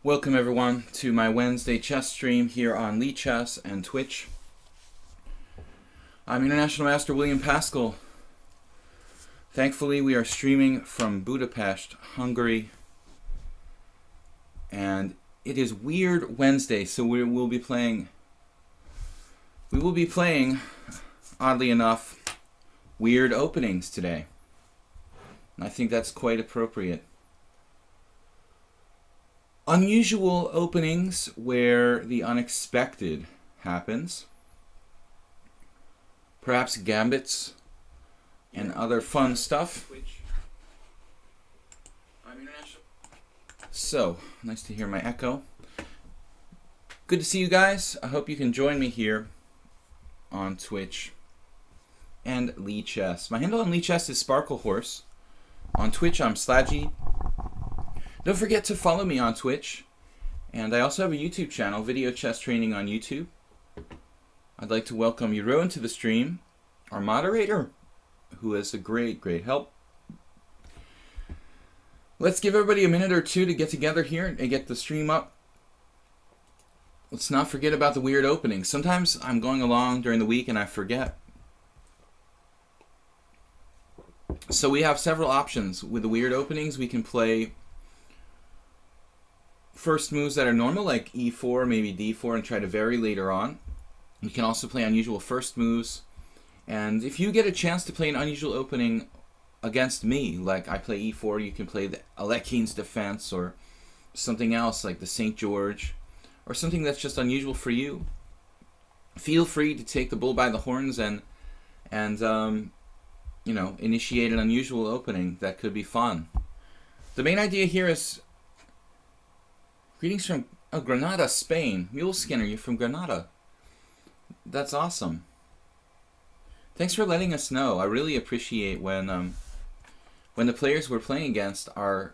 Welcome everyone to my Wednesday chess stream here on lichess and Twitch. I'm International Master William Paschall. Thankfully we are streaming from Budapest, Hungary. And it is Weird Wednesday, so we will be playing, oddly enough, weird openings today. And I think that's quite appropriate. Unusual openings where the unexpected happens. Perhaps gambits and other fun stuff. So, nice to hear my echo. Good to see you guys. I hope you can join me here on Twitch and lichess. My handle on lichess is Sparklehorse. On Twitch, I'm Slaggy. Don't forget to follow me on Twitch. And I also have a YouTube channel, Video Chess Training on YouTube. I'd like to welcome Jeroen to the stream, our moderator, who is a great help. Let's give everybody a minute or two to get together here and get the stream up. Let's not forget about the weird openings. Sometimes I'm going along during the week and I forget. So we have several options. With the weird openings, we can play first moves that are normal, like e4, maybe d4, and try to vary later on. You can also play unusual first moves. And if you get a chance to play an unusual opening against me, like I play e4, you can play the Alekhine's Defense or something else like the St. George, or something that's just unusual for you. Feel free to take the bull by the horns and you know, initiate an unusual opening that could be fun. The main idea here is greetings from Granada, Spain. Mule Skinner, you're from Granada. That's awesome. Thanks for letting us know. I really appreciate when the players we're playing against are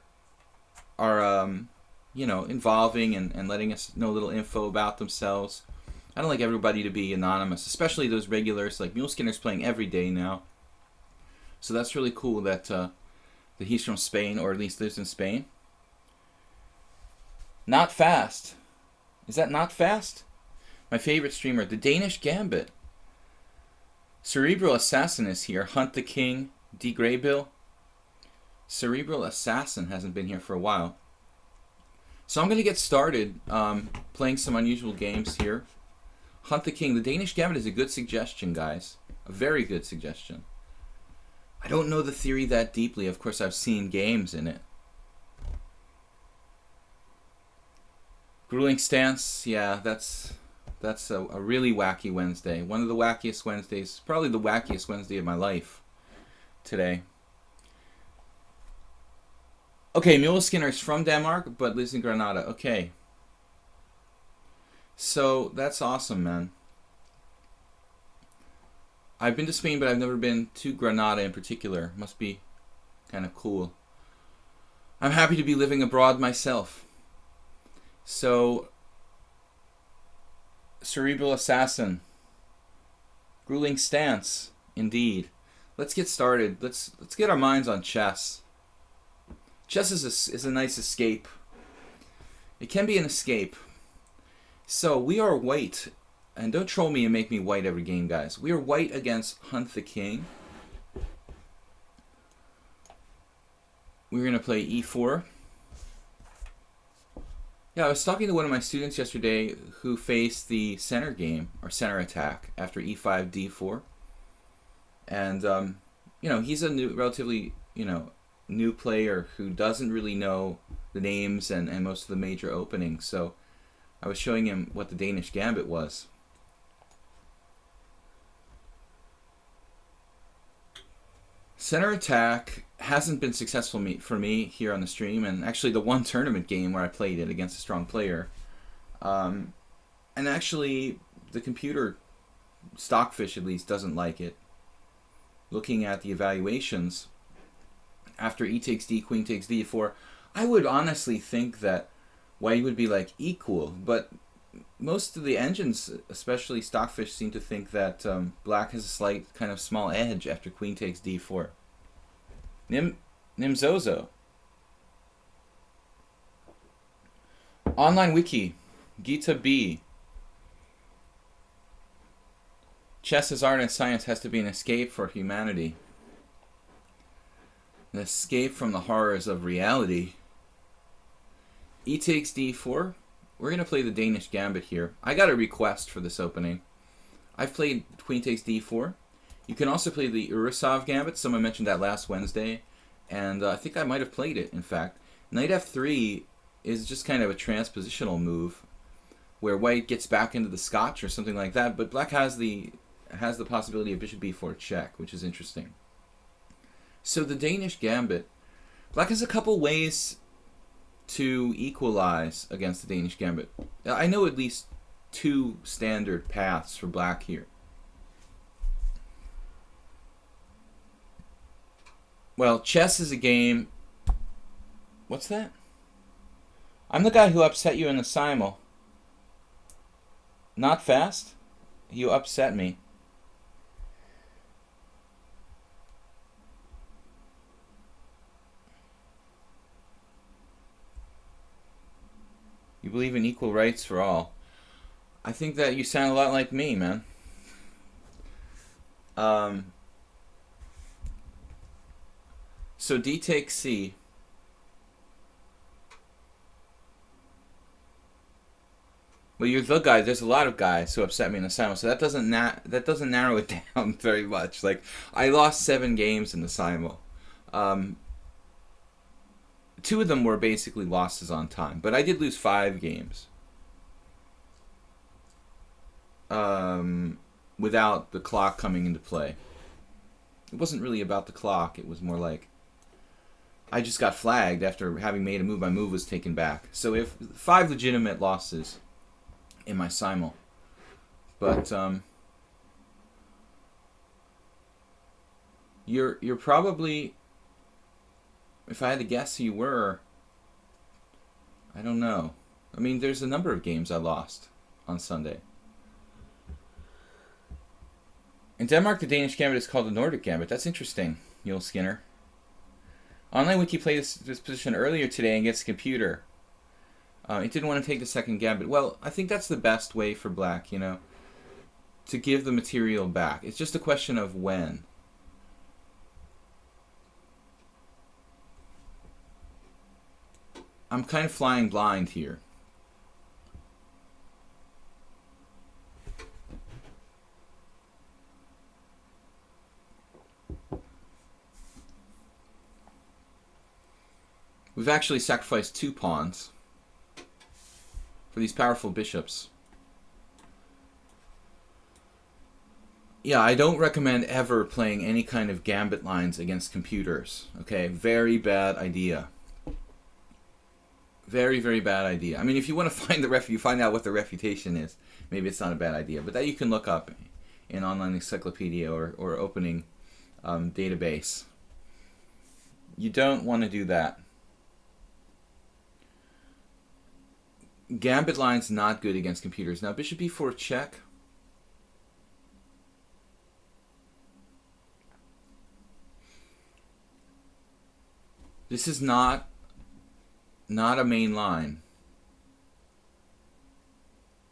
you know, involving and letting us know a little info about themselves. I don't like everybody to be anonymous, especially those regulars. Like Mule Skinner's playing every day now. So that's really cool that that he's from Spain, or at least lives in Spain. Not Fast. Is that Not Fast? My favorite streamer. The Danish Gambit. Cerebral Assassin is here. Hunt the King. D. Graybill. Cerebral Assassin hasn't been here for a while. So I'm going to get started playing some unusual games here. Hunt the King. The Danish Gambit is a good suggestion, guys. A very good suggestion. I don't know the theory that deeply. Of course, I've seen games in it. Grueling Stance, yeah, that's a really wacky Wednesday. One of the wackiest Wednesdays, probably the wackiest Wednesday of my life today. Okay, Mule Skinner is from Denmark, but lives in Granada. Okay. So, that's awesome, man. I've been to Spain, but I've never been to Granada in particular. Must be kind of cool. I'm happy to be living abroad myself. So, Cerebral Assassin, Grueling Stance, indeed. Let's get started. Let's get our minds on chess. Chess is a nice escape. It can be an escape. So we are white, and don't troll me and make me white every game, guys. We are white against Hunt the King. We're gonna play e4. Yeah, I was talking to one of my students yesterday who faced the center game, or center attack, after e5, d4. And, you know, he's a relatively, you know, new player who doesn't really know the names and most of the major openings. So I was showing him what the Danish Gambit was. Center attack hasn't been successful for me here on the stream, and actually the one tournament game where I played it against a strong player. And actually the computer, Stockfish at least, doesn't like it. Looking at the evaluations, after e takes d, queen takes d4, I would honestly think that white would be like equal, but most of the engines, especially Stockfish, seem to think that black has a slight kind of small edge after queen takes d4. Nimzozo. Online wiki, Gita B. Chess as art and science has to be an escape for humanity. An escape from the horrors of reality. E takes d4. We're going to play the Danish Gambit here. I got a request for this opening. I've played Queen takes d4. You can also play the Urusov Gambit. Someone mentioned that last Wednesday. And I think I might have played it, in fact. Knight f3 is just kind of a transpositional move where white gets back into the Scotch or something like that. But black has the possibility of bishop b4 check, which is interesting. So the Danish Gambit, black has a couple ways to equalize against the Danish Gambit. I know at least two standard paths for black here. Well, chess is a game... What's that? I'm the guy who upset you in the simul. Not fast? You upset me. You believe in equal rights for all. I think that you sound a lot like me, man. So D takes C. Well, you're the guy. There's a lot of guys who upset me in the simul, so that doesn't narrow it down very much. Like, I lost 7 games in the simul. 2 of them were basically losses on time, but I did lose 5 games without the clock coming into play. It wasn't really about the clock. It was more like I just got flagged after having made a move. My move was taken back. So if 5 legitimate losses in my simul, but you're probably, if I had to guess who you were, I don't know. I mean, there's a number of games I lost on Sunday. In Denmark, the Danish Gambit is called the Nordic Gambit. That's interesting, Yul Skinner. Online Wiki played this position earlier today against a computer. It didn't want to take the second Gambit. Well, I think that's the best way for black, you know, to give the material back. It's just a question of when. I'm kind of flying blind here. We've actually sacrificed 2 pawns for these powerful bishops. Yeah, I don't recommend ever playing any kind of gambit lines against computers. Okay, very bad idea. Very, very bad idea. I mean, if you want to find you find out what the refutation is, maybe it's not a bad idea. But that you can look up in online encyclopedia or opening database. You don't want to do that. Gambit line's not good against computers. Now, bishop e4 check. This is not a main line.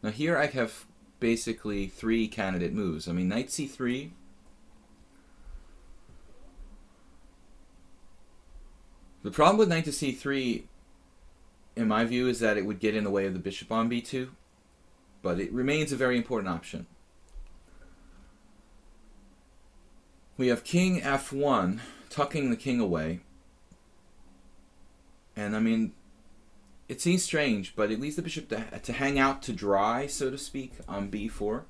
Now here I have basically 3 candidate moves. I mean, knight c3. The problem with knight to c3, in my view, is that it would get in the way of the bishop on b2, but it remains a very important option. We have king f1, tucking the king away. And I mean, it seems strange, but it leaves the bishop to hang out to dry, so to speak, on b4.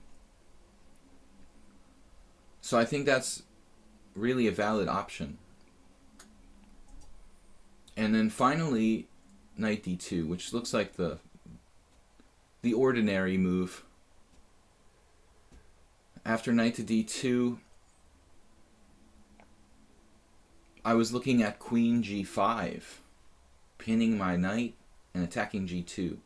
So I think that's really a valid option. And then finally, knight d2, which looks like the ordinary move. After knight to d2, I was looking at queen g5, pinning my knight and attacking g2.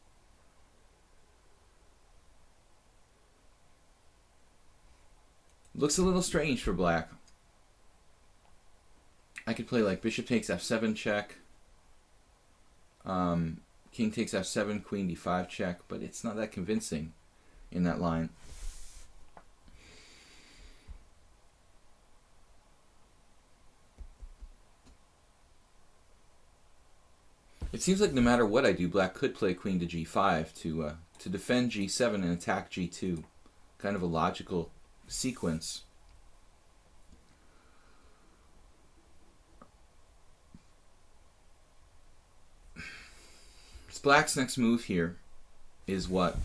Looks a little strange for black. I could play like bishop takes f7 check, King takes f7, queen d5 check, but it's not that convincing in that line. It seems like no matter what I do, black could play queen to g5 to defend g7 and attack g2. Kind of a logical sequence. So black's next move here is what?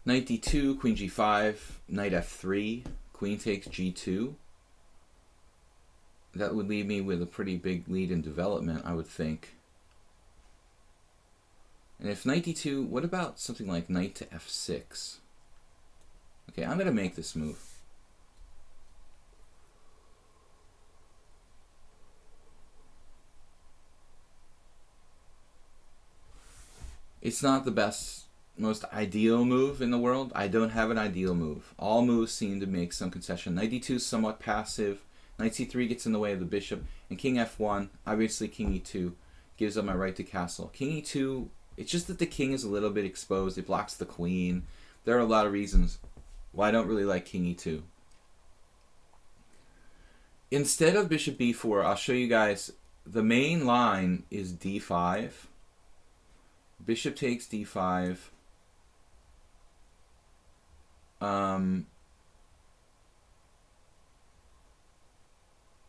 Knight d2, queen g5, knight f3, queen takes g2. That would leave me with a pretty big lead in development, I would think. And if knight d2, what about something like knight to f6? Okay, I'm going to make this move. It's not the best, most ideal move in the world. I don't have an ideal move. All moves seem to make some concession. Knight d2 is somewhat passive. Knight c3 gets in the way of the bishop, and king f1, obviously king e2, gives up my right to castle. King e2, it's just that the king is a little bit exposed. It blocks the queen. There are a lot of reasons why I don't really like king e2. Instead of bishop b4, I'll show you guys, the main line is d5. Bishop takes d5.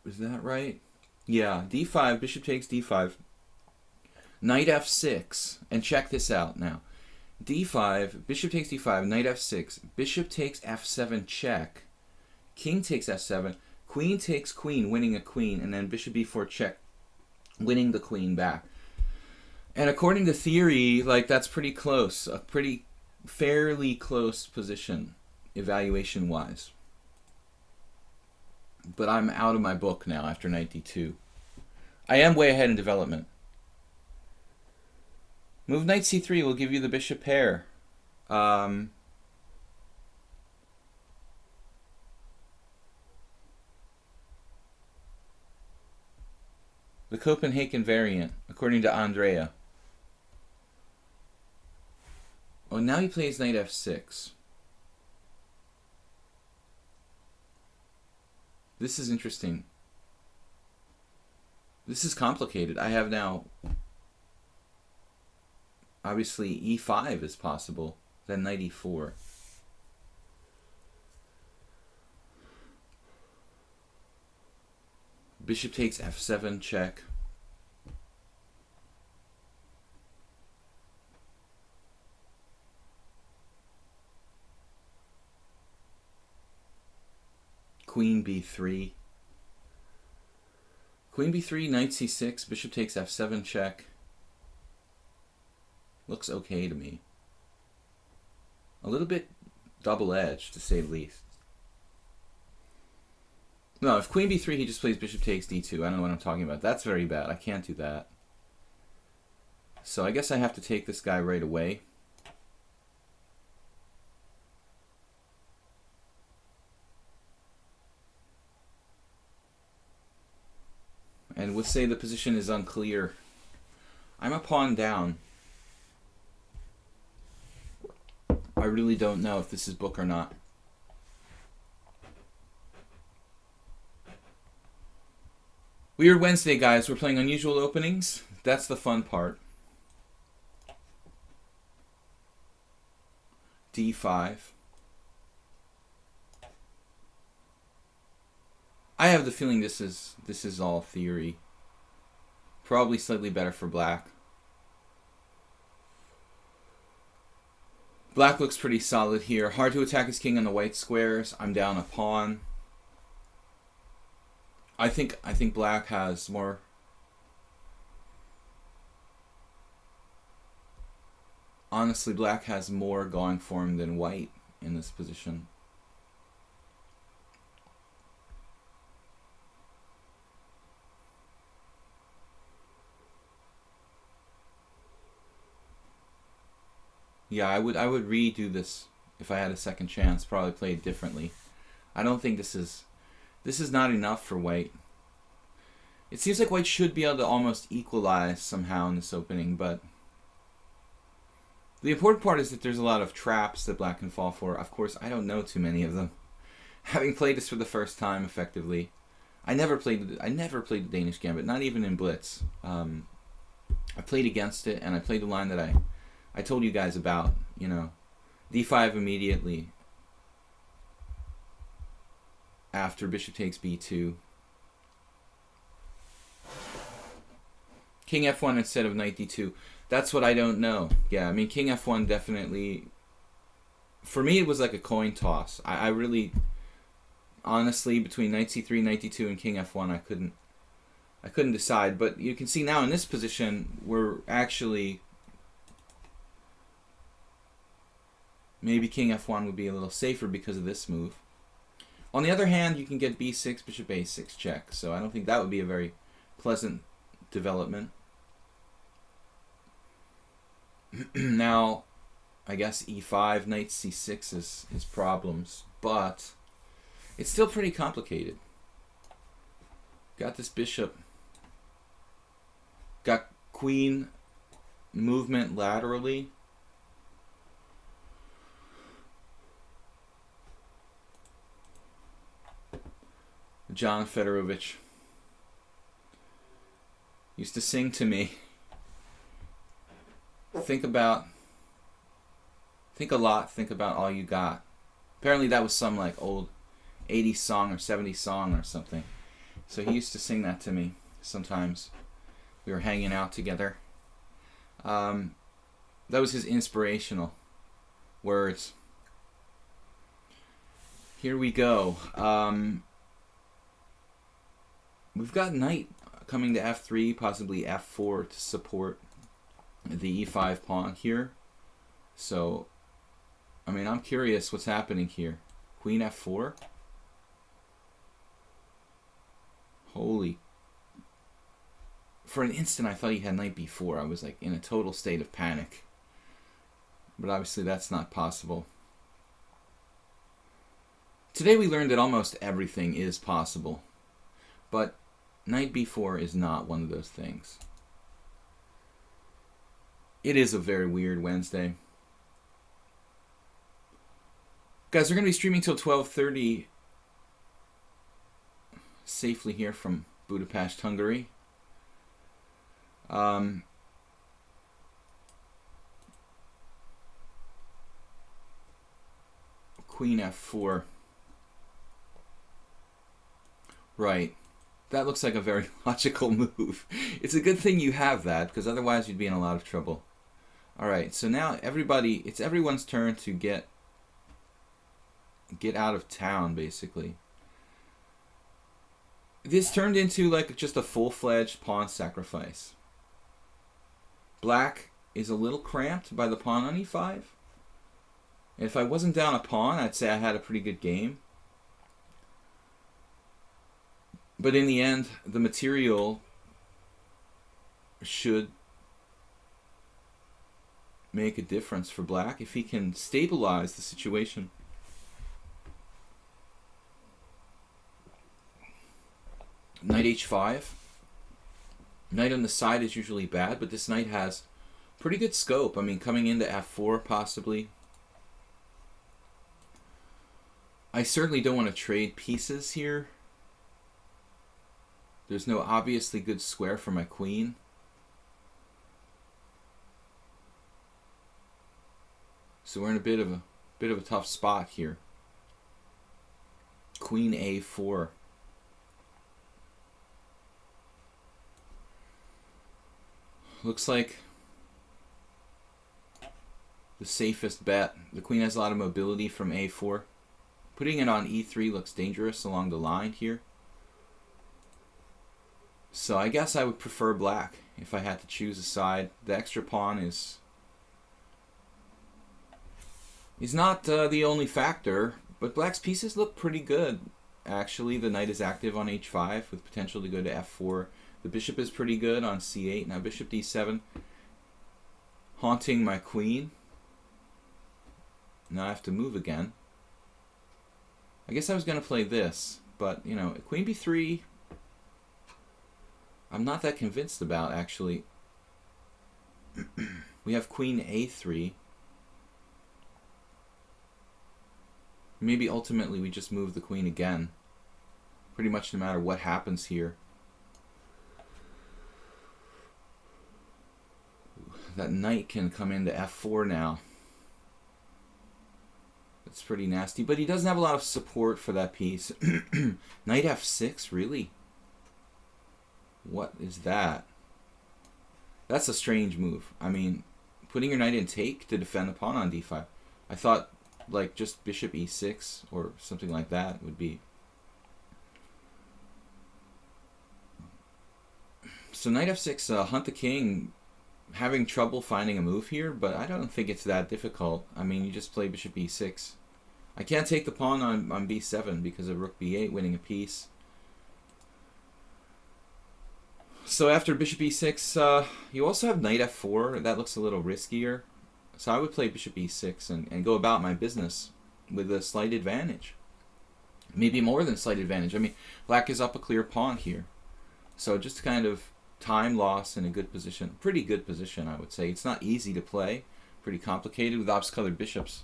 Is that right? Yeah, d5, bishop takes d5. Knight f6, and check this out now. d5, bishop takes d5, knight f6, bishop takes f7 check, king takes f7, queen takes queen, winning a queen, and then bishop b4 check, winning the queen back. And according to theory, like, that's pretty close, a pretty fairly close position, evaluation-wise. But I'm out of my book now after knight d2. I am way ahead in development. Move knight c3 will give you the bishop pair. The Copenhagen variant, according to Andrea. Oh, now he plays knight f6. This is interesting. This is complicated. I have now, obviously, e5 is possible, then knight e4. Bishop takes f7 check. Queen b3. Queen b3, knight c6, bishop takes f7 check. Looks okay to me. A little bit double-edged, to say the least. No, if queen b3, he just plays bishop takes d2. I don't know what I'm talking about. That's very bad. I can't do that. So I guess I have to take this guy right away. And we'll say the position is unclear. I'm a pawn down. I really don't know if this is book or not. Weird Wednesday, guys. We're playing unusual openings. That's the fun part. d5. I have the feeling this is all theory. Probably slightly better for black. Black looks pretty solid here. Hard to attack his king on the white squares. I'm down a pawn. I think black has more. Honestly, black has more going for him than white in this position. Yeah, I would redo this if I had a second chance. Probably play it differently. I don't think this is not enough for white. It seems like white should be able to almost equalize somehow in this opening, but the important part is that there's a lot of traps that black can fall for. Of course, I don't know too many of them. Having played this for the first time effectively, I never played the Danish Gambit, not even in Blitz. I played against it, and I played the line that I told you guys about, you know, d5 immediately after bishop takes b2. King f1 instead of knight d2. That's what I don't know. Yeah, I mean, king f1 definitely, for me, it was like a coin toss. I really, honestly, between knight c3, knight d2, and king f1, I couldn't decide. But you can see now in this position, we're actually, maybe king f1 would be a little safer because of this move. On the other hand, you can get b6, bishop a6 check. So I don't think that would be a very pleasant development. Now, I guess e5, knight c6 is problems, but it's still pretty complicated. Got this bishop. Got queen movement laterally. John Fedorovich used to sing to me, think a lot, think about all you got. Apparently that was some like old 80s song or 70s song or something. So he used to sing that to me sometimes. We were hanging out together. That was his inspirational words. Here we go. We've got knight coming to f3, possibly f4 to support the e5 pawn here. So, I mean, I'm curious what's happening here. Queen f4? Holy. For an instant, I thought he had knight b4. I was like in a total state of panic. But obviously that's not possible. Today we learned that almost everything is possible. But knight b4 is not one of those things. It is a very weird Wednesday. Guys, we're going to be streaming till 12:30 safely here from Budapest, Hungary. Queen f4. Right. That looks like a very logical move. It's a good thing you have that, because otherwise you'd be in a lot of trouble. Alright, so now it's everyone's turn to get out of town, basically. This turned into like just a full-fledged pawn sacrifice. Black is a little cramped by the pawn on e5. If I wasn't down a pawn, I'd say I had a pretty good game. But in the end, the material should make a difference for black if he can stabilize the situation. Knight h5. Knight on the side is usually bad, but this knight has pretty good scope. I mean, coming into f4 possibly. I certainly don't want to trade pieces here. There's no obviously good square for my queen. So we're in a bit of a tough spot here. Queen a4. Looks like the safest bet. The queen has a lot of mobility from a4. Putting it on e3 looks dangerous along the line here. So I guess I would prefer black if I had to choose a side. The extra pawn is not the only factor, but black's pieces look pretty good. Actually, the knight is active on h5 with potential to go to f4. The bishop is pretty good on c8. Now bishop d7, haunting my queen. Now I have to move again. I guess I was going to play this, but, you know, queen b3. I'm not that convinced about, actually. We have queen a3. Maybe ultimately we just move the queen again. Pretty much no matter what happens here. That knight can come into f4 now. It's pretty nasty, but he doesn't have a lot of support for that piece. Knight f6, really? What is that? That's a strange move. I mean, putting your knight in take to defend the pawn on d5. I thought, like, just bishop e6 or something like that would be... So knight f6, hunt the king, having trouble finding a move here, but I don't think it's that difficult. I mean, you just play bishop e6. I can't take the pawn on b7 because of rook b8 winning a piece. So after bishop e6, you also have knight f4. That looks a little riskier. So I would play bishop e6 and go about my business with a slight advantage. Maybe more than slight advantage. I mean, black is up a clear pawn here. So just kind of time loss in a good position. Pretty good position, I would say. It's not easy to play. Pretty complicated with opposite-colored bishops.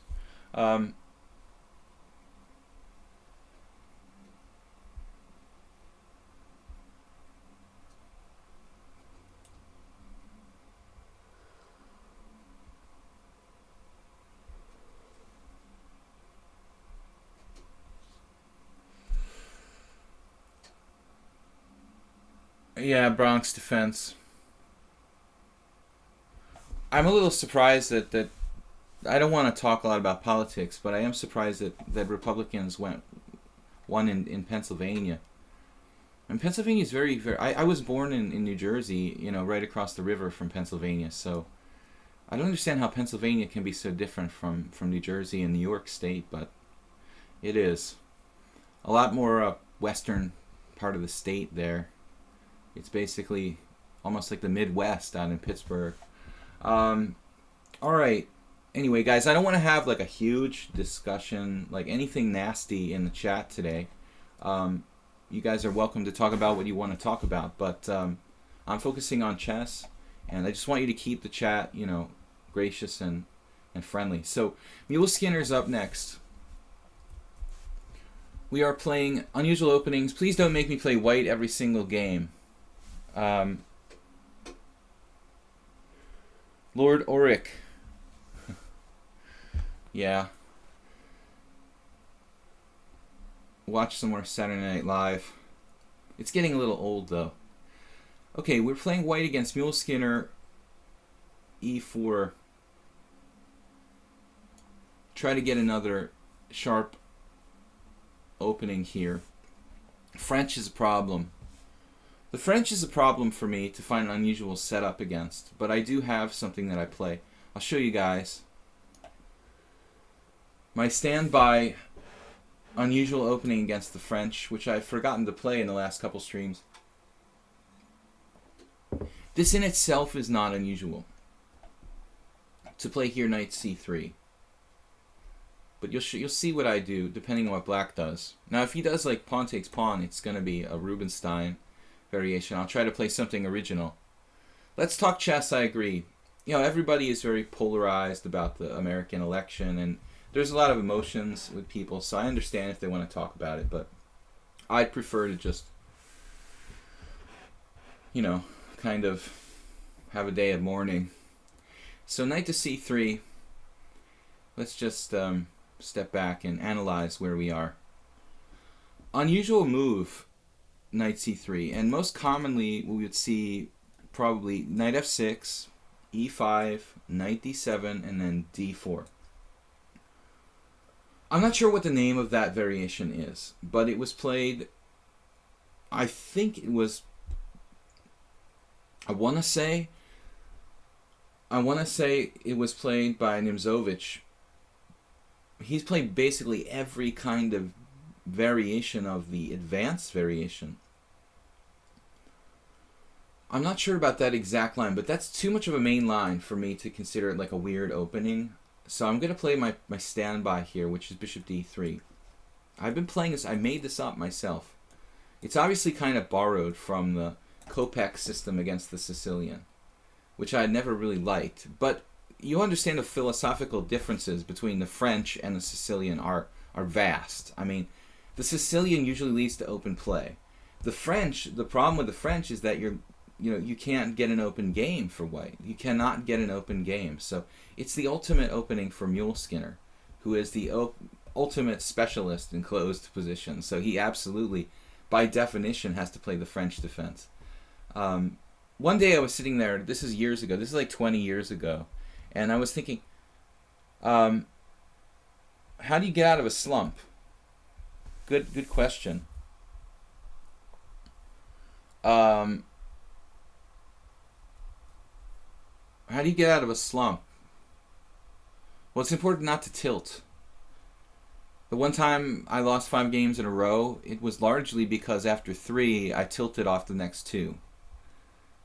Yeah, Bronx defense. I'm a little surprised that I don't want to talk a lot about politics, but I am surprised that Republicans won in Pennsylvania. And Pennsylvania is very, very... I was born in New Jersey, you know, right across the river from Pennsylvania, so I don't understand how Pennsylvania can be so different from New Jersey and New York State, but it is. A lot more western part of the state there. It's basically almost like the Midwest out in Pittsburgh. Alright. Anyway, guys, I don't want to have like a huge discussion, like anything nasty in the chat today. You guys are welcome to talk about what you want to talk about, but I'm focusing on chess, and I just want you to keep the chat, you know, gracious and friendly. So, Mule Skinner's up next. We are playing unusual openings. Please don't make me play white every single game. Lord Auric. Yeah. Watch some more Saturday Night Live. It's getting a little old, though. Okay, we're playing white against Mule Skinner. E4. Try to get another sharp opening here. French is a problem. The French is a problem for me to find an unusual setup against, but I do have something that I play. I'll show you guys. My standby unusual opening against the French, which I've forgotten to play in the last couple streams. This in itself is not unusual. To play here knight c3. But you'll see what I do, depending on what black does. Now, if he does like pawn takes pawn, it's going to be a Rubinstein variation. I'll try to play something original. Let's talk chess, I agree. You know, everybody is very polarized about the American election, and there's a lot of emotions with people, so I understand if they want to talk about it, but I'd prefer to just, you know, kind of have a day of mourning. So knight to c3. Let's just step back and analyze where we are. Unusual move, knight c3, and most commonly we would see probably knight f6, e5, knight d7, and then d4. I'm not sure what the name of that variation is, but it was played, I think it was, I want to say it was played by Nimzovich. He's played basically every kind of variation of the advanced variation. I'm not sure about that exact line, but that's too much of a main line for me to consider it like a weird opening. So I'm going to play my standby here, which is bishop d3. I've been playing this, I made this up myself. It's obviously kind of borrowed from the Kopech system against the Sicilian, which I had never really liked. But you understand the philosophical differences between the French and the Sicilian are vast. I mean, the Sicilian usually leads to open play. The French, the problem with the French is that you can't get an open game for white. You cannot get an open game. So it's the ultimate opening for Muleskinner, who is the ultimate specialist in closed positions. So he absolutely, by definition, has to play the French defense. One day I was sitting there, this is years ago, this is like 20 years ago, and I was thinking, how do you get out of a slump? Good question. How do you get out of a slump? Well, it's important not to tilt. The one time I lost 5 games in a row, it was largely because after 3, I tilted off the next 2.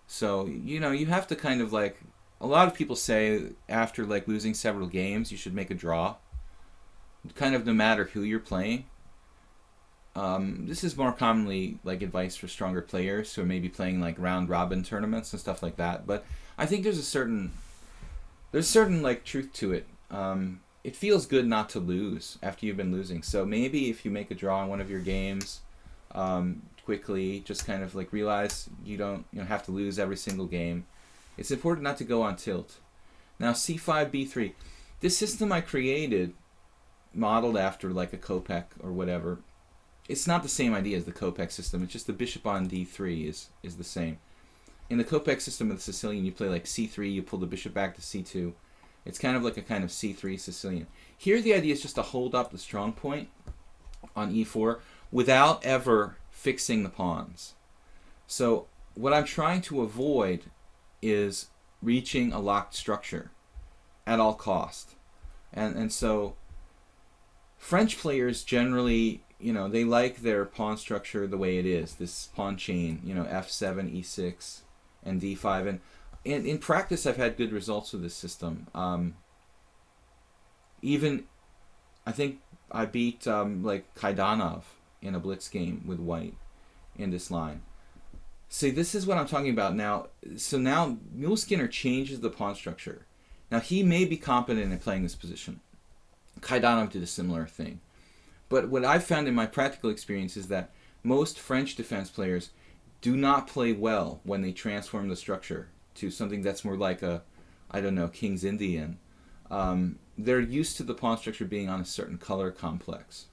So, you have to kind of like, a lot of people say after like losing several games, you should make a draw. Kind of no matter who you're playing. This is more commonly like advice for stronger players who are maybe playing like round robin tournaments and stuff like that. But I think there's certain like truth to it. It feels good not to lose after you've been losing. So maybe if you make a draw in one of your games, quickly, just kind of like realize you don't have to lose every single game. It's important not to go on tilt. Now c5, b3. This system I created, modeled after like a Kopech or whatever, it's not the same idea as the Kopech system. It's just the bishop on d3 is the same. In the Kopech system of the Sicilian, you play like c3, you pull the bishop back to c2. It's kind of like a kind of c3 Sicilian. Here the idea is just to hold up the strong point on e4 without ever fixing the pawns. So what I'm trying to avoid is reaching a locked structure at all cost. And so French players generally, they like their pawn structure the way it is, this pawn chain, f7, e6, and d5. And in practice, I've had good results with this system. Even, I think I beat like Kaidanov in a blitz game with white in this line. See, this is what I'm talking about now. So now Muleskinner changes the pawn structure. Now he may be competent in playing this position. Kaidanov did a similar thing. But what I've found in my practical experience is that most French defense players do not play well when they transform the structure to something that's more like a, I don't know, King's Indian. They're used to the pawn structure being on a certain color complex.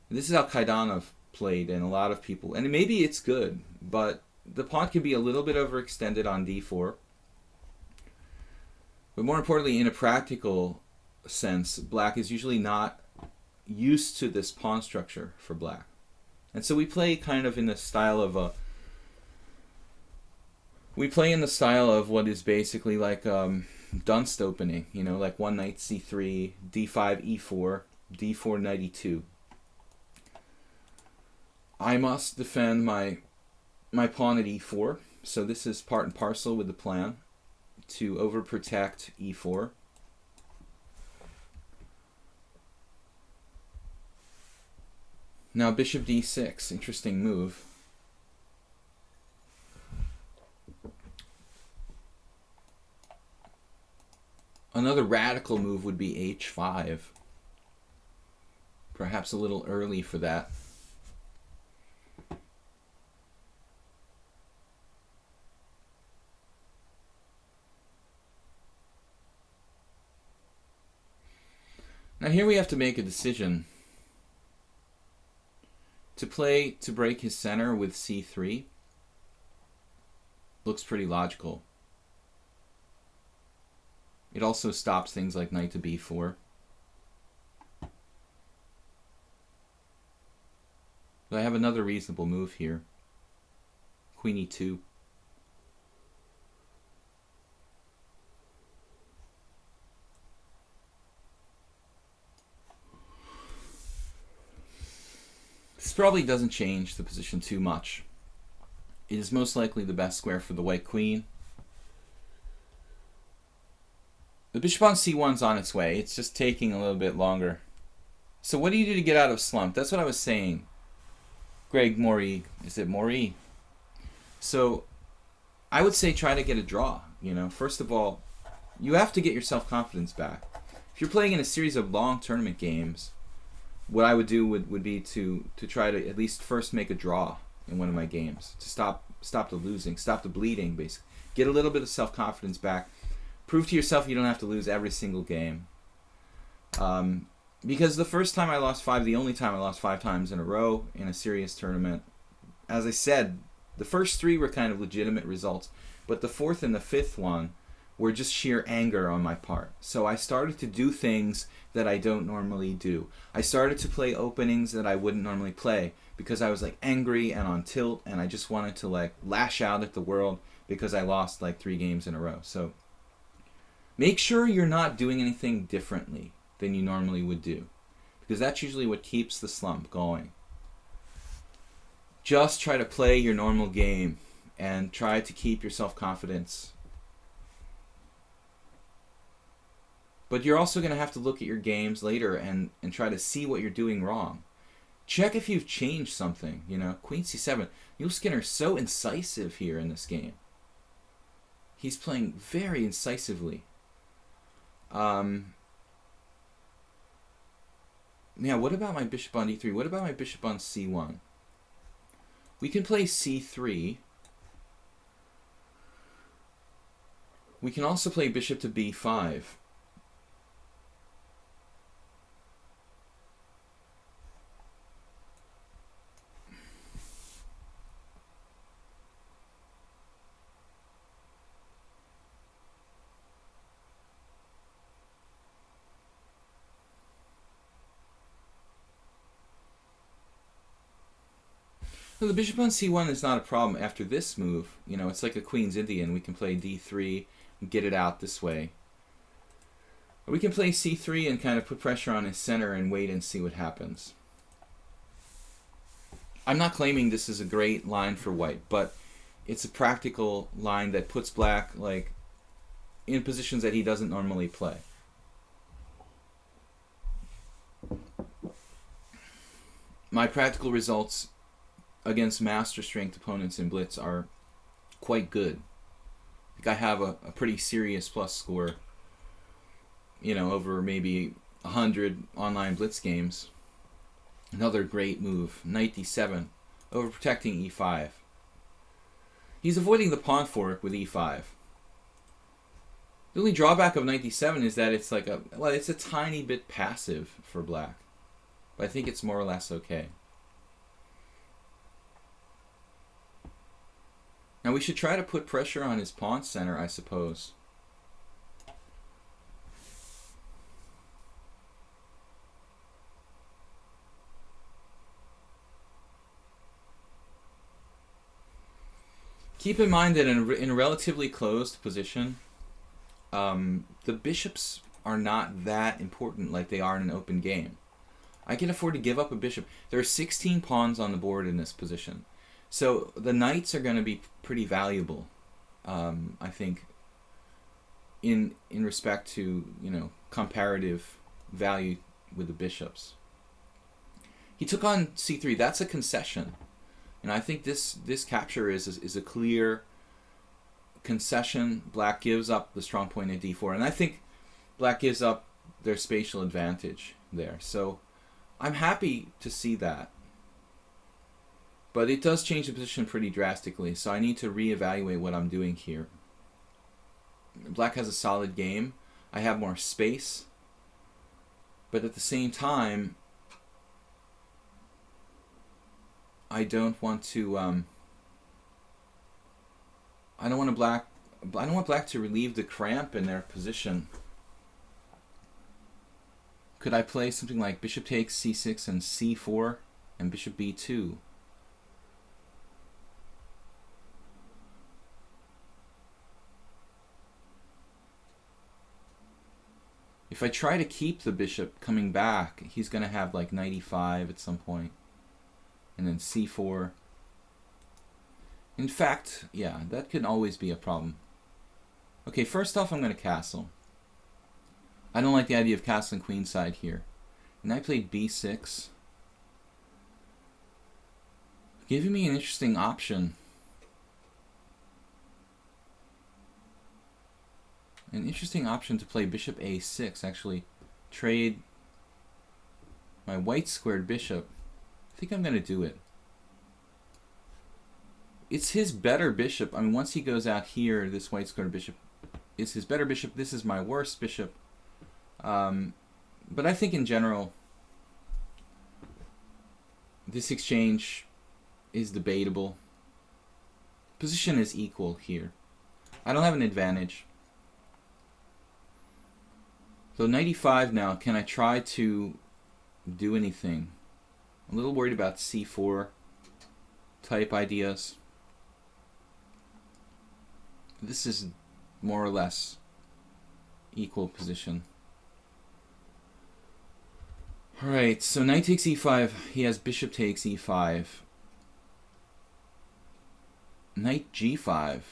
This is how Kaidanov played, and a lot of people, and maybe it's good, but the pawn can be a little bit overextended on d4. But more importantly, in a practical sense, black is usually not used to this pawn structure for black. And so we play kind of in the style of a, what is basically like Dunst opening, like one knight c3, d5, e4, d4, knight e2. I must defend my pawn at e4, so this is part and parcel with the plan to overprotect e4. Now bishop d6, interesting move. Another radical move would be h5. Perhaps a little early for that. Now here we have to make a decision. To break his center with c3 looks pretty logical. It also stops things like knight to b4. But I have another reasonable move here. Queen e2. This probably doesn't change the position too much. It is most likely the best square for the white queen. The bishop on c1 is on its way. It's just taking a little bit longer. So what do you do to get out of slump? That's what I was saying. Greg Maury. Is it Maury? So I would say try to get a draw. First of all, you have to get your self-confidence back. If you're playing in a series of long tournament games, what I would do would be to try to at least first make a draw in one of my games, to stop the losing, stop the bleeding, basically. Get a little bit of self-confidence back. Prove to yourself you don't have to lose every single game. Because the first time I lost 5, the only time I lost 5 times in a row in a serious tournament, as I said, the first 3 were kind of legitimate results, but the 4th and the 5th one were just sheer anger on my part. So I started to do things that I don't normally do. I started to play openings that I wouldn't normally play because I was like angry and on tilt, and I just wanted to like lash out at the world because I lost like 3 games in a row. So make sure you're not doing anything differently than you normally would do, because that's usually what keeps the slump going. Just try to play your normal game and try to keep your self-confidence. But you're also going to have to look at your games later and try to see what you're doing wrong. Check if you've changed something. Queen c7. Neil Skinner's so incisive here in this game. He's playing very incisively. Yeah, what about my bishop on e3? What about my bishop on c1? We can play c3. We can also play bishop to b5. So the bishop on c1 is not a problem after this move. It's like a queen's Indian. We can play d3 and get it out this way. Or we can play c3 and kind of put pressure on his center and wait and see what happens. I'm not claiming this is a great line for white, but it's a practical line that puts black like in positions that he doesn't normally play. My practical results against master strength opponents in blitz are quite good. I think I have a pretty serious plus score, over maybe 100 online blitz games. Another great move, knight d7, over protecting e5. He's avoiding the pawn fork with e5. The only drawback of knight d7 is that it's like it's a tiny bit passive for black, but I think it's more or less okay. Now we should try to put pressure on his pawn center, I suppose. Keep in mind that in a relatively closed position, the bishops are not that important like they are in an open game. I can afford to give up a bishop. There are 16 pawns on the board in this position. So the knights are going to be pretty valuable, I think, in respect to comparative value with the bishops. He took on c3. That's a concession, and I think this capture is a clear concession. Black gives up the strong point at d4, and I think black gives up their spatial advantage there. So I'm happy to see that. But it does change the position pretty drastically, so I need to reevaluate what I'm doing here. Black has a solid game. I have more space. But at the same time, I don't want to I don't want black to relieve the cramp in their position. Could I play something like bishop takes c6 and c4 and bishop b2? If I try to keep the bishop coming back, he's going to have like knight e5 at some point. And then c4. In fact, yeah, that can always be a problem. Okay, first off, I'm going to castle. I don't like the idea of castling queenside here. And I played b6. Giving me an interesting option. an interesting option to play bishop a6, actually trade my white squared bishop. I think I'm going to do it. It's his better bishop. I mean, once he goes out here, this white squared bishop is his better bishop. This is my worst bishop. But I think in general, this exchange is debatable. Position is equal here. I don't have an advantage. So knight e5 now. Can I try to do anything? I'm a little worried about c4 type ideas. This is more or less equal position. Alright, so knight takes e5. He has bishop takes e5. Knight g5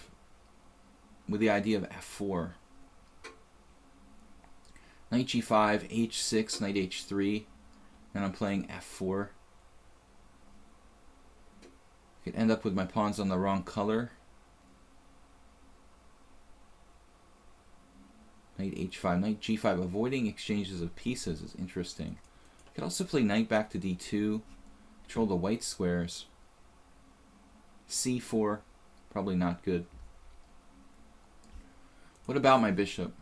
with the idea of f4. Knight g5, h6, knight h3. And I'm playing f4. Could end up with my pawns on the wrong color. Knight h5, knight g5. Avoiding exchanges of pieces is interesting. Could also play knight back to d2. Control the white squares. c4. Probably not good. What about my bishop?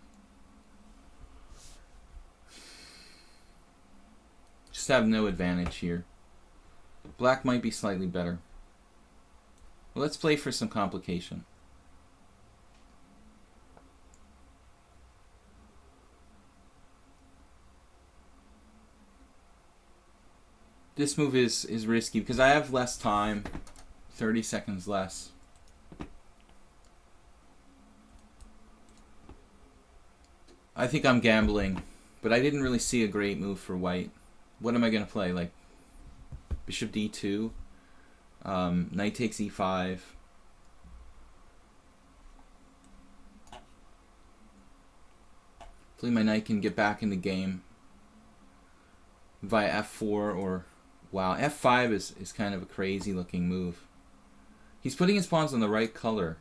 Just have no advantage here. Black might be slightly better. Well, let's play for some complication. This move is risky because I have less time, 30 seconds less. I think I'm gambling, but I didn't really see a great move for white. What am I going to play? Like bishop d2, knight takes e5. Hopefully my knight can get back in the game via f4 or... Wow, f5 is kind of a crazy looking move. He's putting his pawns on the right color.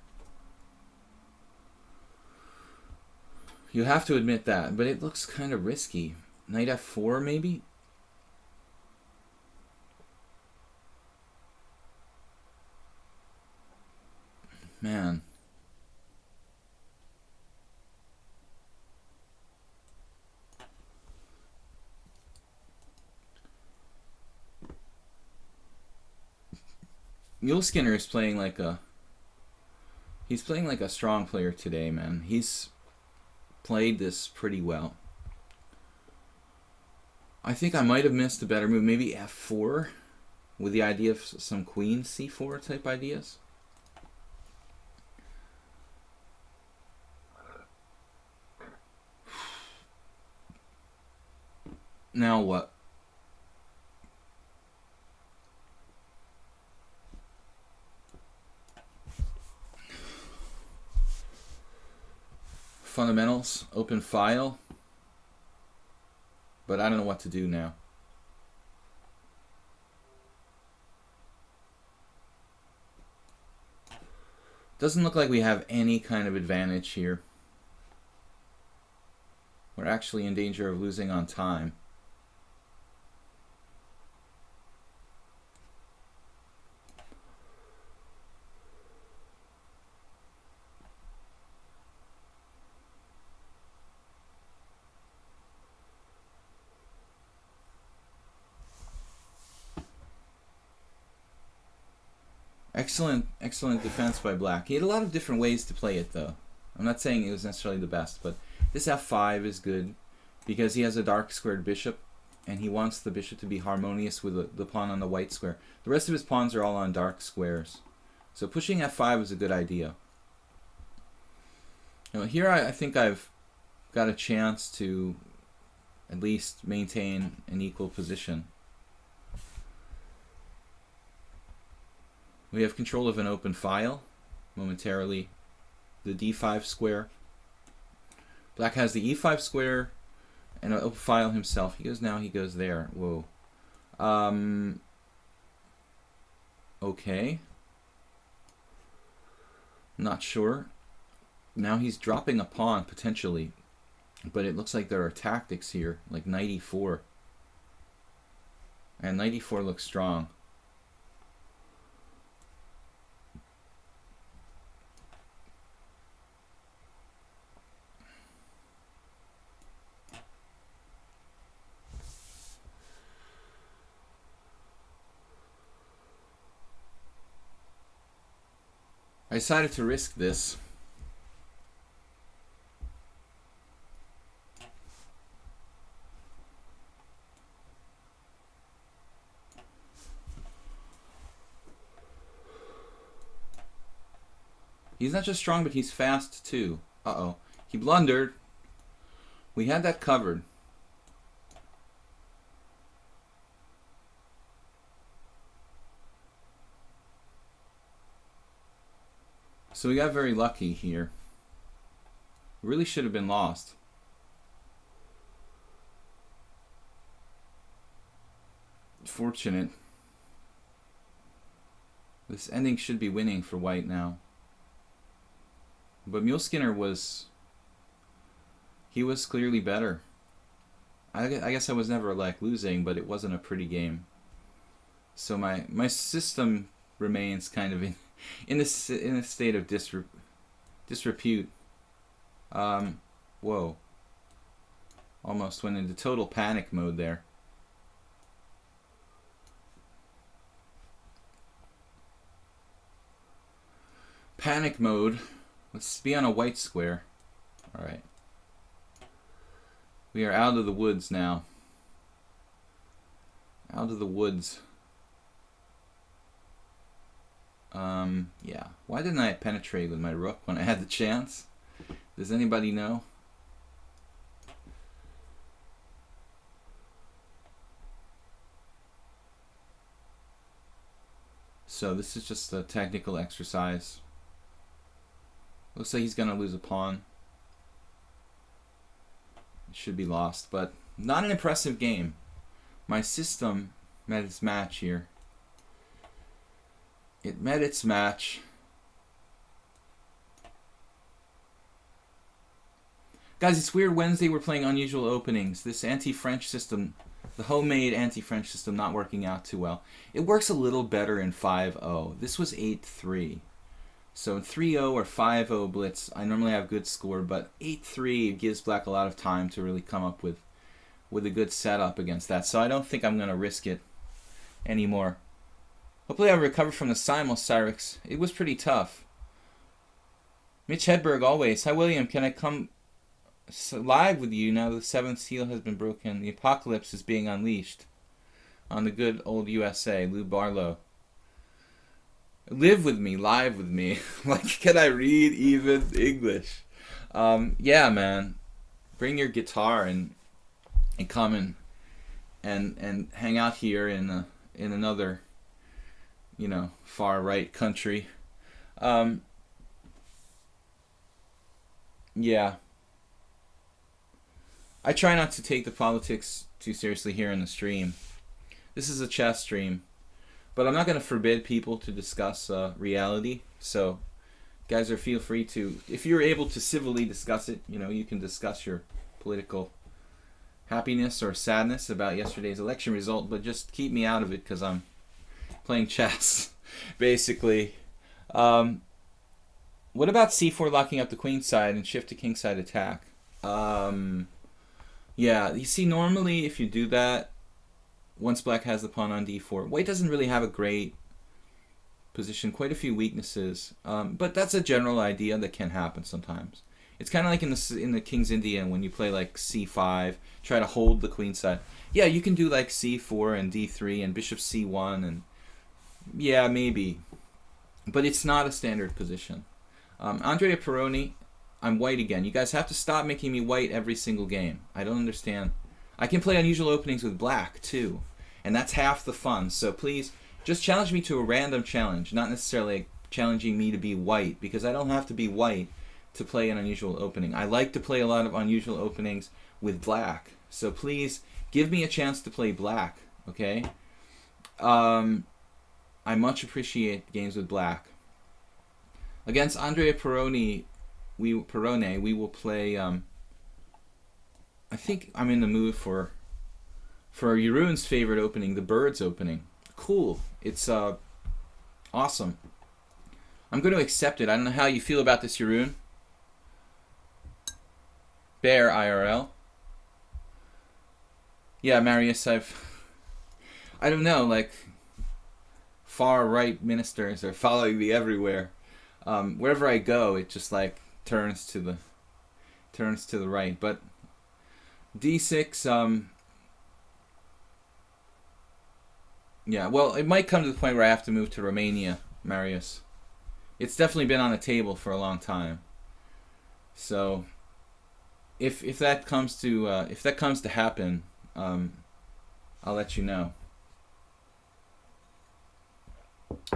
You have to admit that, but it looks kind of risky. Knight f4 maybe? Man. Mule Skinner is playing like a... He's playing like a strong player today, man. He's played this pretty well. I think I might have missed a better move. Maybe f4 with the idea of some queen c4 type ideas. Now what? Fundamentals, open file. But I don't know what to do now. Doesn't look like we have any kind of advantage here. We're actually in danger of losing on time. Excellent defense by black. He had a lot of different ways to play it, though. I'm not saying it was necessarily the best, but this f5 is good because he has a dark squared bishop, and he wants the bishop to be harmonious with the pawn on the white square. The rest of his pawns are all on dark squares. So pushing f5 is a good idea. Now, here I think I've got a chance to at least maintain an equal position. We have control of an open file momentarily. The d5 square. Black has the e5 square and an open file himself. He goes now, he goes there. Whoa. Okay. Not sure. Now he's dropping a pawn, potentially. But it looks like there are tactics here, like knight e4. And knight e4 looks strong. I decided to risk this. He's not just strong, but he's fast too. Uh-oh. He blundered. We had that covered. So we got very lucky here. Really should have been lost. Fortunate. This ending should be winning for white now. But Muleskinner was... he was clearly better. I guess I was never like losing, but it wasn't a pretty game. So my system remains kind of in a state of disrepute. Whoa. Almost went into total panic mode there. Panic mode. Let's be on a white square. Alright. We are out of the woods now. Out of the woods. Yeah. Why didn't I penetrate with my rook when I had the chance? Does anybody know? So this is just a technical exercise. Looks like he's going to lose a pawn. It should be lost, but not an impressive game. My system met its match here. It met its match. Guys, it's weird. Wednesday we're playing unusual openings. This anti-French system, the homemade anti-French system, not working out too well. It works a little better in 5-0. This was 8-3. So in 3-0 or 5-0 blitz, I normally have good score, but 8-3 gives black a lot of time to really come up with a good setup against that. So I don't think I'm going to risk it anymore. Hopefully I'll recover from the simul, Cyrix. It was pretty tough. Mitch Hedberg, always. Hi, William. Can I come live with you now that the 7th seal has been broken? The apocalypse is being unleashed on the good old USA. Lou Barlow. Live with me, live with me. Like, can I read even English? Yeah, man. Bring your guitar and come and hang out here in another, you know, far right country. Yeah. I try not to take the politics too seriously here in the stream. This is a chess stream. But I'm not going to forbid people to discuss reality. So, guys, feel free to, if you're able to civilly discuss it, you know, you can discuss your political happiness or sadness about yesterday's election result. But just keep me out of it because I'm playing chess, basically. What about c4 locking up the queen side and shift to king side attack? Yeah, you see, normally if you do that, once black has the pawn on d4, white doesn't really have a great position, quite a few weaknesses, but that's a general idea that can happen sometimes. It's kind of like in the King's Indian when you play like c5, try to hold the queen side. Yeah, you can do like c4 and d3 and bishop c1, and yeah, maybe, but it's not a standard position. Andrea Peroni, I'm white again. You guys have to stop making me white every single game. I don't understand. I can play unusual openings with black too. And that's half the fun. So please, just challenge me to a random challenge, not necessarily challenging me to be white, because I don't have to be white to play an unusual opening. I like to play a lot of unusual openings with black. So please, give me a chance to play black, okay? I much appreciate games with black. Against Andrea Peroni, Perone, we will play. I think I'm in the mood for Jeroen's favorite opening, the Birds opening. Cool. It's awesome. I'm going to accept it. I don't know how you feel about this, Jeroen. Bear IRL. Yeah, Marius, I don't know, like, far right ministers are following me everywhere. Wherever I go, it just like turns to the right. But d6, yeah, well, it might come to the point where I have to move to Romania, Marius. It's definitely been on the table for a long time. So if that comes to happen, I'll let you know.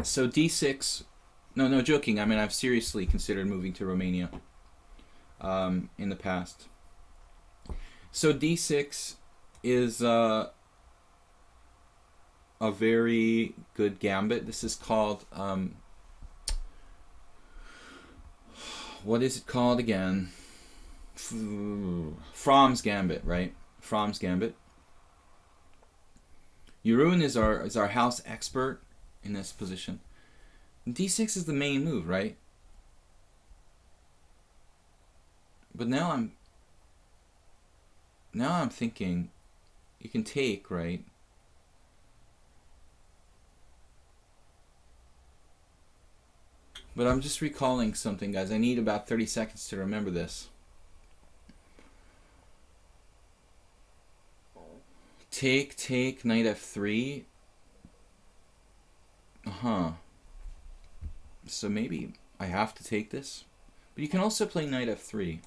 So d6, no joking. I mean, I've seriously considered moving to Romania in the past. So d6 is a very good gambit. This is called what is it called again? Fromm's Gambit, right? Fromm's Gambit. Jeroen is our house expert in this position. D6 is the main move, right? But now I'm thinking you can take, right? But I'm just recalling something, guys. I need about 30 seconds to remember this. Take, knight f3. So maybe I have to take this. But you can also play knight f3.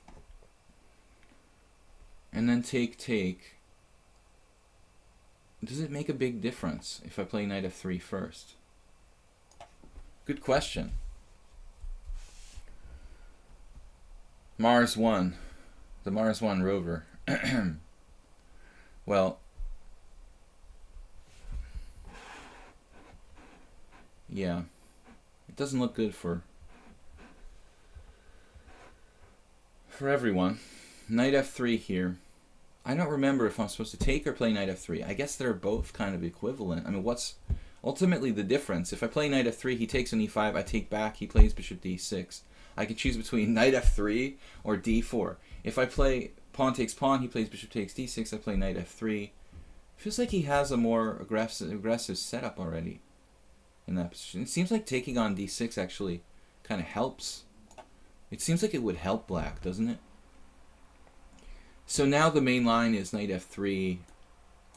And then take. Does it make a big difference if I play knight f3 first? Good question. Mars 1. The Mars 1 rover. Well, yeah. It doesn't look good for everyone. Knight f3 here. I don't remember if I'm supposed to take or play knight f3. I guess they're both kind of equivalent. I mean, what's ultimately the difference? If I play knight f3, he takes on e5, I take back, he plays bishop d6. I can choose between knight f3 or d4. If I play pawn takes pawn, he plays bishop takes d6, I play knight f3. Feels like he has a more aggressive setup already in that position. It seems like taking on d6 actually kind of helps. It seems like it would help black, doesn't it? So now the main line is knight f3,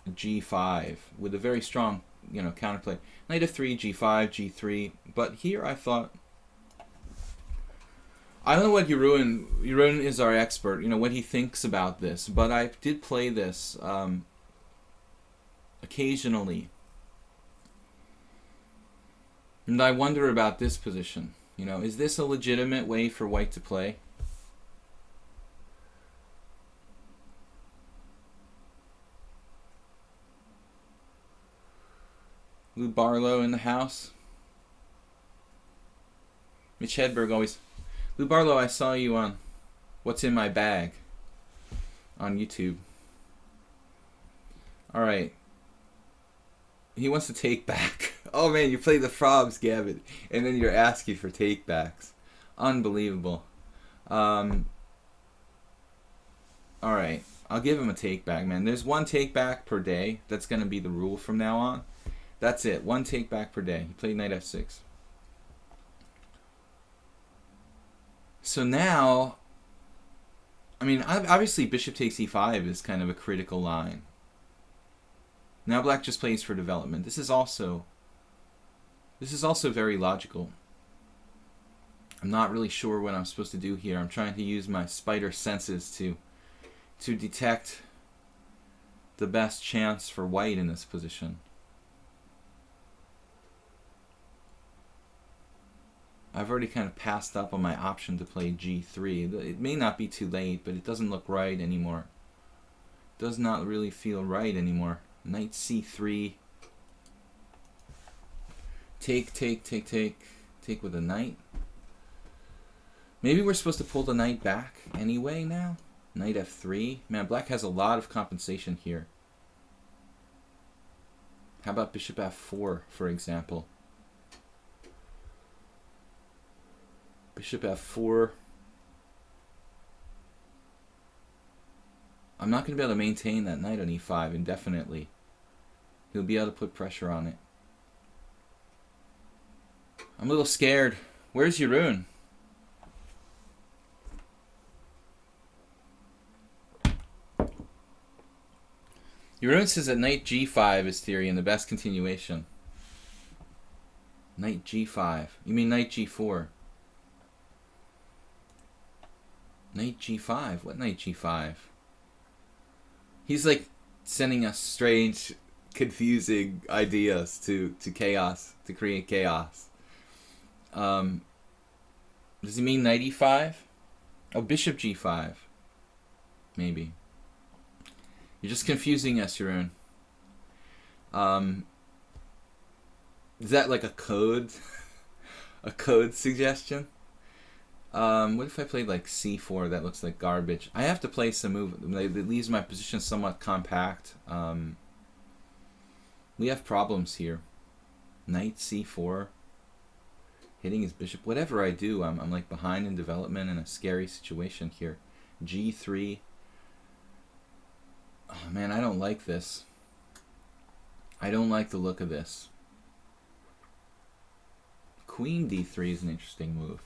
g5 with a very strong, counterplay. Knight f3, g5, g3. But here I thought, I don't know what Jeroen is our expert, what he thinks about this, but I did play this occasionally. And I wonder about this position. Is this a legitimate way for white to play? Lou Barlow in the house. Mitch Hedberg always. Lou Barlow, I saw you on What's in My Bag on YouTube. Alright. He wants to take back. Oh man, you play the Fromm's Gambit and then you're asking for take backs. Unbelievable. Alright. I'll give him a take back, man. There's one take back per day. That's going to be the rule from now on. That's it. One take back per day. He played knight f6. So now, I mean, obviously bishop takes e5 is kind of a critical line. Now black just plays for development. This is also very logical. I'm not really sure what I'm supposed to do here. I'm trying to use my spider senses to detect the best chance for white in this position. I've already kind of passed up on my option to play g3. It may not be too late, but it doesn't look right anymore. It does not really feel right anymore. Knight c3. Take with a knight. Maybe we're supposed to pull the knight back anyway now? Knight f3? Man, black has a lot of compensation here. How about bishop f4, for example? Bishop f4. I'm not going to be able to maintain that knight on e5 indefinitely. He'll be able to put pressure on it. I'm a little scared. Where's Jeroen? Jeroen says that knight g5 is theory and the best continuation. Knight g5. You mean knight g4? Knight g5? What knight g5? He's like sending us strange, confusing ideas to chaos, to create chaos. Does he mean knight e5? Oh, bishop g5. Maybe. You're just confusing us, Jeroen. Is that like a code? A code suggestion? What if I played like c4? That looks like garbage. I have to play some move that leaves my position somewhat compact. We have problems here. Knight c4. Hitting his bishop. Whatever I do, I'm like behind in development in a scary situation here. g3. Oh man, I don't like this. I don't like the look of this. Queen d3 is an interesting move.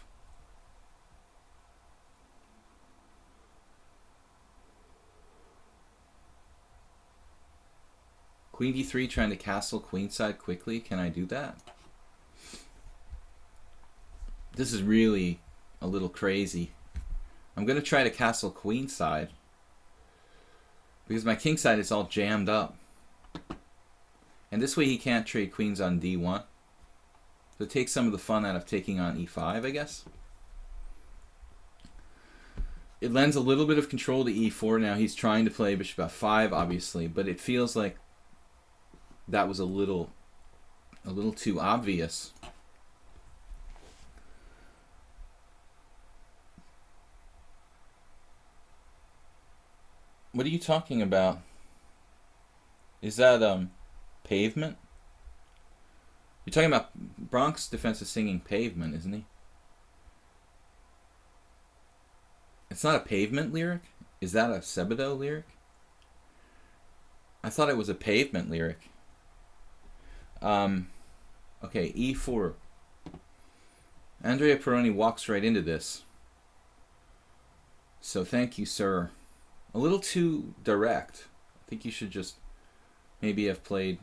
Queen d3 trying to castle queenside quickly. Can I do that? This is really a little crazy. I'm going to try to castle queenside because my kingside is all jammed up. And this way he can't trade queens on d1. So it takes some of the fun out of taking on e5, I guess. It lends a little bit of control to e4. Now he's trying to play bishop f5, obviously, but it feels like that was a little too obvious. What are you talking about? Is that pavement? You're talking about Bronx Defense is singing Pavement, isn't he? It's not a Pavement lyric? Is that a Sebadoh lyric? I thought it was a Pavement lyric. Okay, e4. Andrea Peroni walks right into this. So thank you, sir. A little too direct. I think you should just maybe have played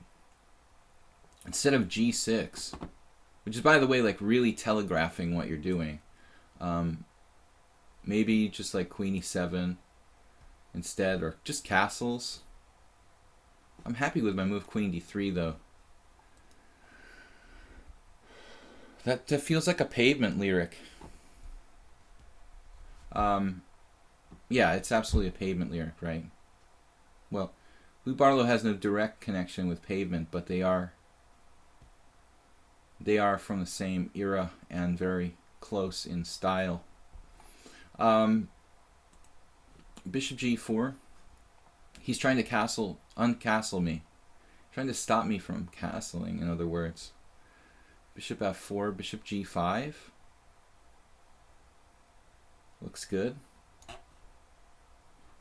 instead of g6, which is, by the way, like really telegraphing what you're doing. Maybe just like queen e7 instead, or just castles. I'm happy with my move queen d3 though. That feels like a Pavement lyric. Yeah, it's absolutely a Pavement lyric, right? Well, Lou Barlow has no direct connection with Pavement, but they are from the same era and very close in style. Bishop g4. He's trying to uncastle me. Trying to stop me from castling, in other words. Bishop f4, bishop g5. Looks good.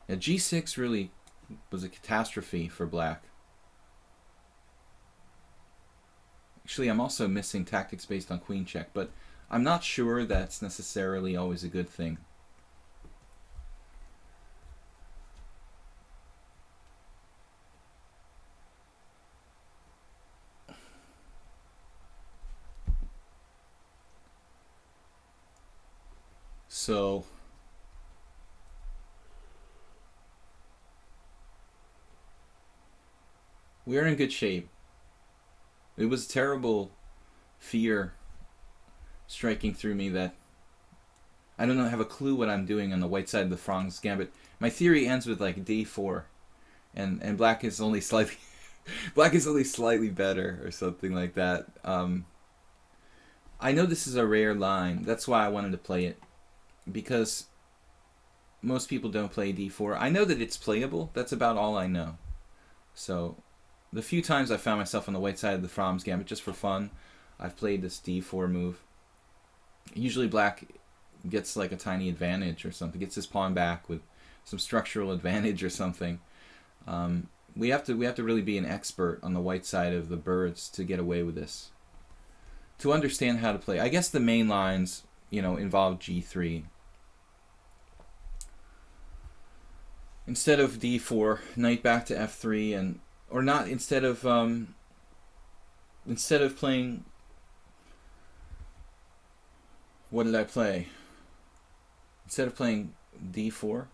Yeah, g6 really was a catastrophe for black. Actually, I'm also missing tactics based on queen check, but I'm not sure that's necessarily always a good thing. So we're in good shape. It was terrible fear striking through me that I don't know, have a clue what I'm doing on the white side of the Franz gambit. My theory ends with like d4, and black is only slightly black is only slightly better or something like that. I know this is a rare line. That's why I wanted to play it. because most people don't play d4. I know that it's playable. That's about all I know. So the few times I found myself on the white side of the Fromm's Gambit just for fun, I've played this d4 move. Usually black gets like a tiny advantage or something, gets his pawn back with some structural advantage or something. We have to really be an expert on the white side of the birds to get away with this. To understand how to play. I guess the main lines, involve g3. Instead of d4, knight back to f3, and or not instead of playing. What did I play? Instead of playing d4,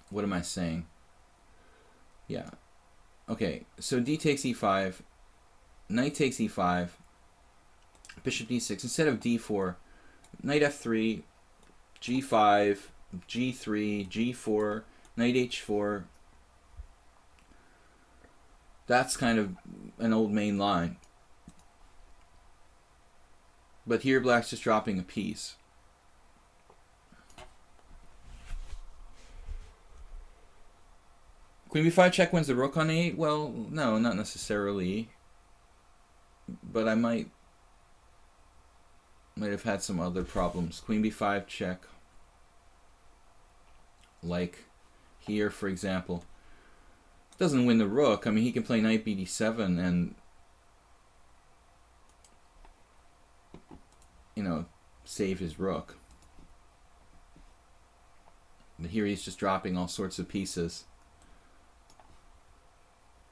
what am I saying? Yeah. Okay, so d takes e5, knight takes e5, bishop d6. Instead of d4, knight f3, g5, g3, g4, knight h4. That's kind of an old main line. But here black's just dropping a piece. Queen b5 check wins the rook on a8? Well, no, not necessarily. But I might have had some other problems. Queen b5 check. Like here, for example. Doesn't win the rook. I mean, he can play knight bd7 and, save his rook. But here he's just dropping all sorts of pieces.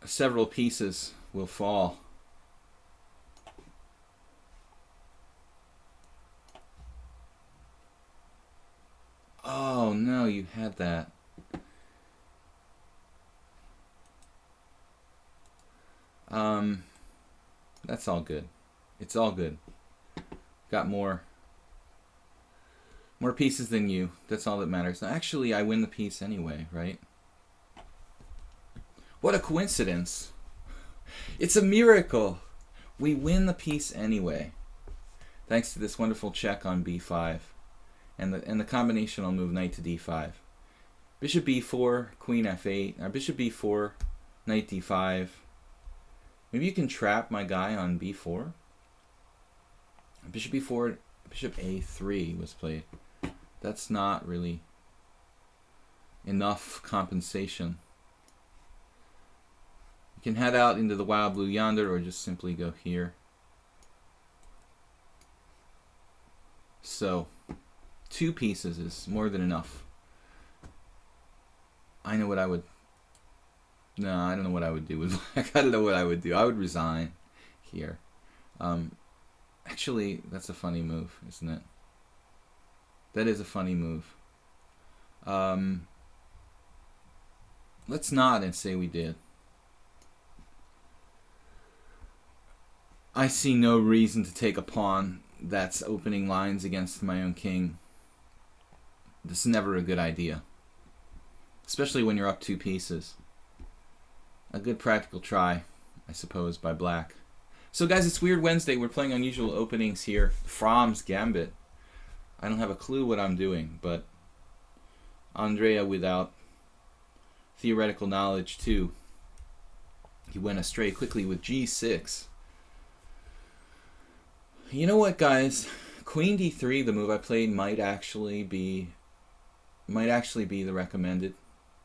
Several pieces will fall. Oh no, you had that. That's all good. It's all good. Got more pieces than you. That's all that matters. Now, actually, I win the piece anyway, right? What a coincidence. It's a miracle. We win the piece anyway. Thanks to this wonderful check on b5. And the combinational move knight to d5. Bishop b4, queen f8. Now bishop b4, knight d5. Maybe you can trap my guy on b4. Bishop b4, bishop a3 was played. That's not really enough compensation. You can head out into the wild blue yonder or just simply go here. So 2 pieces is more than enough. I know what I would... No, I don't know what I would do with black. I don't know what I would do. I would resign here. Actually, that's a funny move, isn't it? That is a funny move. Let's nod and say we did. I see no reason to take a pawn that's opening lines against my own king. This is never a good idea. Especially when you're up 2 pieces. A good practical try, I suppose, by black. So guys, it's Weird Wednesday. We're playing unusual openings here. Fromm's Gambit. I don't have a clue what I'm doing, but Andrea, without theoretical knowledge too, he went astray quickly with g6. You know what, guys? Queen d3, the move I played, might actually be the recommended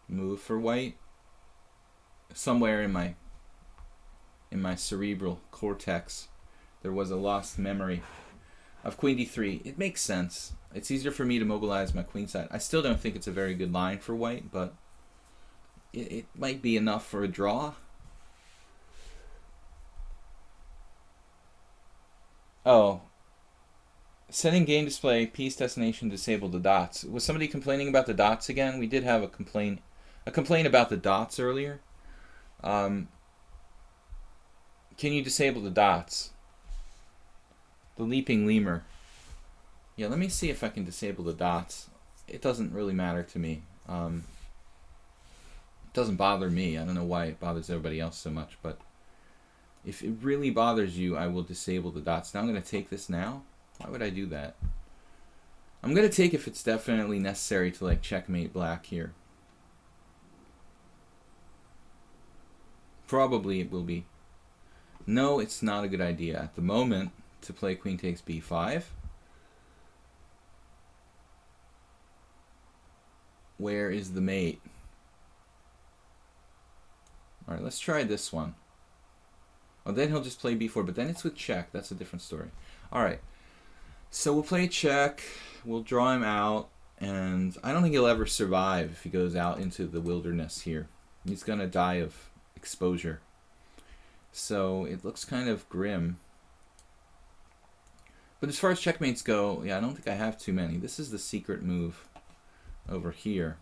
move for white. Somewhere in my cerebral cortex, there was a lost memory of queen d3. It makes sense. It's easier for me to mobilize my queen side. I still don't think it's a very good line for white, but it might be enough for a draw. Oh. Setting game display, piece destination, disable the dots. Was somebody complaining about the dots again? We did have a complaint about the dots earlier. Can you disable the dots? The leaping lemur. Yeah, let me see if I can disable the dots. It doesn't really matter to me. It doesn't bother me. I don't know why it bothers everybody else so much, but if it really bothers you, I will disable the dots. Now I'm going to take this now. Why would I do that? I'm going to take if it's definitely necessary to like checkmate black here. Probably it will be. No, it's not a good idea at the moment to play queen takes b5. Where is the mate? Alright, let's try this one. Oh, then he'll just play b4, but then it's with check. That's a different story. Alright, so we'll play check. We'll draw him out, and I don't think he'll ever survive if he goes out into the wilderness here. He's going to die of exposure. So it looks kind of grim. But as far as checkmates go, yeah, I don't think I have too many. This is the secret move over here.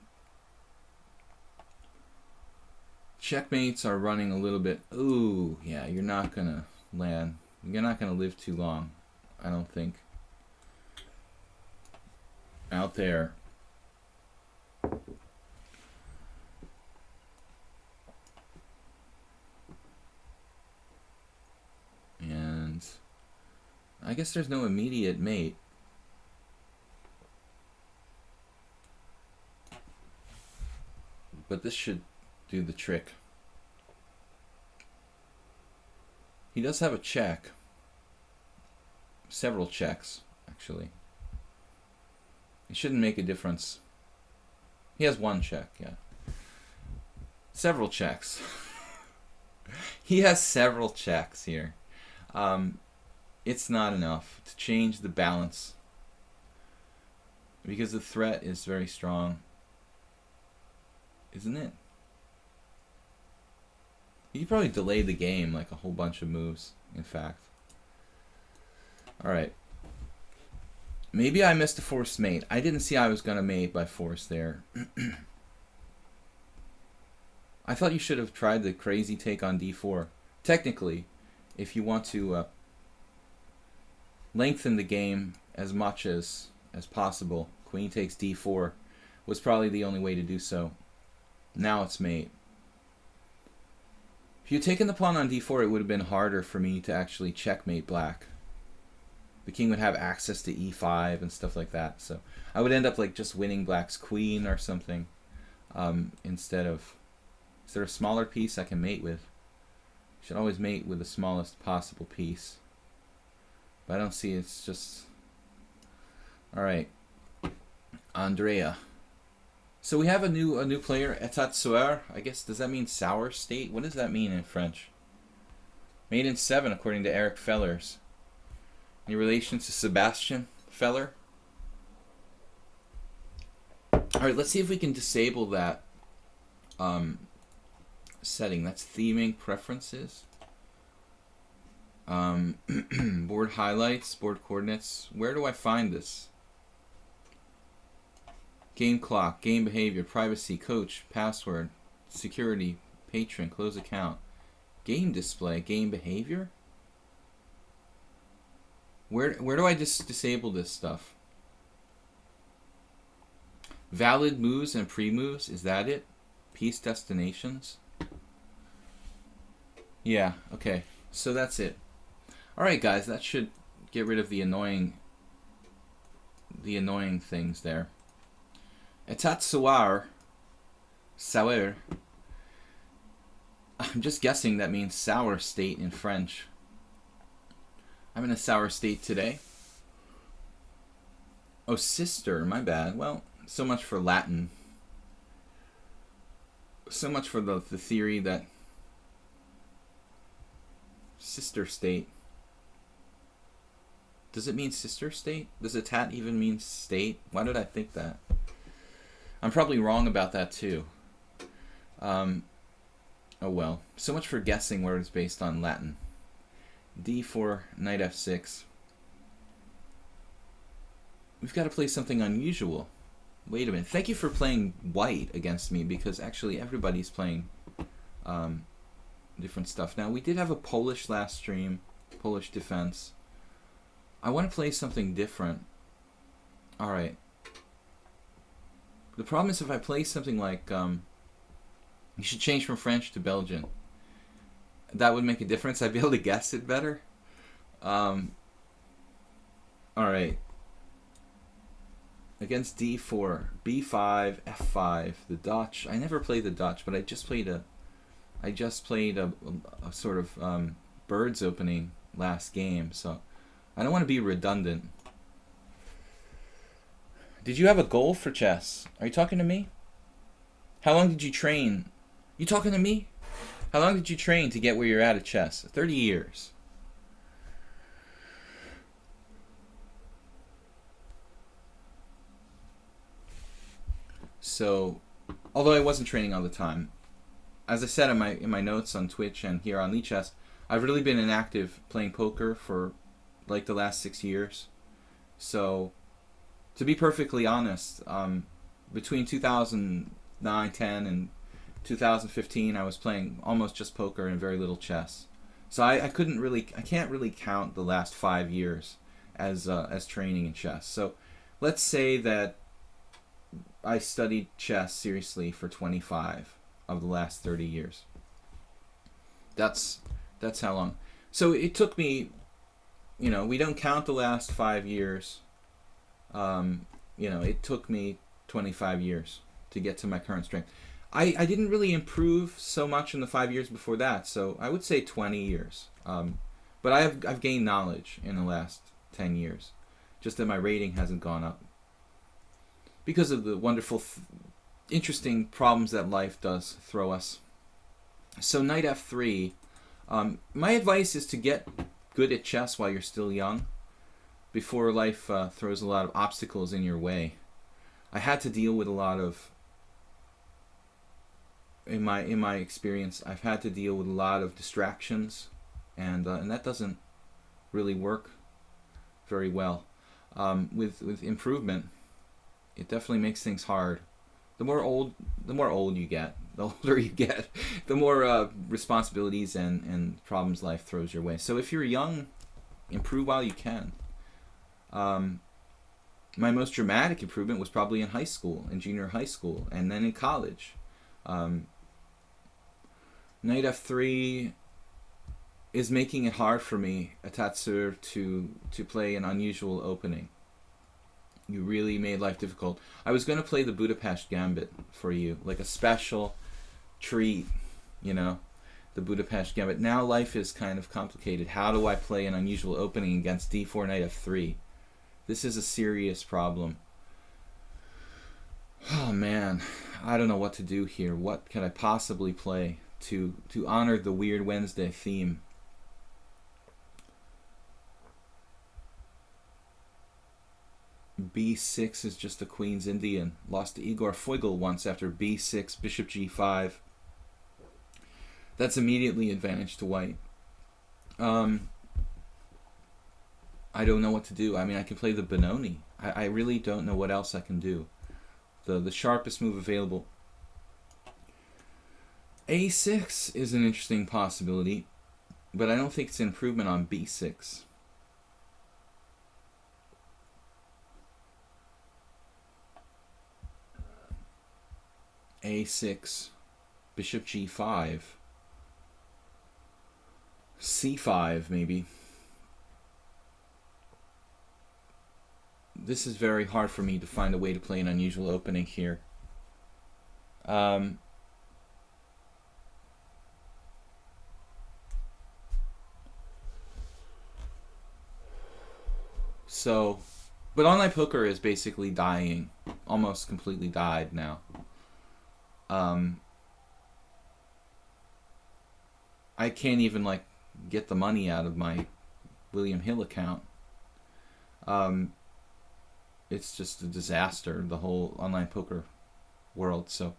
Checkmates are running a little bit. Ooh, yeah, you're not going to land. You're not going to live too long, I don't think. Out there. And I guess there's no immediate mate. But this should do the trick. He does have a check. Several checks, actually. It shouldn't make a difference. He has one check, yeah. Several checks. He has several checks here. It's not enough to change the balance because the threat is very strong, isn't it? You could probably delay the game like a whole bunch of moves, in fact. Alright. Maybe I missed a forced mate. I didn't see I was going to mate by force there. I thought you should have tried the crazy take on d4. Technically, if you want to lengthen the game as much as possible, queen takes d4 was probably the only way to do so. Now it's mate. If you had taken the pawn on d4, it would have been harder for me to actually checkmate black. The king would have access to e5 and stuff like that, so I would end up like just winning black's queen or something, instead of... Is there a smaller piece I can mate with? You should always mate with the smallest possible piece. But I don't see, it's just... Alright. Andrea. So we have a new player, Etat soeur. I guess, does that mean sour state? What does that mean in French? Made in 7, according to Eric Fellers. Any relation to Sebastian Feller? Alright, let's see if we can disable that setting. That's theming preferences. Board highlights, board coordinates. Where do I find this? Game clock, game behavior, privacy, coach, password, security, patron, close account. Game display, game behavior? Where do I just disable this stuff? Valid moves and pre-moves, is that it? Piece destinations? Yeah, okay. So that's it. Alright guys, that should get rid of the annoying things there. Etat soeur. Sour. I'm just guessing that means sour state in French. I'm in a sour state today. Oh, sister, my bad. Well, so much for Latin. So much for the theory that sister state. Does it mean sister state? Does etat even mean state? Why did I think that? I'm probably wrong about that too. Oh well. So much for guessing words based on Latin. d4, knight f6. We've got to play something unusual. Wait a minute. Thank you for playing white against me, because actually everybody's playing different stuff. Now, we did have a Polish last stream. Polish defense. I want to play something different. Alright. The problem is if I play something like... you should change from French to Belgian. That would make a difference. I'd be able to guess it better. Alright. against d4, b5, f5. The Dutch. I never played the Dutch, but I just played a sort of birds opening last game, so I don't want to be redundant. Did you have a goal for chess? Are you talking to me? How long did you train? You talking to me? How long did you train to get where you're at chess? 30 years. So, although I wasn't training all the time, as I said in my notes on Twitch and here on lichess, I've really been inactive playing poker for like the last 6 years. So, to be perfectly honest, between 2009, 10, and 2015, I was playing almost just poker and very little chess. So I can't really count the last 5 years as training in chess. So let's say that I studied chess seriously for 25 of the last 30 years. That's how long. So it took me, we don't count the last 5 years. It took me 25 years to get to my current strength. I didn't really improve so much in the 5 years before that, so I would say 20 years. But I've gained knowledge in the last 10 years, just that my rating hasn't gone up because of the wonderful, interesting problems that life does throw us. So knight f3. My advice is to get good at chess while you're still young, before life throws a lot of obstacles in your way. I had to deal with a lot of, in my experience, I've had to deal with a lot of distractions, and that doesn't really work very well. With improvement, it definitely makes things hard. The more old you get, the older you get, the more responsibilities and problems life throws your way. So if you're young, improve while you can. My most dramatic improvement was probably in high school, in junior high school, and then in college. Knight f3 is making it hard for me, Atatsur, to play an unusual opening. You really made life difficult. I was going to play the Budapest Gambit for you, like a special treat, the Budapest Gambit. Now life is kind of complicated. How do I play an unusual opening against d4, knight f3? This is a serious problem. Oh man, I don't know what to do here. What can I possibly play to honor the Weird Wednesday theme? b6 is just a Queen's Indian. Lost to Igor Foigl once after b6, bishop g5. That's immediately advantage to white. I don't know what to do. I mean, I can play the Benoni. I really don't know what else I can do. The sharpest move available. a6 is an interesting possibility, but I don't think it's an improvement on b6. a6, bishop g5, c5 maybe. This is very hard for me to find a way to play an unusual opening here. But online poker is basically dying, almost completely died now. I can't even get the money out of my William Hill account. It's just a disaster, the whole online poker world. So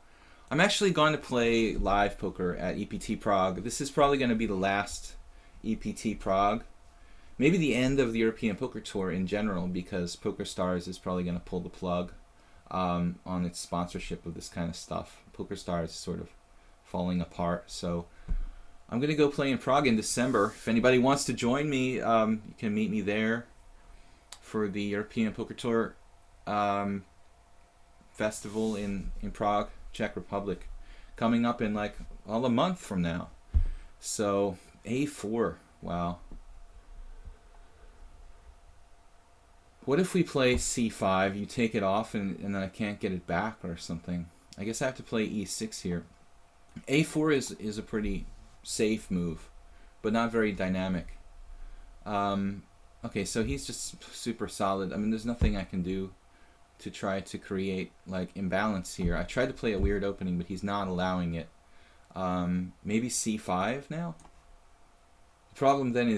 I'm actually going to play live poker at EPT Prague. This is probably going to be the last EPT Prague. Maybe the end of the European Poker Tour in general, because PokerStars is probably going to pull the plug on its sponsorship of this kind of stuff. PokerStars is sort of falling apart. So I'm going to go play in Prague in December. If anybody wants to join me, you can meet me there for the European Poker Tour festival in Prague, Czech Republic, coming up in a month from now. So a4, wow. What if we play c5, you take it off, and then I can't get it back or something? I guess I have to play e6 here. a4 is a pretty safe move, but not very dynamic. Okay, so he's just super solid. I mean, there's nothing I can do to try to create like imbalance here. I tried to play a weird opening, but he's not allowing it. Maybe c5 now. The problem then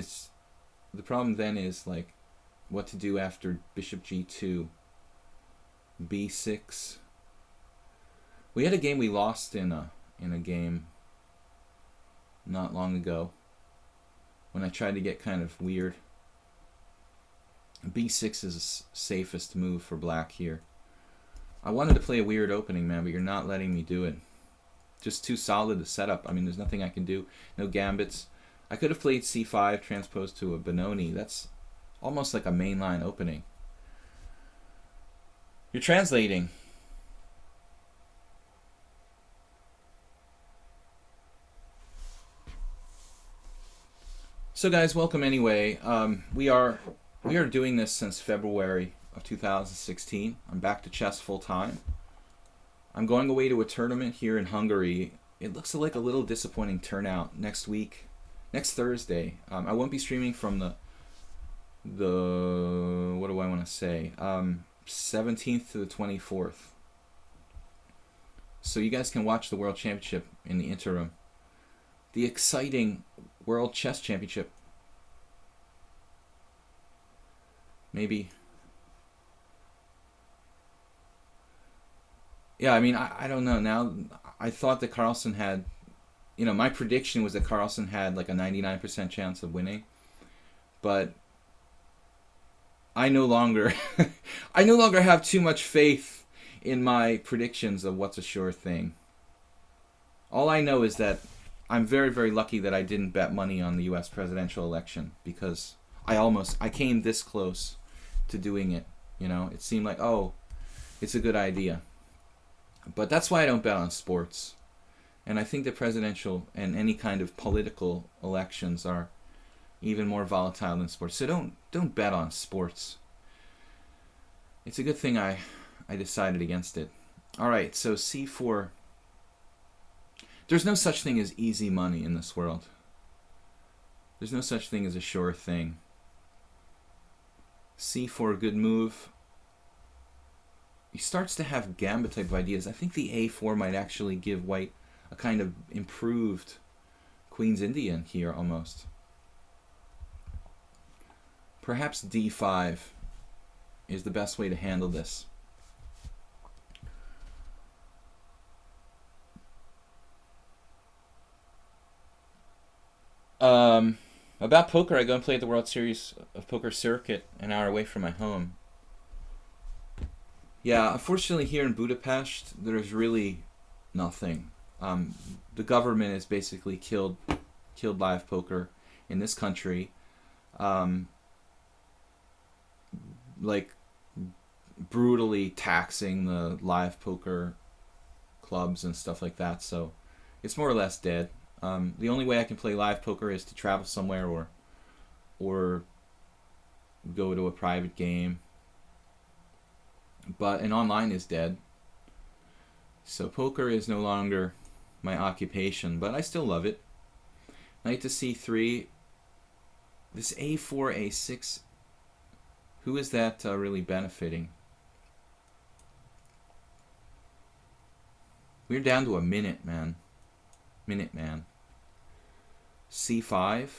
is like what to do after bishop g2, b6. We had a game we lost in a game not long ago when I tried to get kind of weird. b6 is the safest move for black here. I wanted to play a weird opening, man, but you're not letting me do it. Just too solid to set up. I mean, there's nothing I can do. No gambits. I could have played c5 transposed to a Benoni. That's almost like a mainline opening. You're translating. So guys, welcome anyway. We are doing this since February of 2016. I'm back to chess full time. I'm going away to a tournament here in Hungary. It looks like a little disappointing turnout next week, next Thursday. I won't be streaming from the what do I want to say? 17th to the 24th. So you guys can watch the World Championship in the interim. The exciting World Chess Championship. Maybe. Yeah, I mean, I don't know. Now, I thought that Carlsen had, my prediction was that Carlsen had like a 99% chance of winning. But I no longer have too much faith in my predictions of what's a sure thing. All I know is that I'm very, very lucky that I didn't bet money on the US presidential election, because I came this close to doing it. It seemed like, oh, it's a good idea. But that's why I don't bet on sports. And I think the presidential and any kind of political elections are even more volatile than sports. So don't bet on sports. It's a good thing I decided against it. All right, so c4. There's no such thing as easy money in this world. There's no such thing as a sure thing. c4, good move. He starts to have gambit type of ideas. I think the a4 might actually give white a kind of improved Queen's Indian here almost. Perhaps d5 is the best way to handle this. About poker, I go and play at the World Series of Poker circuit an hour away from my home. Yeah, unfortunately here in Budapest, there's really nothing. The government has basically killed live poker in this country. Like brutally taxing the live poker clubs and stuff like that. So it's more or less dead. The only way I can play live poker is to travel somewhere or go to a private game. And online is dead. So poker is no longer my occupation, but I still love it. Knight to c3. This a4, a6. Who is that really benefiting? We're down to a minute, man. Minute, man. c5.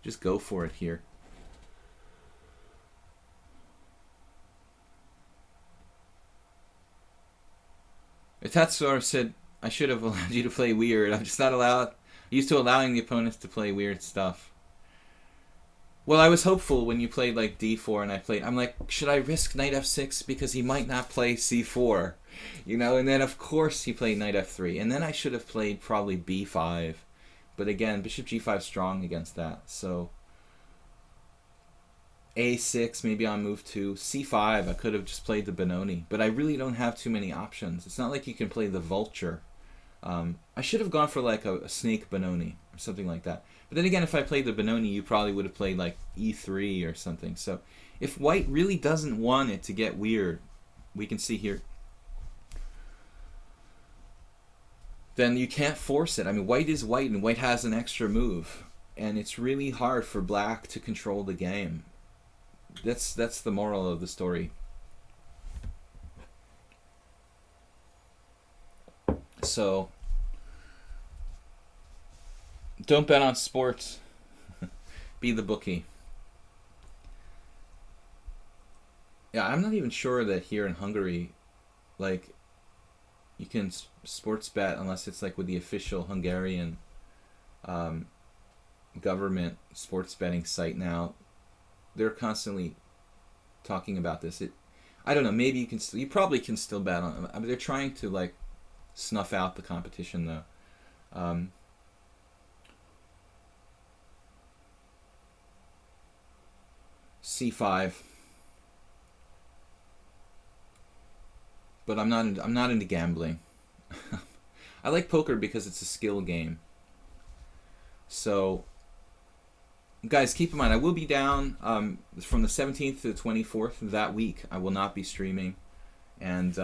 Just go for it here. Itatsor said, I should have allowed you to play weird. I'm just not used to allowing the opponents to play weird stuff. Well, I was hopeful when you played like d4 and I'm like, should I risk knight f6 because he might not play c4? And then of course he played knight f3. And then I should have played probably b5. But again, bishop g5 strong against that. So a6, maybe on move 2. c5, I could have just played the Benoni. But I really don't have too many options. It's not like you can play the vulture. I should have gone for like a snake Benoni or something like that. But then again, if I played the Benoni, you probably would have played like e3 or something. So If white really doesn't want it to get weird, we can see here, then you can't force it. I mean, white is white, and white has an extra move, and it's really hard for black to control the game. That's the moral of the story. So, don't bet on sports. Be the bookie. Yeah, I'm not even sure that here in Hungary, like, you can sports bet unless it's like with the official Hungarian government sports betting site now. They're constantly talking about this. I don't know. Maybe you can. You probably can still bet on. I mean, they're trying to like snuff out the competition though. C5. But I'm not into gambling. I like poker because it's a skill game. So, guys, keep in mind, I will be down from the 17th to the 24th that week. I will not be streaming, and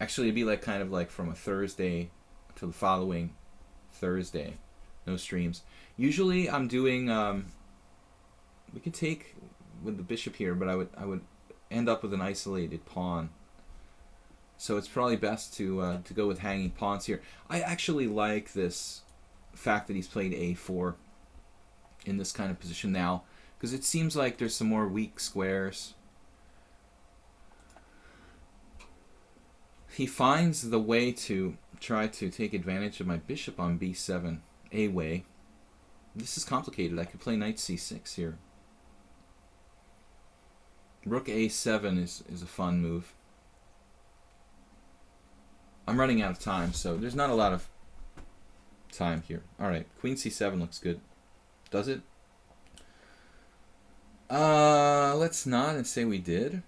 actually, it'd be like kind of like from a Thursday to the following Thursday, no streams. Usually, I'm doing. We could take with the bishop here, but I would end up with an isolated pawn. So it's probably best to go with hanging pawns here. I actually like this fact that he's played a4 in this kind of position now, because it seems like there's some more weak squares. He finds the way to try to take advantage of my bishop on b7 a way. This is complicated. I could play knight c6 here. Rook a7 is a fun move. I'm running out of time, so there's not a lot of time here. Alright, queen c7 looks good. Does it? Let's not and say we did.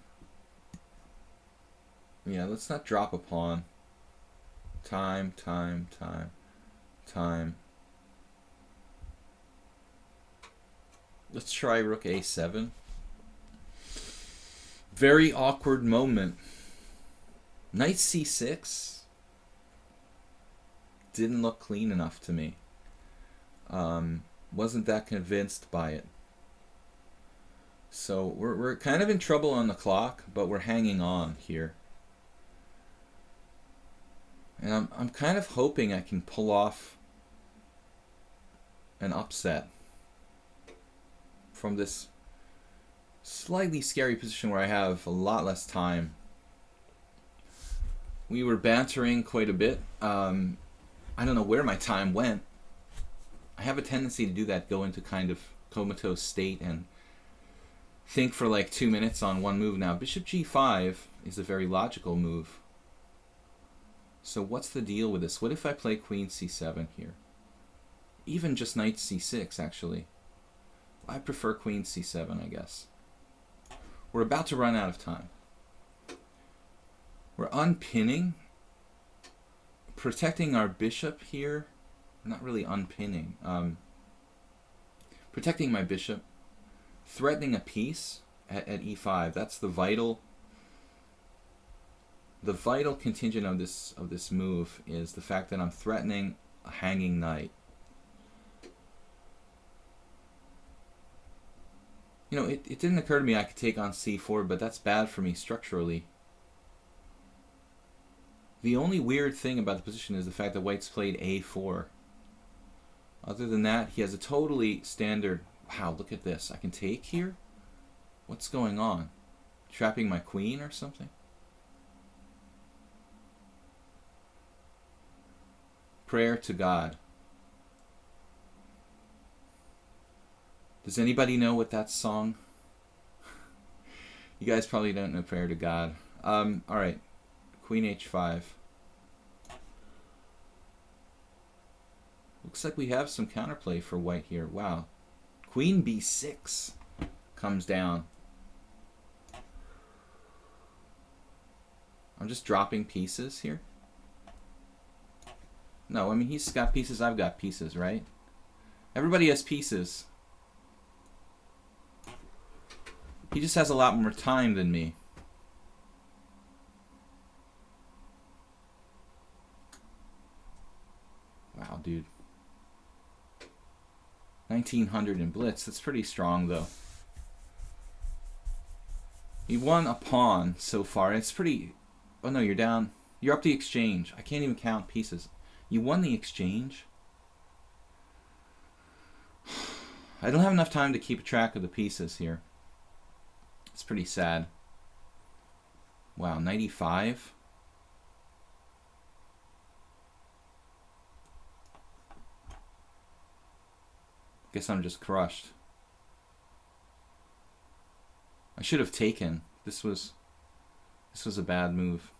Yeah, let's not drop a pawn. Time. Let's try rook a7. Very awkward moment. Knight c6 didn't look clean enough to me. Wasn't that convinced by it. So we're kind of in trouble on the clock, but we're hanging on here. And I'm kind of hoping I can pull off an upset from this slightly scary position where I have a lot less time. We were bantering quite a bit. I don't know where my time went. I have a tendency to do that, go into kind of comatose state and think for like 2 minutes on one move. Now, bishop g5 is a very logical move. So what's the deal with this? What if I play queen c7 here? Even just knight c6, actually. I prefer queen c7, I guess. We're about to run out of time. We're unpinning. Protecting our bishop here. Not really unpinning. Protecting my bishop. Threatening a piece at e5. That's the vital contingent of this move is the fact that I'm threatening a hanging knight. You know, it didn't occur to me I could take on c4, but that's bad for me structurally. The only weird thing about the position is the fact that white's played a4. Other than that, he has a totally standard... Wow, look at this. I can take here? What's going on? Trapping my queen or something? Prayer to God. Does anybody know what that song? You guys probably don't know Prayer to God. Alright. Queen h5. Looks like we have some counterplay for white here. Wow. Queen b6 comes down. I'm just dropping pieces here. No, I mean, he's got pieces, I've got pieces, right? Everybody has pieces. He just has a lot more time than me. Wow, dude. 1900 in blitz. That's pretty strong, though. He won a pawn so far. It's pretty... Oh, no, you're down. You're up the exchange. I can't even count pieces. You won the exchange? I don't have enough time to keep track of the pieces here. It's pretty sad. Wow, 95? Guess I'm just crushed. I should have taken. This was a bad move.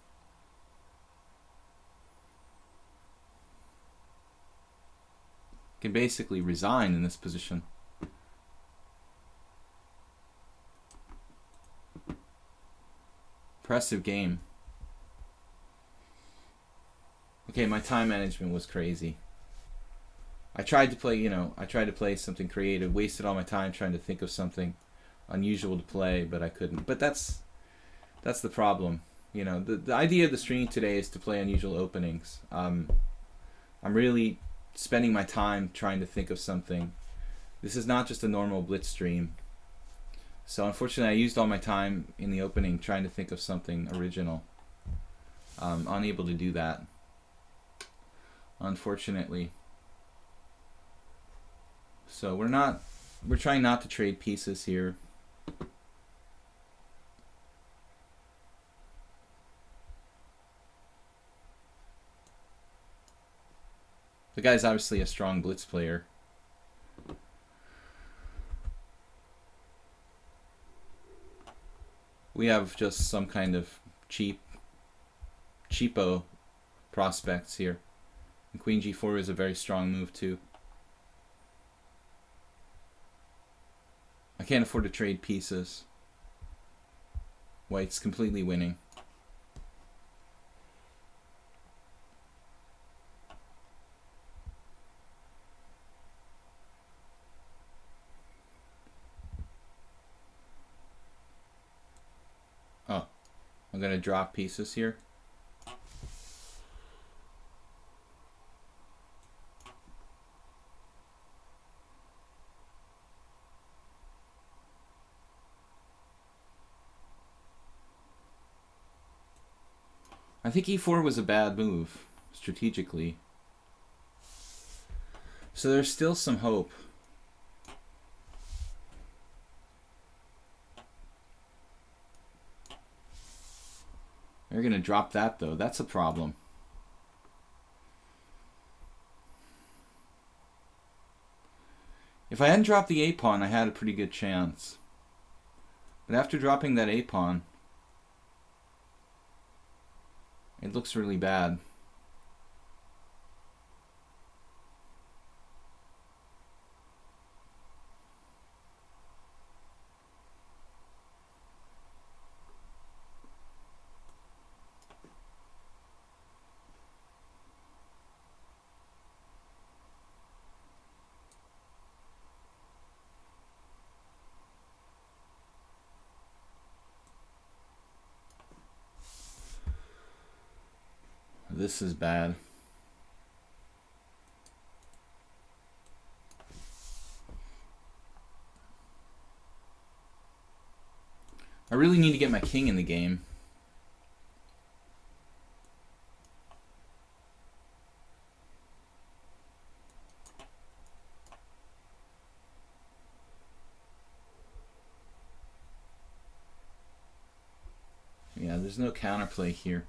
Can basically resign in this position. Impressive game. Okay, my time management was crazy. I tried to play something creative, wasted all my time trying to think of something unusual to play, but I couldn't. But that's the problem. You know, the idea of the stream today is to play unusual openings. I'm really spending my time trying to think of something. This is not just a normal blitz stream. So unfortunately, I used all my time in the opening trying to think of something original. Unable to do that, unfortunately. So we're trying not to trade pieces here. The guy's obviously a strong blitz player. We have just some kind of cheapo prospects here. And Queen G4 is a very strong move too. I can't afford to trade pieces. White's completely winning. Oh, I'm gonna drop pieces here. I think E4 was a bad move, strategically. So there's still some hope. They're going to drop that, though. That's a problem. If I hadn't dropped the A-pawn, I had a pretty good chance. But after dropping that A-pawn, it looks really bad. This is bad. I really need to get my king in the game. Yeah, there's no counterplay here.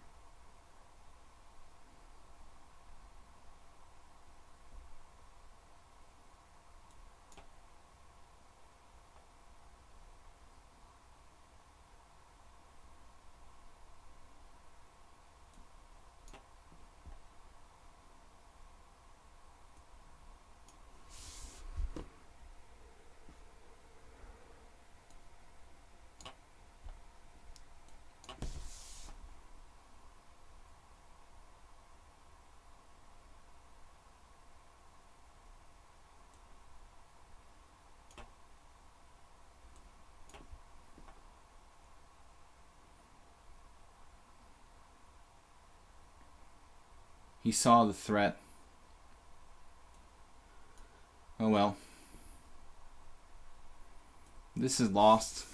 He saw the threat. Oh well. This is lost.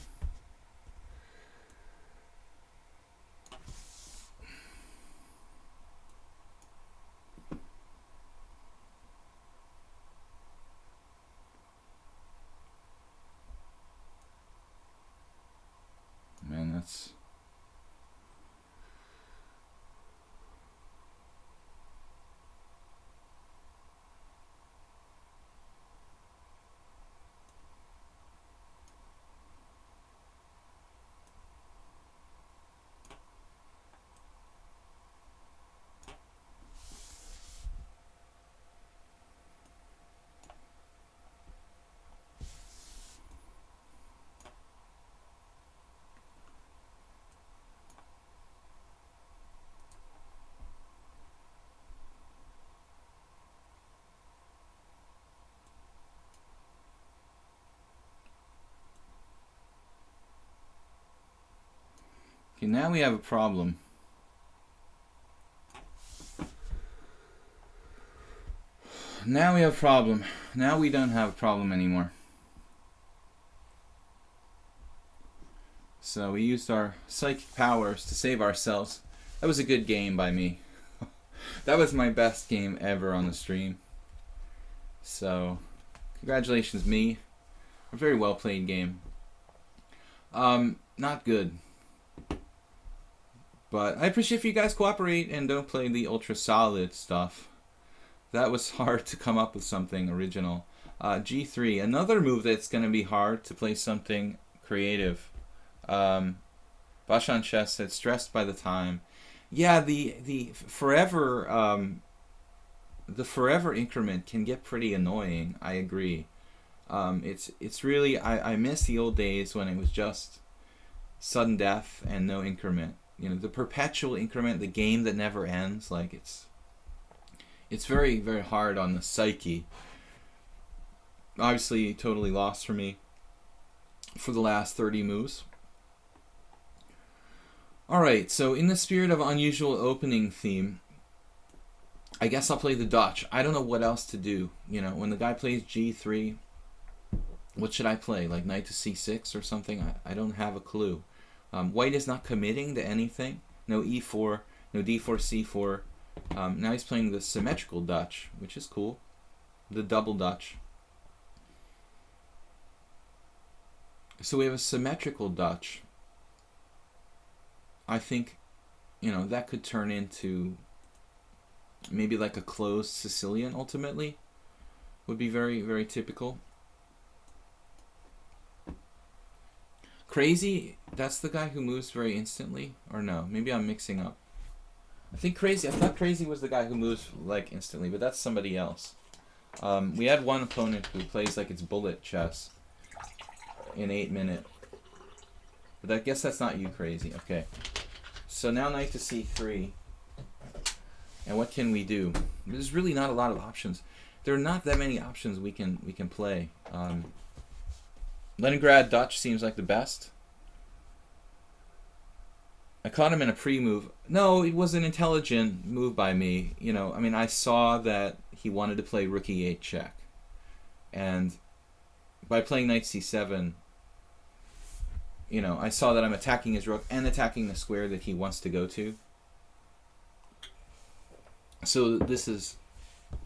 Man, that's... Okay, now we have a problem. Now we have a problem. Now we don't have a problem anymore. So we used our psychic powers to save ourselves. That was a good game by me. That was my best game ever on the stream. So, congratulations me. A very well played game. Not good. But I appreciate if you guys cooperate and don't play the ultra solid stuff. That was hard to come up with something original. G3, another move that's going to be hard to play something creative. Paschall CET said stressed by the time. Yeah, the forever increment can get pretty annoying. I agree. It's really I miss the old days when it was just sudden death and no increment. You know, the perpetual increment, the game that never ends. Like it's very, very hard on the psyche. Obviously, totally lost for me for the last 30 moves. Alright, so in the spirit of unusual opening theme, I guess I'll play the Dutch. I don't know what else to do. You know, when the guy plays G3, what should I play? Like knight to C6 or something? I don't have a clue. White is not committing to anything. No E4, no D4, C4. Now he's playing the symmetrical Dutch, which is cool. The double Dutch. So we have a symmetrical Dutch. I think, you know, that could turn into maybe like a closed Sicilian ultimately. Would be very, very typical. Crazy, that's the guy who moves very instantly? Or no, maybe I'm mixing up. I thought Crazy was the guy who moves like instantly, but that's somebody else. We had one opponent who plays like it's bullet chess in 8 minutes. But I guess that's not you, Crazy. Okay. So now knight to C3. And what can we do? There's really not a lot of options. There are not that many options we can play. Leningrad Dutch seems like the best. I caught him in a pre-move. No, it was an intelligent move by me. You know, I mean, I saw that he wanted to play rook e8 check. And by playing knight c7, you know, I saw that I'm attacking his rook and attacking the square that he wants to go to. So this is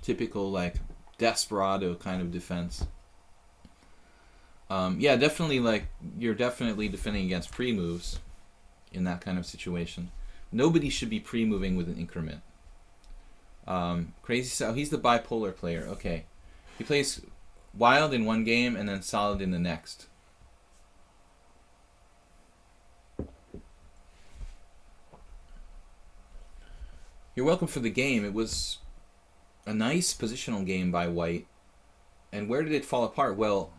typical, like, desperado kind of defense. Yeah, definitely, like, you're definitely defending against pre-moves in that kind of situation. Nobody should be pre-moving with an increment. Crazy, so he's the bipolar player. Okay. He plays wild in one game and then solid in the next. You're welcome for the game. It was a nice positional game by White. And where did it fall apart? Well,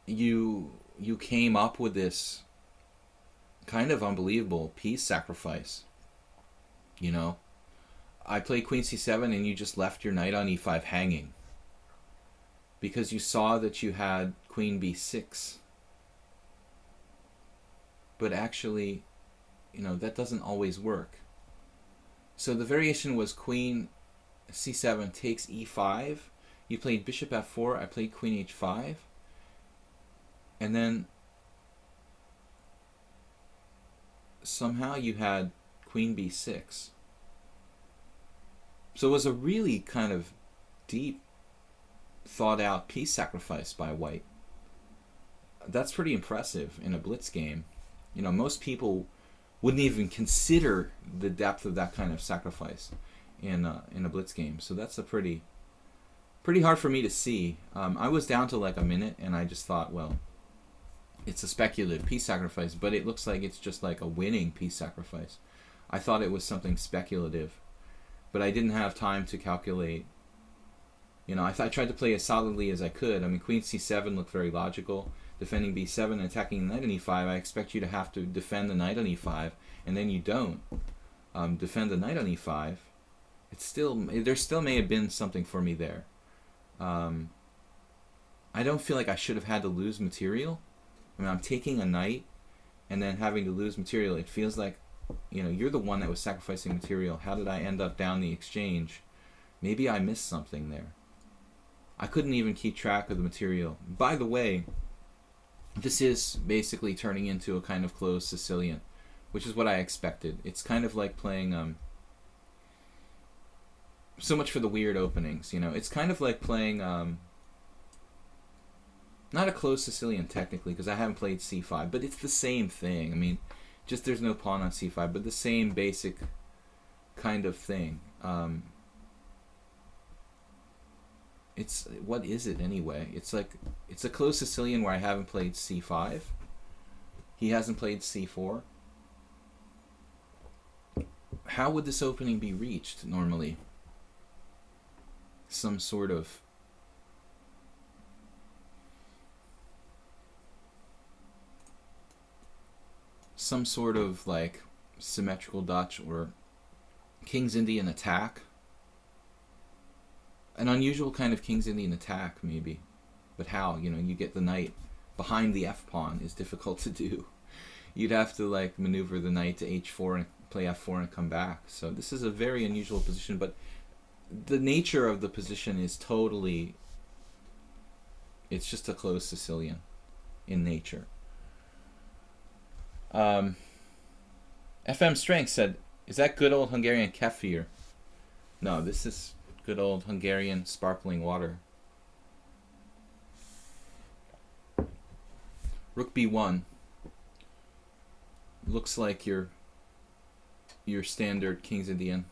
you came up with this kind of unbelievable piece sacrifice. You know, I played queen c7 and you just left your knight on e5 hanging because you saw that you had queen b6. But actually, you know, that doesn't always work. So the variation was queen c7 takes e5. You played bishop f4. I played queen h5. And then somehow you had queen b6. So it was a really kind of deep, thought out piece sacrifice by white. That's pretty impressive in a blitz game. You know, most people wouldn't even consider the depth of that kind of sacrifice in a blitz game. So that's a pretty hard for me to see. I was down to like a minute, and I just thought, well, it's a speculative piece sacrifice, but it looks like it's just like a winning piece sacrifice. I thought it was something speculative, but I didn't have time to calculate. You know, I tried to play as solidly as I could. I mean, queen c7 looked very logical. Defending b7 and attacking the knight on e5, I expect you to have to defend the knight on e5, and then you don't defend the knight on e5. There still may have been something for me there. I don't feel like I should have had to lose material. I mean, I'm taking a knight and then having to lose material. It feels like, you know, you're the one that was sacrificing material. How did I end up down the exchange? Maybe I missed something there. I couldn't even keep track of the material. By the way, this is basically turning into a kind of closed Sicilian, which is what I expected. It's kind of like playing, so much for the weird openings, you know. It's kind of like playing, not a closed Sicilian technically, because I haven't played c5, but it's the same thing. I mean, just there's no pawn on c5, but the same basic kind of thing. What is it anyway? It's like, it's a closed Sicilian where I haven't played c5. He hasn't played c4. How would this opening be reached normally? Some sort of like symmetrical Dutch or King's Indian attack. An unusual kind of King's Indian attack, maybe. But how? You know, you get the knight behind the f-pawn is difficult to do. You'd have to like maneuver the knight to h4 and play f4 and come back. So this is a very unusual position, but the nature of the position is totally, it's just a closed Sicilian in nature. FM Strength said, is that good old Hungarian kefir? No, this is good old Hungarian sparkling water. Rook b1. Looks like your standard King's Indian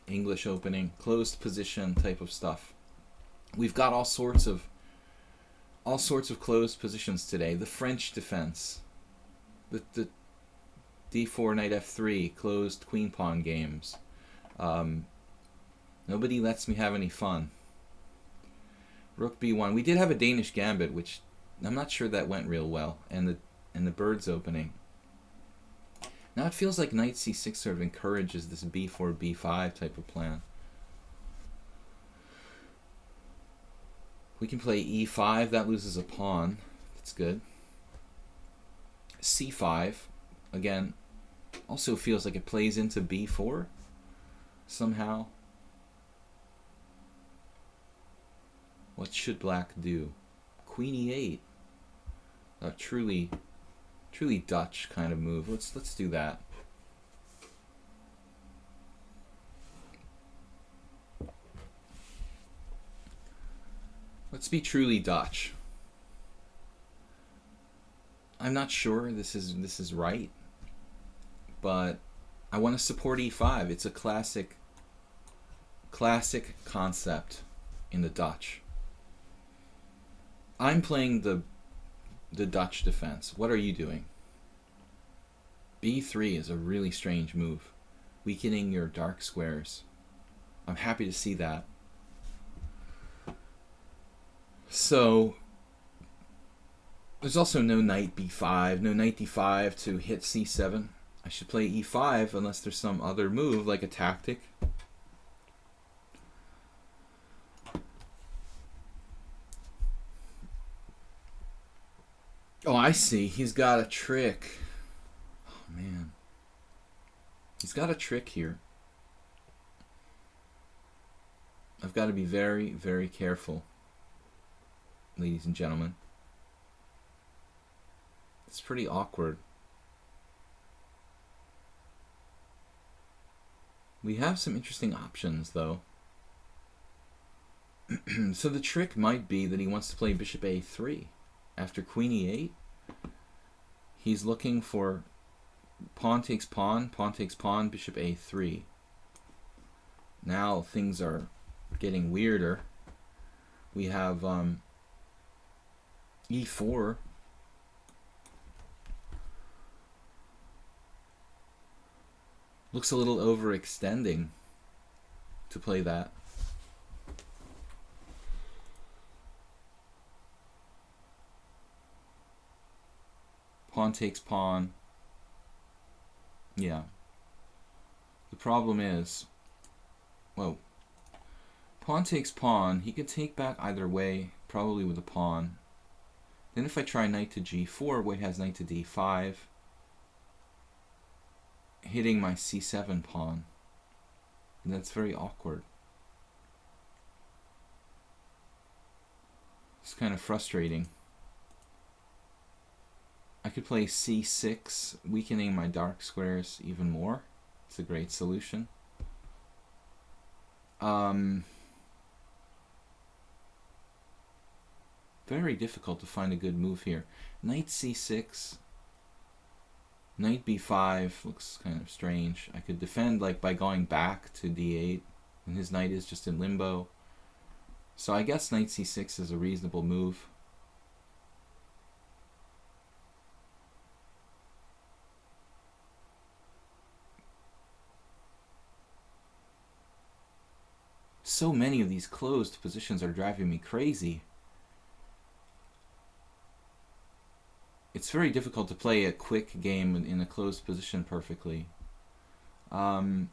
English opening, closed position type of stuff. We've got all sorts of closed positions today. The French defense, the d4 knight f3 closed queen pawn games. Nobody lets me have any fun. Rook b1. We did have a Danish gambit, which I'm not sure that went real well, and the bird's opening. Now it feels like knight c6 sort of encourages this b4 b5 type of plan. We can play e5. That loses a pawn. That's good. c5 again also feels like it plays into b4 somehow. What should black do? Queen e8. A truly Dutch kind of move. Let's do that. Let's be truly Dutch. I'm not sure this is right, but I want to support e5. It's a classic concept in the Dutch. I'm playing the Dutch defense. What are you doing? b3 is a really strange move, weakening your dark squares. I'm happy to see that. So there's also no knight b5, no knight d5 to hit c7. I should play e5 unless there's some other move like a tactic. Oh, I see. He's got a trick. Oh, man. He's got a trick here. I've got to be very, very careful, ladies and gentlemen. It's pretty awkward. We have some interesting options, though. So the trick might be that he wants to play bishop a3. After queen e8, he's looking for pawn takes pawn, bishop a3. Now things are getting weirder. We have e4. Looks a little overextending to play that. Pawn takes pawn. Yeah. The problem is, whoa. Pawn takes pawn. He could take back either way, probably with a pawn. Then if I try knight to g4, white has knight to d5, hitting my c7 pawn. And that's very awkward. It's kind of frustrating. I could play c6, weakening my dark squares even more. It's a great solution. Very difficult to find a good move here. Knight c6, knight b5 looks kind of strange. I could defend like by going back to d8, and his knight is just in limbo. So I guess knight c6 is a reasonable move. So many of these closed positions are driving me crazy. It's very difficult to play a quick game in a closed position perfectly. Knight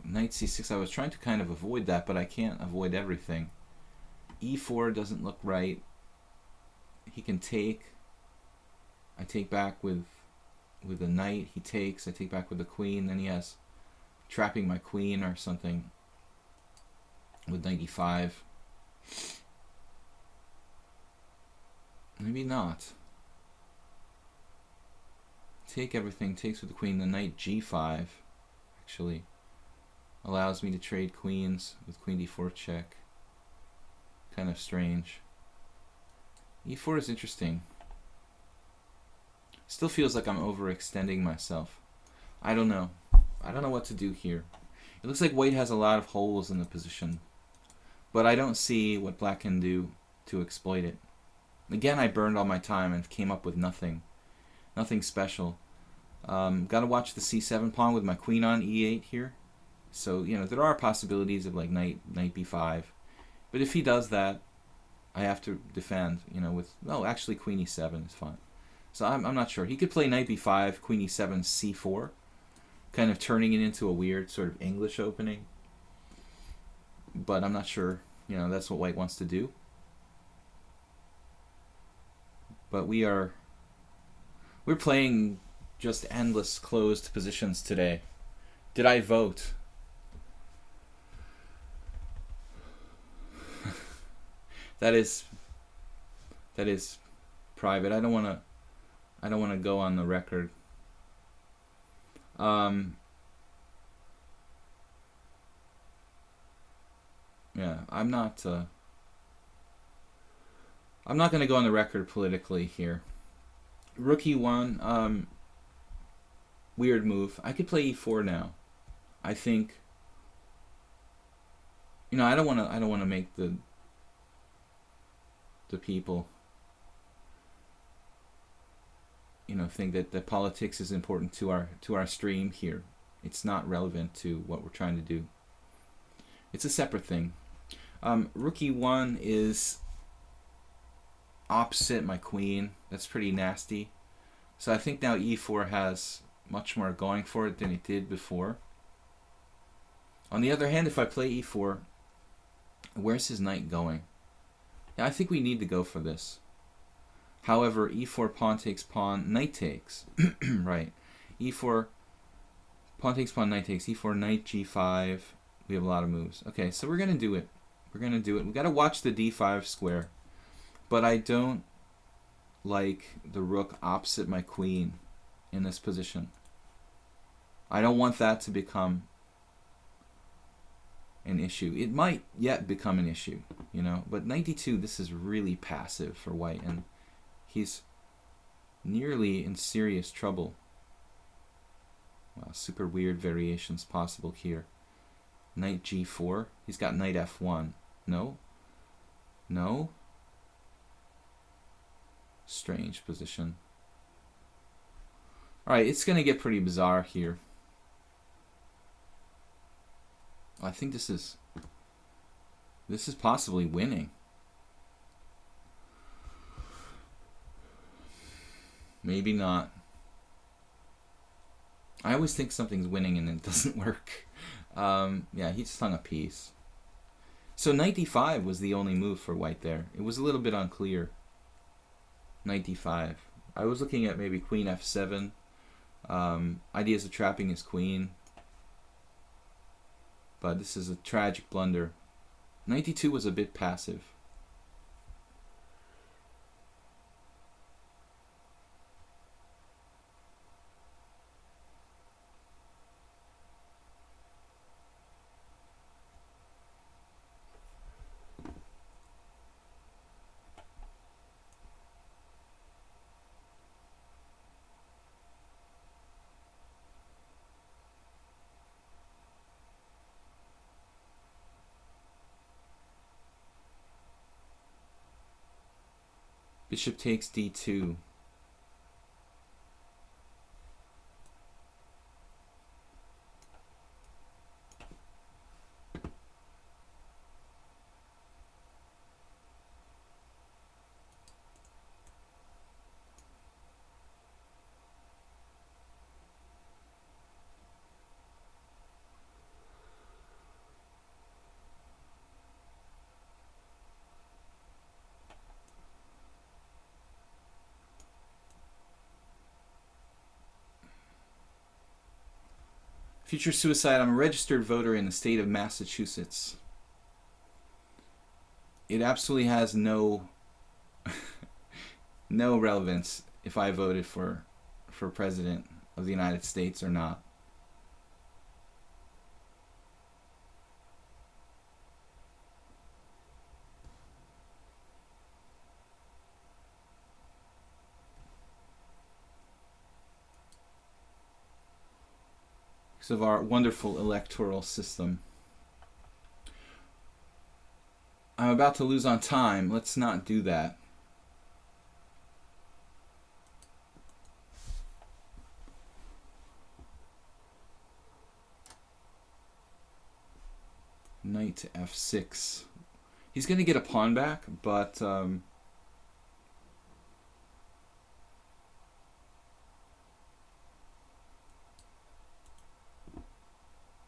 c6, I was trying to kind of avoid that, but I can't avoid everything. e4 doesn't look right. He can take. I take back with a knight. He takes. I take back with the queen. Then he has trapping my queen or something with knight e5. Maybe not. Take everything, takes with the queen. The knight g5 actually allows me to trade queens with queen d4 check. Kind of strange. e4 is interesting. Still feels like I'm overextending myself. I don't know. I don't know what to do here. It looks like white has a lot of holes in the position, but I don't see what black can do to exploit it. Again, I burned all my time and came up with nothing. Nothing special. Gotta watch the c7 pawn with my queen on e8 here. So, you know, there are possibilities of like knight b5. But if he does that, I have to defend, you know, with, oh, actually queen e7 is fine. So I'm not sure. He could play knight b5, queen e7, c4, kind of turning it into a weird sort of English opening. But I'm not sure, you know, that's what white wants to do. But we're playing just endless closed positions today. Did I vote? That is private. I don't want to go on the record. Yeah, I'm not going to go on the record politically here. Rook e1, weird move. I could play e4 now. I think, you know, I don't want to make the people, you know, think that politics is important to our stream here. It's not relevant to what we're trying to do. It's a separate thing. Rook e1 is opposite my queen. That's pretty nasty. So I think now e4 has much more going for it than it did before. On the other hand, if I play e4, where's his knight going? Yeah, I think we need to go for this. However, e4 pawn takes pawn, knight takes. Right. e4 Pawn takes pawn, knight takes e4, knight g5. We have a lot of moves. Okay, so we're going to do it. We're going to do it. We got to watch the d5 square. But I don't like the rook opposite my queen in this position. I don't want that to become an issue. It might yet become an issue, you know. But knight d2, this is really passive for white, and he's nearly in serious trouble. Wow, super weird variations possible here. Knight g4. He's got knight f1. No. No. Strange position. Alright, it's going to get pretty bizarre here. I think this is possibly winning. Maybe not. I always think something's winning and it doesn't work. Yeah, he just hung a piece. So knight d5 was the only move for white there. It was a little bit unclear. Knight d5. I was looking at maybe queen f7. Ideas of trapping his queen. But this is a tragic blunder. Knight d2 was a bit passive. Bishop takes d2. Future suicide. I'm a registered voter in the state of Massachusetts. It absolutely has no no relevance if I voted for president of the United States or not. Of our wonderful electoral system. I'm about to lose on time. Let's not do that. Knight to f6. He's going to get a pawn back, but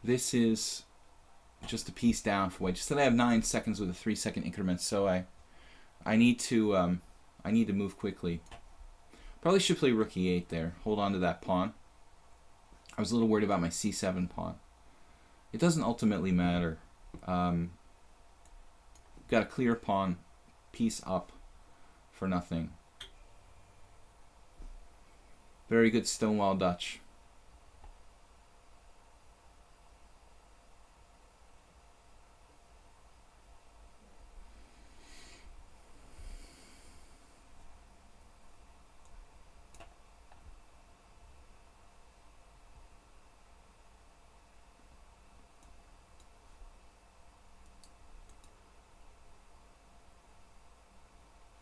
this is just a piece down for white. Just that I have 9 seconds with a 3-second increment, so I need to move quickly. Probably should play rook e8 there. Hold on to that pawn. I was a little worried about my c7 pawn. It doesn't ultimately matter. Got a clear pawn piece up for nothing. Very good Stonewall Dutch.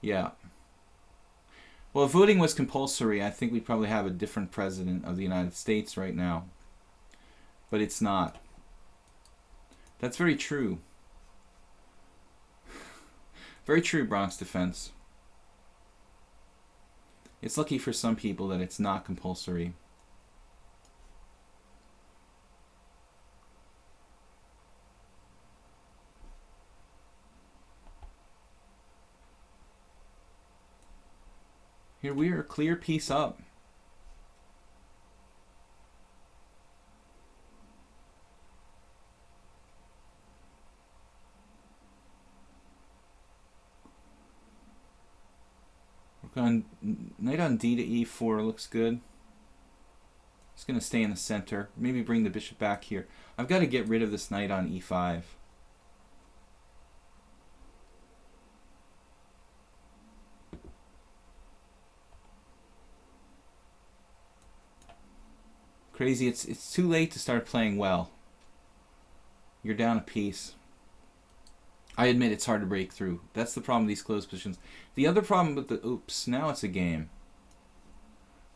Yeah. Well, if voting was compulsory, I think we'd probably have a different president of the United States right now. But it's not. That's very true. Very true, Bronx Defense. It's lucky for some people that it's not compulsory. Here we are, clear piece up. Knight on D to E4 looks good. It's going to stay in the center. Maybe bring the bishop back here. I've got to get rid of this knight on E5. Crazy, it's too late to start playing well. You're down a piece. I admit it's hard to break through. That's the problem with these closed positions. The other problem with the... Oops, now it's a game.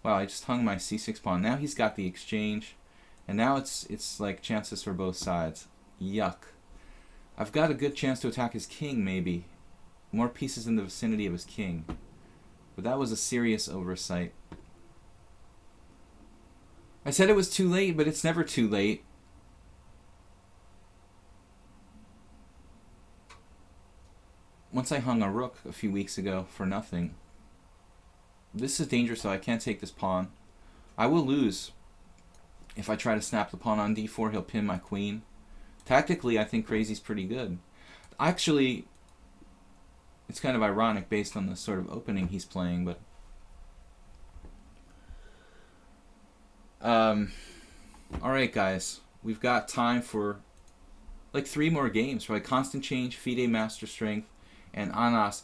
Wow, I just hung my c6 pawn. Now he's got the exchange. And now it's like chances for both sides. Yuck. I've got a good chance to attack his king, maybe. More pieces in the vicinity of his king. But that was a serious oversight. I said it was too late, but it's never too late. Once I hung a rook a few weeks ago for nothing. This is dangerous, though. I can't take this pawn. I will lose. If I try to snap the pawn on d4, he'll pin my queen. Tactically, I think Crazy's pretty good. Actually, it's kind of ironic based on the sort of opening he's playing, but... Alright, guys. We've got time for like 3 more games, right? Constant Change, FIDE Master Strength, and Anas.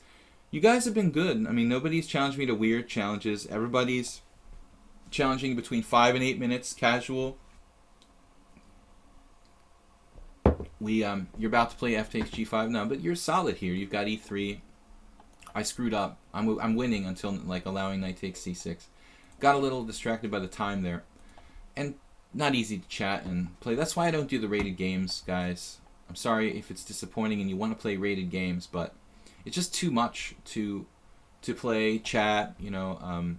You guys have been good. I mean, nobody's challenged me to weird challenges. Everybody's challenging between 5 and 8 minutes, casual. You're about to play f takes g5 now, but you're solid here. You've got e3. I screwed up. I'm winning until like allowing knight takes c6. Got a little distracted by the time there. And not easy to chat and play. That's why I don't do the rated games, guys. I'm sorry if it's disappointing and you want to play rated games, but it's just too much to play, chat, you know,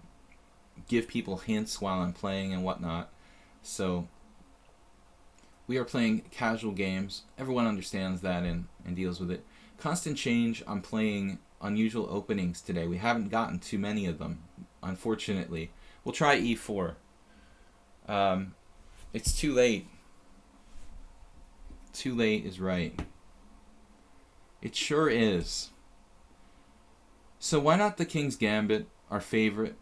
give people hints while I'm playing and whatnot. So we are playing casual games. Everyone understands that and deals with it. Constant Change, I'm playing unusual openings today. We haven't gotten too many of them, unfortunately. We'll try e4. It's too late. Too late is right. It sure is. So why not the King's Gambit, our favorite?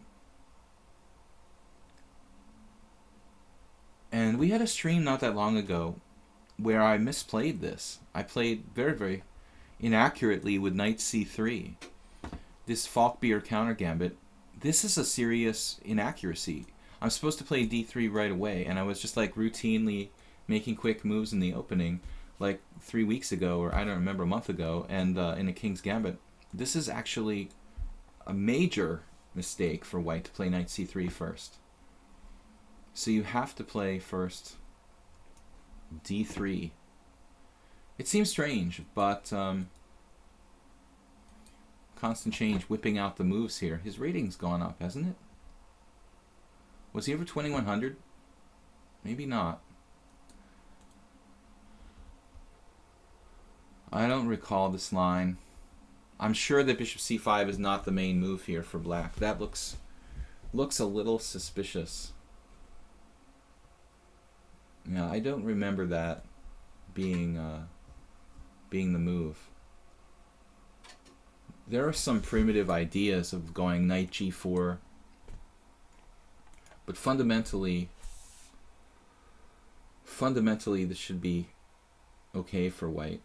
And we had a stream not that long ago where I misplayed this. I played very, very inaccurately with knight c3. This Falkbeer counter gambit. This is a serious inaccuracy. I'm supposed to play d3 right away, and I was just like routinely making quick moves in the opening like 3 weeks ago, or I don't remember, a month ago, and in a King's Gambit. This is actually a major mistake for white to play knight c3 first. So you have to play first d3. It seems strange, but Constant Change whipping out the moves here. His rating's gone up, hasn't it? Was he over 2100? Maybe not. I don't recall this line. I'm sure that bishop c5 is not the main move here for black. That looks a little suspicious. Yeah, I don't remember that being the move. There are some primitive ideas of going knight g4, but fundamentally this should be okay for white.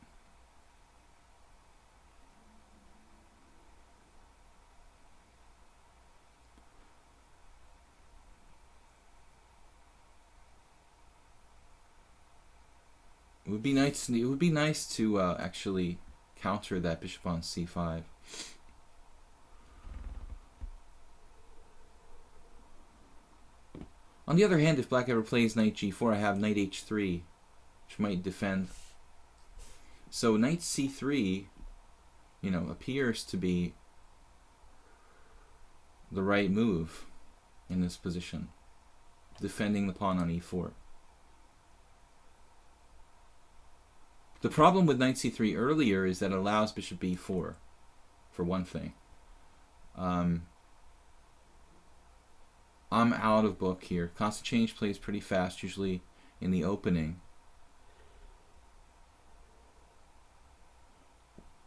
It would be nice to actually counter that bishop on c5. On the other hand, if black ever plays knight g4, I have knight h3, which might defend. So knight c3, you know, appears to be the right move in this position, defending the pawn on e4. The problem with knight c3 earlier is that it allows bishop b4, for one thing. I'm out of book here. Constant Change plays pretty fast, usually in the opening.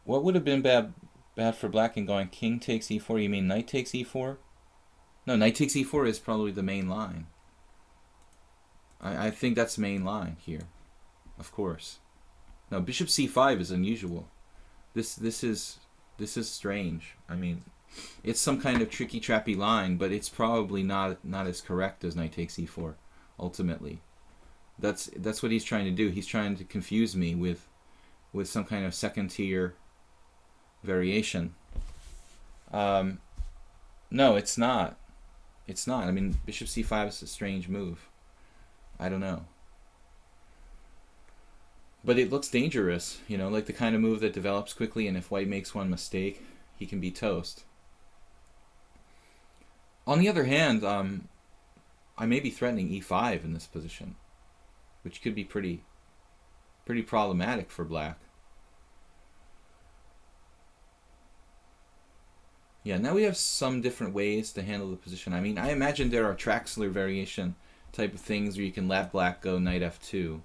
What would have been bad for black and going king takes e4. You mean knight takes e4? No, knight takes e4 is probably the main line. I think that's main line here, of course. No, bishop c5 is unusual. This is strange. I mean, it's some kind of tricky trappy line, but it's probably not as correct as knight takes e4 ultimately. That's what he's trying to do. He's trying to confuse me with some kind of second tier variation. No, it's not. It's not. I mean, bishop c5 is a strange move. I don't know. But it looks dangerous, you know, like the kind of move that develops quickly, and if white makes one mistake, he can be toast. On the other hand, I may be threatening e5 in this position, which could be pretty problematic for black. Yeah, now we have some different ways to handle the position. I mean, I imagine there are Traxler variation type of things where you can let black go knight f2.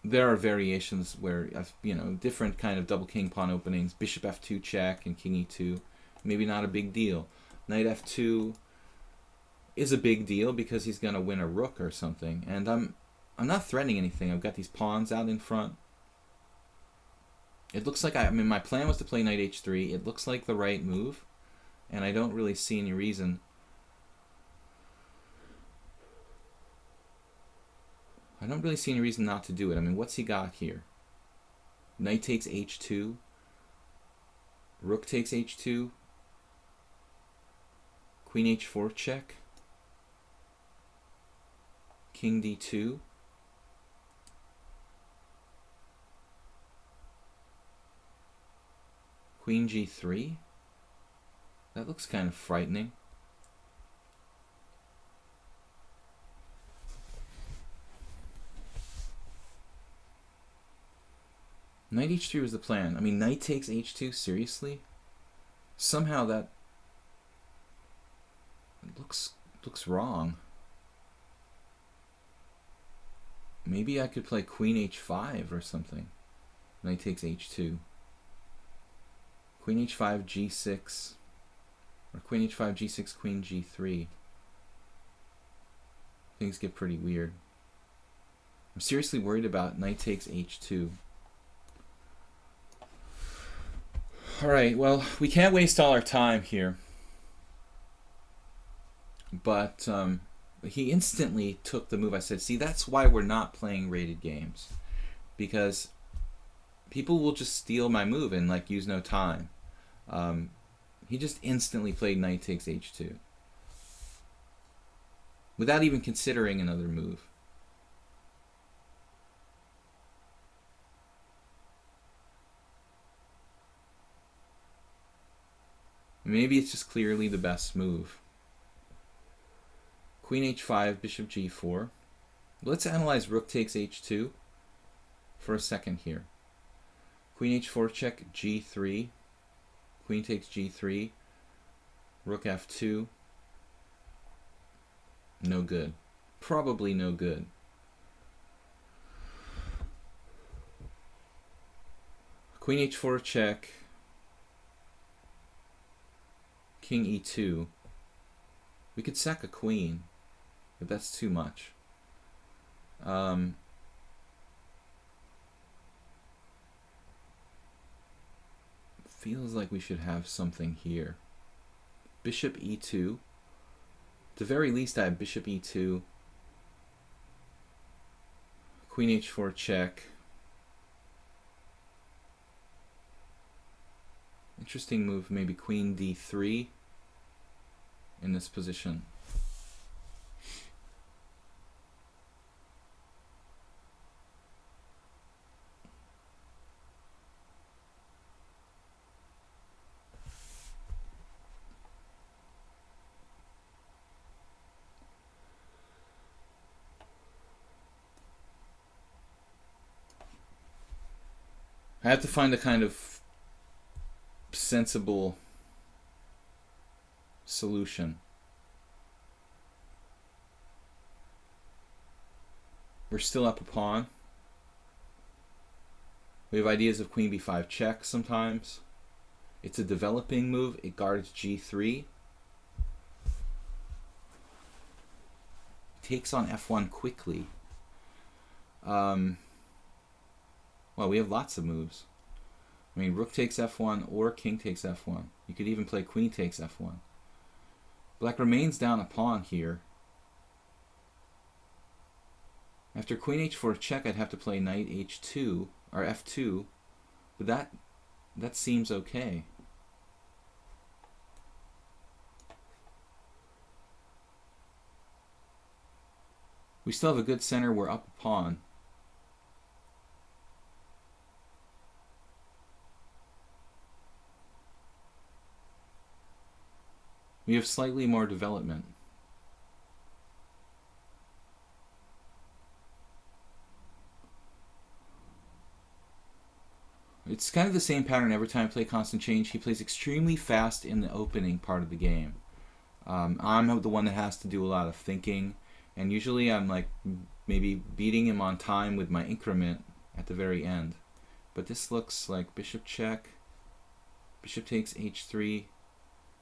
There are variations where, you know, different kind of double king pawn openings, bishop f2 check and king e2, maybe not a big deal. Knight f2 is a big deal because he's going to win a rook or something, and I'm not threatening anything. I've got these pawns out in front. It looks like, I mean, my plan was to play knight h3. It looks like the right move, and I don't really see any reason. I don't really see any reason not to do it. I mean, what's he got here? Knight takes h2. Rook takes h2. Queen h4 check. King d2. Queen g3. That looks kind of frightening. Knight h3 was the plan. I mean, knight takes h2, seriously? Somehow that looks wrong. Maybe I could play queen h5 or something. Knight takes h2. Queen h5, g6. Or queen h5, g6, queen g3. Things get pretty weird. I'm seriously worried about knight takes h2. Alright, well, we can't waste all our time here. But he instantly took the move. I said, see, that's why we're not playing rated games. Because people will just steal my move and like use no time. He just instantly played knight takes h2. Without even considering another move. Maybe it's just clearly the best move. Queen h5, bishop g4. Let's analyze rook takes h2 for a second here. Queen h4 check, g3. Queen takes g3. Rook f2. No good. Probably no good. Queen h4 check. King e2. We could sack a queen, but that's too much. Feels like we should have something here. Bishop e2. At the very least, I have bishop e2. Queen h4 check. Interesting move, maybe queen d3 in this position. I have to find a kind of sensible solution. We're still up a pawn. We have ideas of queen b5 check sometimes. It's a developing move. It guards g3. Takes on f1 quickly. Well, we have lots of moves. I mean, rook takes f1 or king takes f1. You could even play queen takes f1. Black remains down a pawn here. After queen h4 check, I'd have to play knight h2 or f2, but that seems okay. We still have a good center. We're up a pawn. We have slightly more development. It's kind of the same pattern every time I play Constant Change. He plays extremely fast in the opening part of the game. I'm the one that has to do a lot of thinking, and usually I'm like maybe beating him on time with my increment at the very end. But this looks like bishop check, bishop takes h3,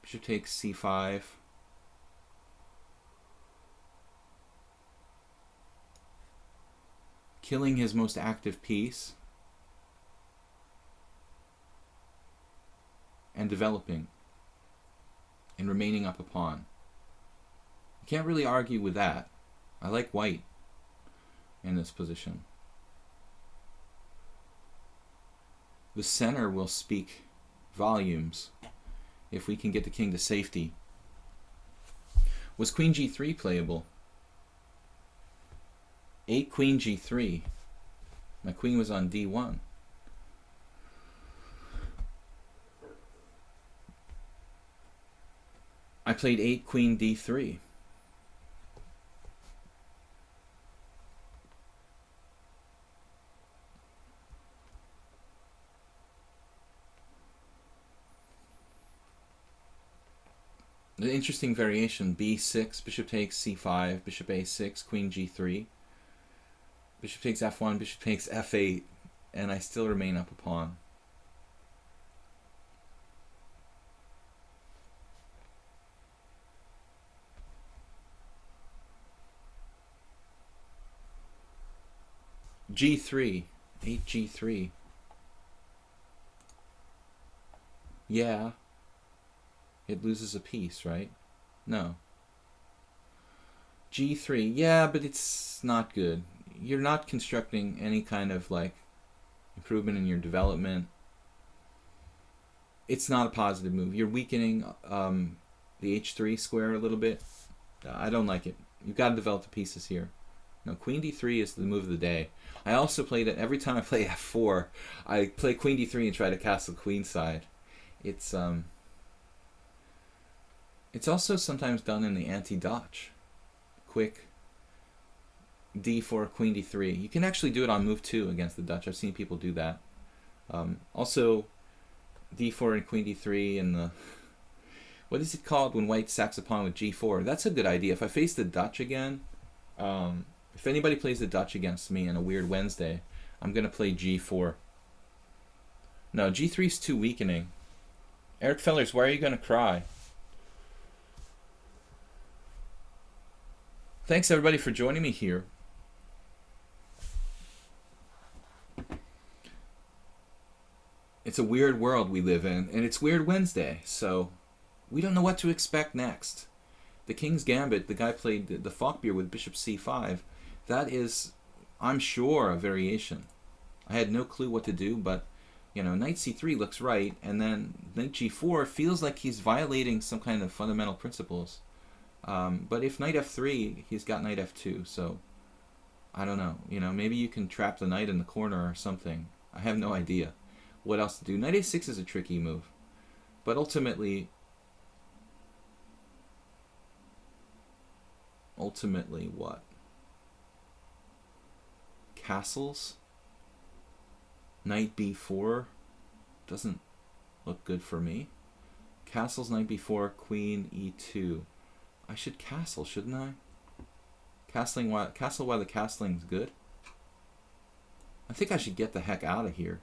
bishop takes c5. Killing his most active piece. And developing. And remaining up a pawn. You can't really argue with that. I like white in this position. The center will speak volumes if we can get the king to safety. Was queen g3 playable? 8 queen g3. My queen was on d1. I played 8 queen d3. The interesting variation, b6, bishop takes c5, bishop a6, queen g3, bishop takes f1, bishop takes f8, and I still remain up a pawn. g3, 8 g3. Yeah. It loses a piece, right? No. g3, yeah, but it's not good. You're not constructing any kind of like improvement in your development. It's not a positive move. You're weakening the h3 square a little bit. I don't like it. You've got to develop the pieces here. No, queen d3 is the move of the day. I also played it every time I play f4. I play queen d3 and try to castle queenside. It's also sometimes done in the anti-Dutch. Quick d4, queen d3. You can actually do it on move 2 against the Dutch. I've seen people do that. Also, d4 and queen d3 and the... What is it called when white sacks a pawn with g4? That's a good idea. If I face the Dutch again, if anybody plays the Dutch against me on a weird Wednesday, I'm going to play g4. No, g3 is too weakening. Eric Fellers, why are you going to cry? Thanks everybody for joining me here. It's a weird world we live in, and it's Weird Wednesday, so we don't know what to expect next. The King's Gambit, the guy played the Falkbeer with bishop c5. That is, I'm sure, a variation. I had no clue what to do, but, you know, knight c3 looks right, and then knight g4 feels like he's violating some kind of fundamental principles. But if knight f3, he's got knight f2, so I don't know. You know, maybe you can trap the knight in the corner or something. I have no idea what else to do. Knight a6 is a tricky move, but ultimately what? Castles? Knight b4 doesn't look good for me. Castles, knight b4, queen e2. I should castle, shouldn't I? Castle while the castling's good. I think I should get the heck out of here.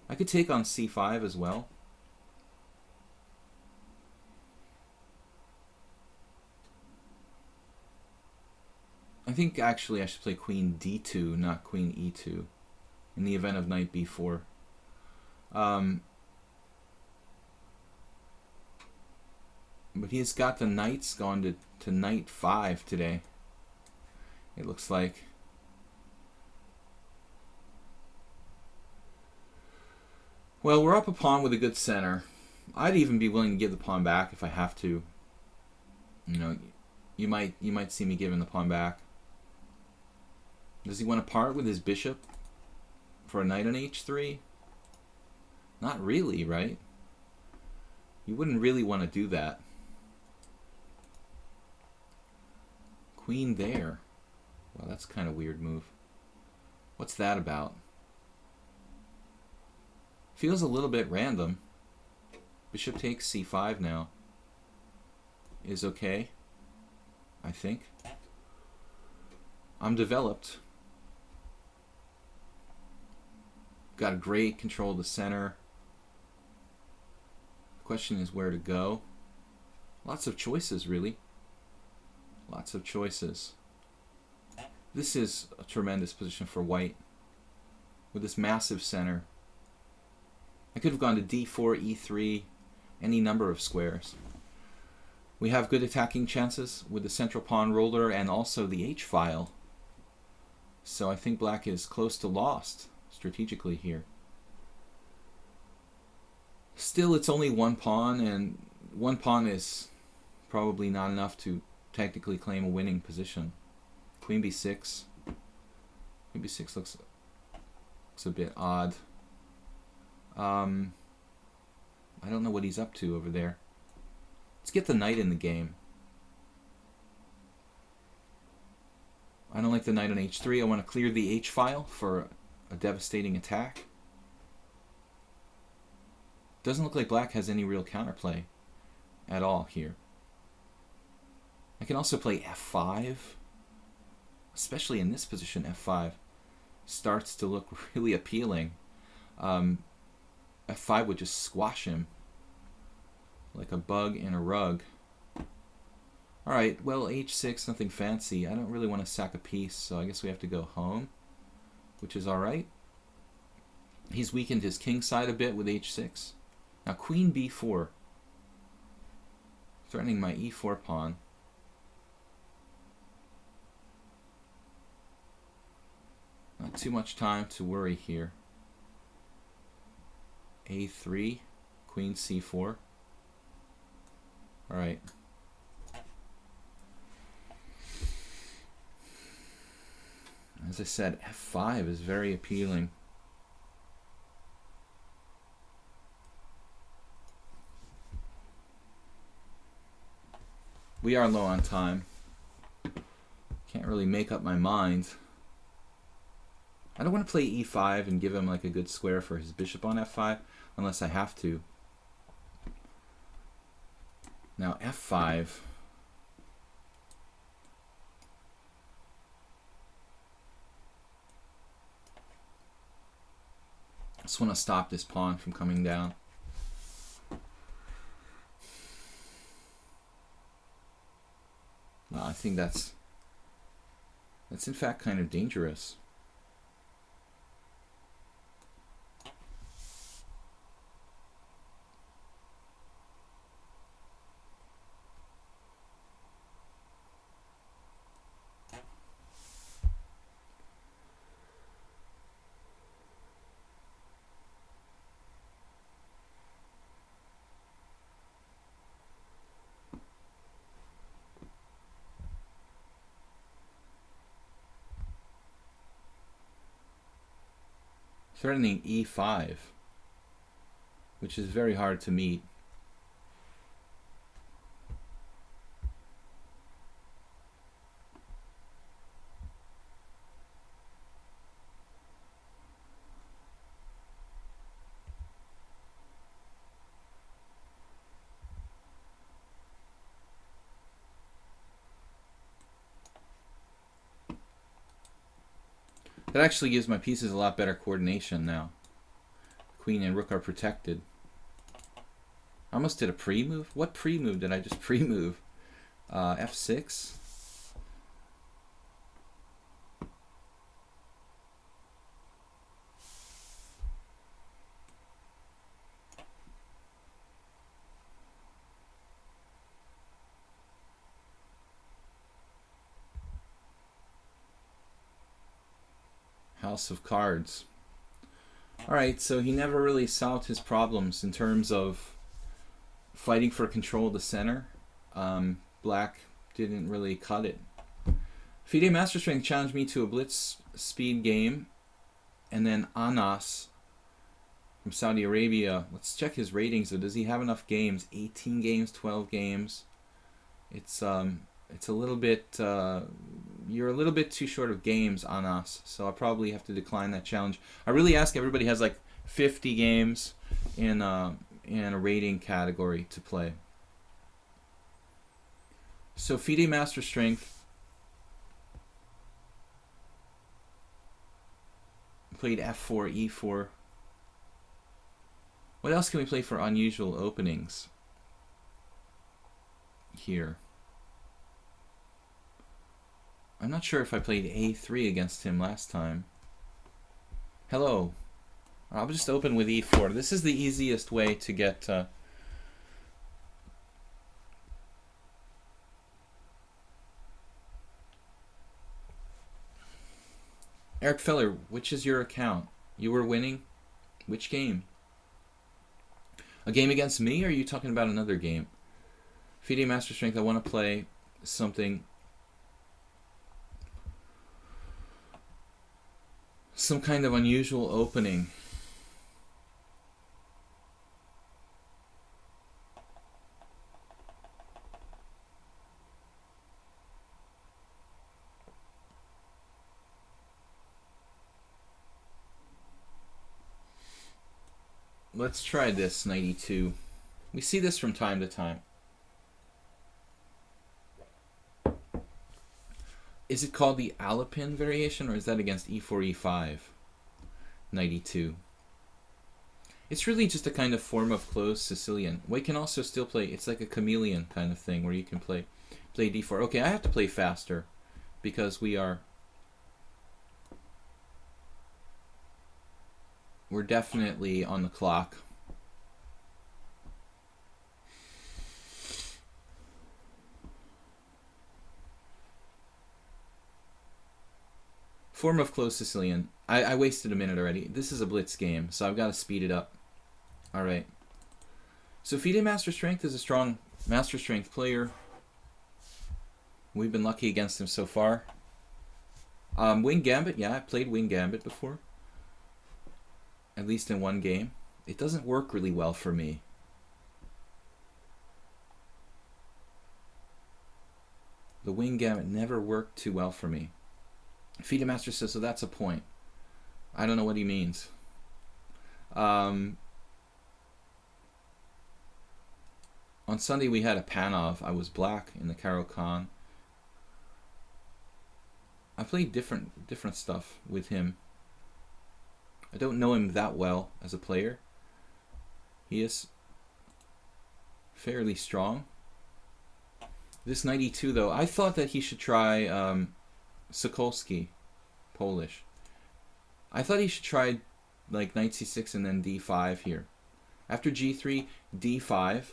I could take on c5 as well. I think actually I should play queen d2, not queen e2, in the event of knight b4. But he's got the knights gone to knight 5 today, it looks like. Well, we're up a pawn with a good center. I'd even be willing to give the pawn back if I have to. You know, you might see me giving the pawn back. Does he want to part with his bishop for a knight on h3? Not really, right? You wouldn't really want to do that. Queen there. Well, that's kind of a weird move. What's that about? Feels a little bit random. Bishop takes c5 now. Is okay, I think. I'm developed. Got a great control of the center. The question is where to go. Lots of choices, really. Lots of choices. This is a tremendous position for white with this massive center. I could have gone to d4, e3, any number of squares. We have good attacking chances with the central pawn roller and also the h-file. So I think black is close to lost strategically here. Still, it's only one pawn, and one pawn is probably not enough to technically claim a winning position. Queen b6. Queen b6 looks a bit odd. I don't know what he's up to over there. Let's get the knight in the game. I don't like the knight on h3. I want to clear the h-file for a devastating attack. Doesn't look like black has any real counterplay at all here. I can also play f5. Especially in this position, f5 starts to look really appealing. F5 would just squash him like a bug in a rug. Alright, well, h6, nothing fancy. I don't really want to sack a piece, so I guess we have to go home, which is alright. He's weakened his king side a bit with h6. Now queen b4, threatening my e4 pawn. Not too much time to worry here. a3, queen c4. Alright. As I said, f5 is very appealing. We are low on time. Can't really make up my mind. I don't want to play e5 and give him like a good square for his bishop on f5 unless I have to. Now f5. I just want to stop this pawn from coming down. I think that's in fact kind of dangerous. Threatening e5, which is very hard to meet. That actually gives my pieces a lot better coordination now. queen and rook are protected. I almost did a pre-move. What pre-move did I just pre-move? F6. House of Cards. Alright, so he never really solved his problems in terms of fighting for control of the center. Black didn't really cut it. FIDE Master Strength challenged me to a blitz speed game. And then Anas from Saudi Arabia. Let's check his ratings. Does he have enough games? 18 games, 12 games. It's a little bit... you're a little bit too short of games on us, so I'll probably have to decline that challenge. I really ask everybody has like 50 games in a rating category to play. So FIDE Master Strength played F4, E4. What else can we play for unusual openings here? I'm not sure if I played A3 against him last time. Hello. I'll just open with E4. This is the easiest way to get... Eric Feller, which is your account? You were winning? Which game? A game against me, or are you talking about another game? FIDE Master Strength, I want to play something... some kind of unusual opening. Let's try this, 92. We see this from time to time. Is it called the Alapin variation, or is that against E4, E5? 92. It's really just a kind of form of closed Sicilian. White can also still play, it's like a chameleon kind of thing, where you can play D4. Okay, I have to play faster, because we're definitely on the clock. Form of closed Sicilian. I wasted a minute already. This is a blitz game, so I've got to speed it up. Alright. So FIDE Master Strength is a strong Master Strength player. We've been lucky against him so far. Wing Gambit, yeah, I've played Wing Gambit before. At least in one game. It doesn't work really well for me. The Wing Gambit never worked too well for me. FIDE Master says, so that's a point. I don't know what he means. On Sunday we had a Panov. I was black in the Caro-Kann. I played different stuff with him. I don't know him that well as a player. He is fairly strong. This 92 though, I thought that he should try Sokolski, Polish. I thought he should try like knight c6 and then d5 here. After g3, d5,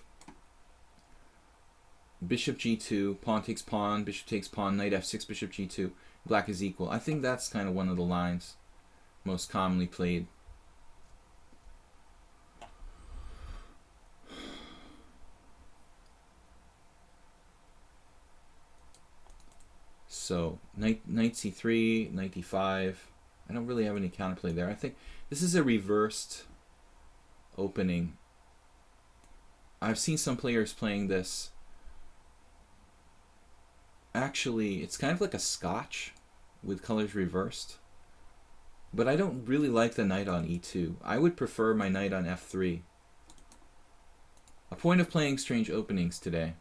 bishop g2, pawn takes pawn, bishop takes pawn, knight f6, bishop g2, black is equal. I think that's kind of one of the lines most commonly played. So, knight c3, knight d5. I don't really have any counterplay there. I think this is a reversed opening. I've seen some players playing this. Actually, it's kind of like a scotch with colors reversed. But I don't really like the knight on e2. I would prefer my knight on f3. A point of playing strange openings today.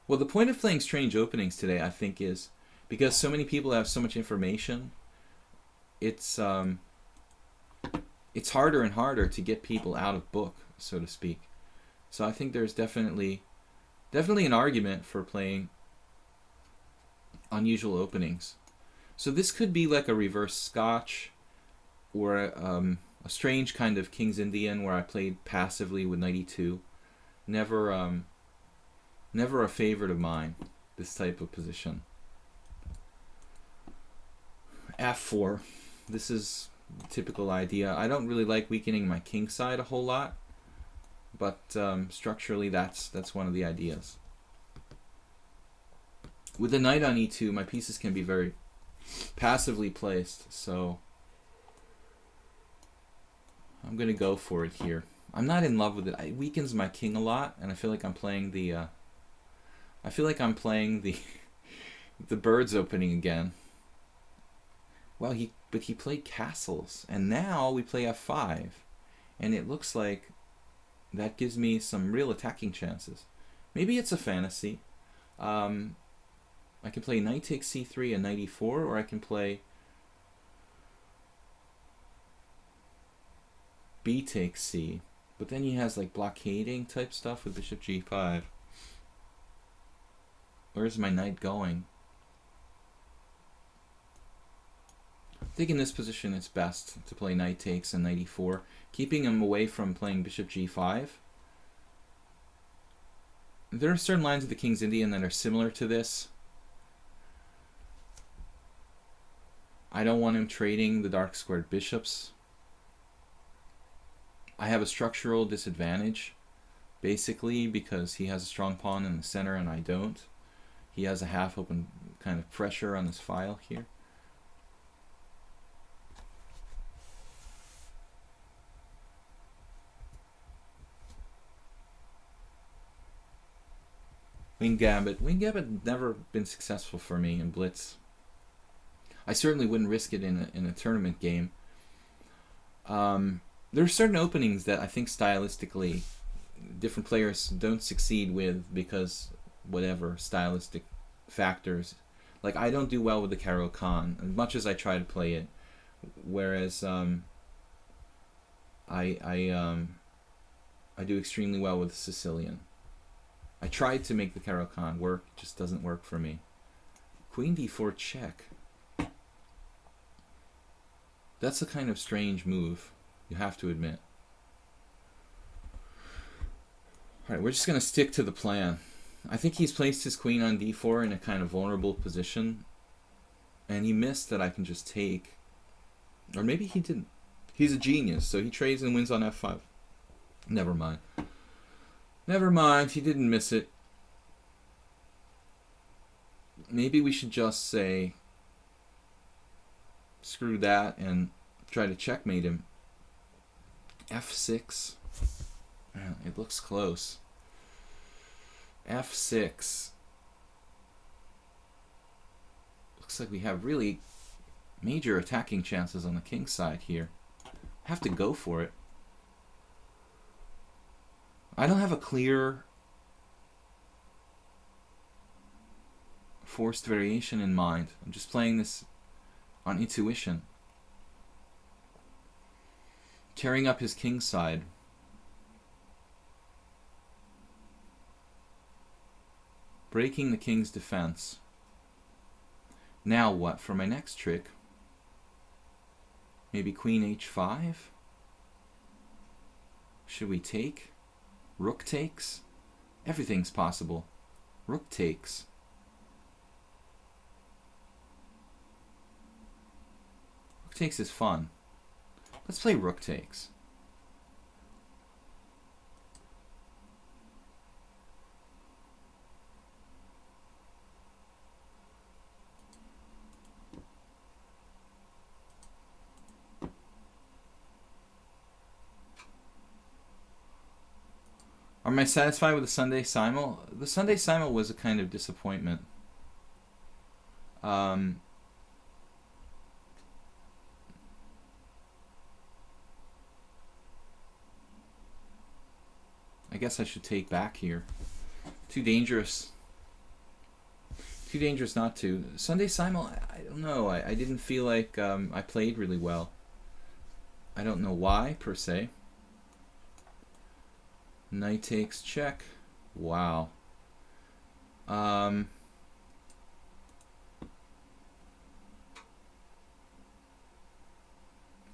Well, the point of playing strange openings today, I think, is because so many people have so much information, it's it's harder and harder to get people out of book, so to speak. So I think there's definitely an argument for playing unusual openings. So this could be like a reverse Scotch, or a strange kind of King's Indian where I played passively with knight e2. Never a favorite of mine, this type of position. f4. This is a typical idea. I don't really like weakening my king side a whole lot, but structurally that's one of the ideas. With the knight on e2, my pieces can be very passively placed, so I'm going to go for it here. I'm not in love with it. It weakens my king a lot, and I feel like I'm playing the the bird's opening again. Well, he played castles, and now we play f5, and it looks like that gives me some real attacking chances. Maybe it's a fantasy. I can play knight takes c3 and knight e4, or I can play b takes c, but then he has like blockading type stuff with bishop g5. Where's my knight going? I think in this position it's best to play knight takes and knight e4, keeping him away from playing bishop g5. There are certain lines of the King's Indian that are similar to this. I don't want him trading the dark squared bishops. I have a structural disadvantage, basically, because he has a strong pawn in the center and I don't. He has a half open kind of pressure on this file here. Wing Gambit. Wing Gambit never been successful for me in Blitz. I certainly wouldn't risk it in a tournament game. There are certain openings that I think stylistically different players don't succeed with because whatever stylistic factors. Like I don't do well with the Caro-Kann as much as I try to play it, whereas I do extremely well with the Sicilian. I tried to make the Caro-Kann work, it just doesn't work for me. Queen d4 check. That's a kind of strange move, you have to admit. Alright, we're just going to stick to the plan. I think he's placed his queen on d4 in a kind of vulnerable position, and he missed that I can just take. Or maybe he didn't. He's a genius, so he trades and wins on f5. Never mind. Never mind, he didn't miss it. Maybe we should just say screw that and try to checkmate him. f6. Man, it looks close. f6. Looks like we have really major attacking chances on the king side here. Have to go for it. I don't have a clear forced variation in mind. I'm just playing this on intuition. Tearing up his king side. Breaking the king's defense. Now what for my next trick? Maybe queen h5? Should we take? Rook takes? Everything's possible. Rook takes. Rook takes is fun. Let's play rook takes. Am I satisfied with the Sunday Simul? The Sunday Simul was a kind of disappointment. I guess I should take back here. Too dangerous. Too dangerous not to. Sunday Simul, I don't know. I didn't feel like I played really well. I don't know why, per se. Knight takes check. Wow. Can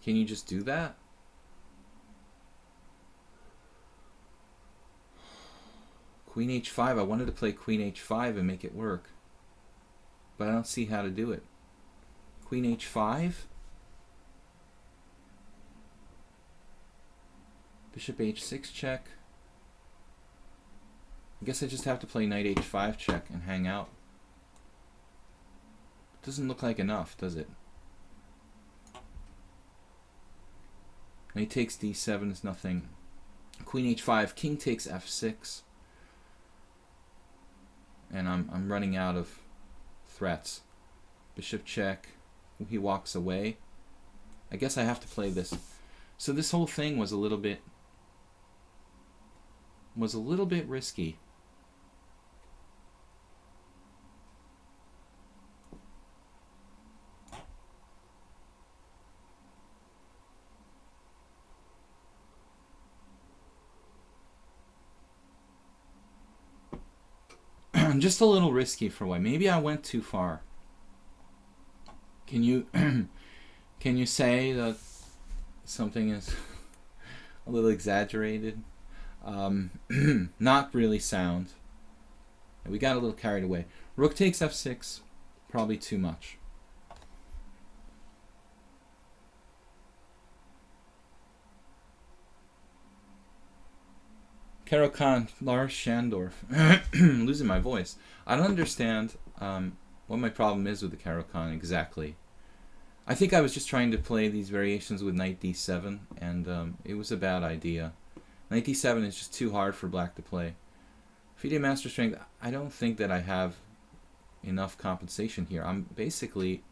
you just do that? Queen h5. I wanted to play queen h5 and make it work, but I don't see how to do it. Queen h5? Bishop h6 check. I guess I just have to play knight h5 check and hang out. Doesn't look like enough, does it? Knight takes d7 is nothing. Queen h5, king takes f6. And I'm running out of threats. Bishop check. He walks away. I guess I have to play this. So this whole thing was a little bit risky. Just a little risky for why. Maybe I went too far. Can you can you say that something is a little exaggerated? Not really sound. We got a little carried away. Rook takes f6, probably too much. Caro Khan, Lars Shandorf. Losing my voice. I don't understand what my problem is with the Caro Khan exactly. I think I was just trying to play these variations with knight d7, and it was a bad idea. Knight d7 is just too hard for black to play. FIDE Master Strength, I don't think that I have enough compensation here. I'm basically...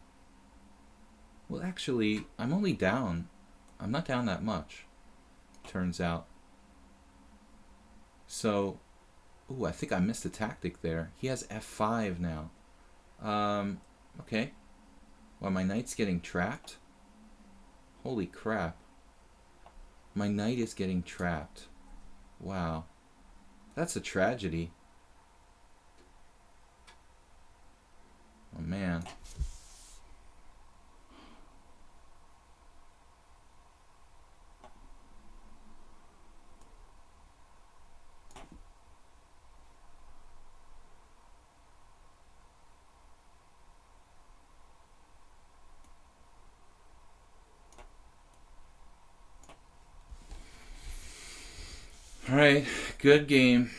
Well, actually, I'm only down. I'm not down that much, turns out. So, ooh, I think I missed a tactic there. He has f5 now. Okay. Well, my knight's getting trapped. Holy crap. My knight is getting trapped. Wow. That's a tragedy. Oh, man. All right, good game.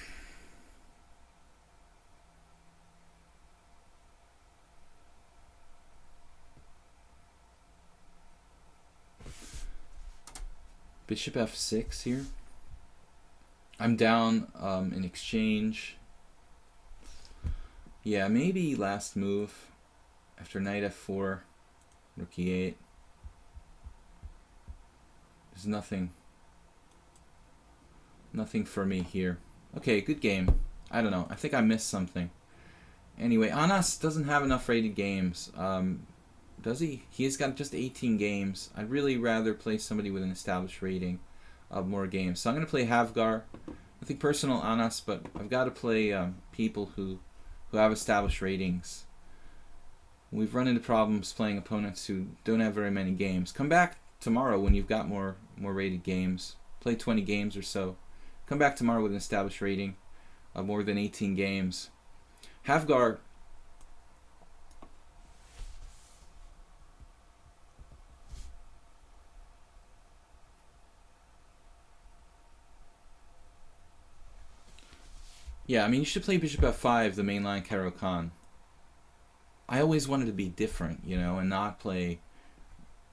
Bishop f6 here. I'm down in exchange. Yeah, maybe last move after knight f4, rook e8. There's nothing for me here. Okay, good game. I don't know. I think I missed something. Anyway, Anas doesn't have enough rated games. Does he? He's got just 18 games. I'd really rather play somebody with an established rating of more games. So I'm going to play Havgar. Nothing personal, Anas, but I've got to play people who have established ratings. We've run into problems playing opponents who don't have very many games. Come back tomorrow when you've got more rated games. Play 20 games or so. Come back tomorrow with an established rating of more than 18 games. Havgar. Yeah, I mean, you should play Bishop f5, the mainline Caro Khan. I always wanted to be different, you know, and not play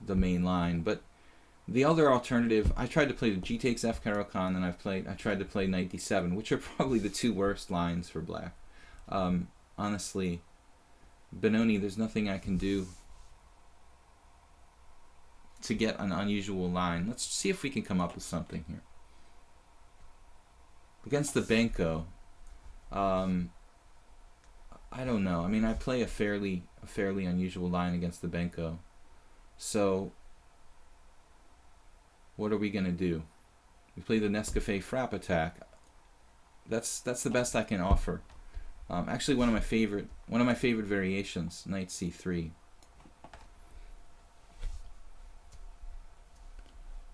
the main line, but the other alternative, I tried to play the g takes f Caro Khan, and I tried to play knight d7, which are probably the two worst lines for black. Honestly, Benoni, there's nothing I can do to get an unusual line. Let's see if we can come up with something here. Against the Benko, I don't know. I mean, I play a fairly unusual line against the Benko, so What are we gonna do? We play the Nescafe Frap attack. That's the best I can offer. Actually, one of my favorite variations, Knight C3.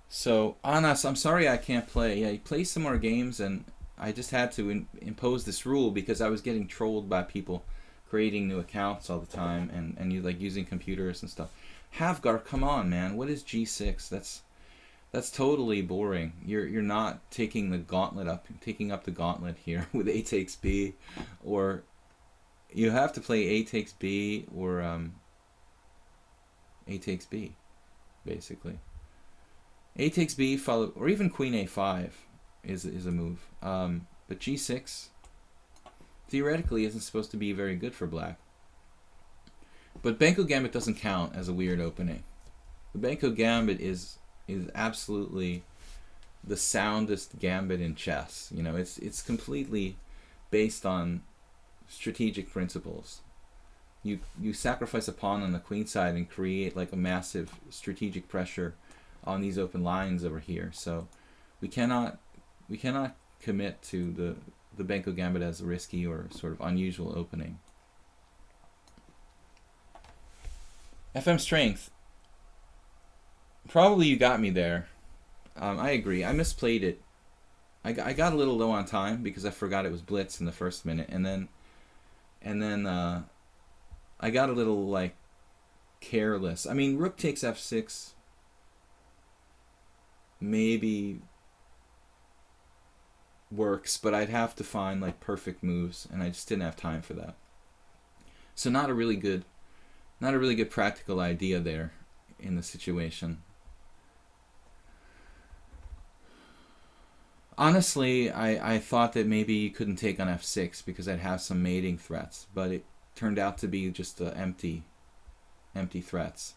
So Anas, I'm sorry I can't play. Yeah, he plays some more games, and I just had to impose this rule because I was getting trolled by people creating new accounts all the time, and you like using computers and stuff. Havgar, come on, man. What is G6? That's totally boring. You're not taking the gauntlet up, taking up the gauntlet here with A takes B, or you have to play A takes B or A takes B, basically. A takes B followed, or even Queen A5 is a move. But G6 theoretically isn't supposed to be very good for black. But Banco Gambit doesn't count as a weird opening. The Banco Gambit is absolutely the soundest gambit in chess. You know, it's completely based on strategic principles. You sacrifice a pawn on the queen side and create like a massive strategic pressure on these open lines over here. So we cannot commit to the Banco Gambit as a risky or sort of unusual opening. FM Strength. Probably you got me there. I agree. I misplayed it. I got a little low on time because I forgot it was blitz in the first minute, and then I got a little like careless. I mean, rook takes f6 maybe works, but I'd have to find like perfect moves, and I just didn't have time for that. So not a really good practical idea there in the situation. Honestly, I thought that maybe you couldn't take on f6 because I'd have some mating threats, but it turned out to be just empty threats.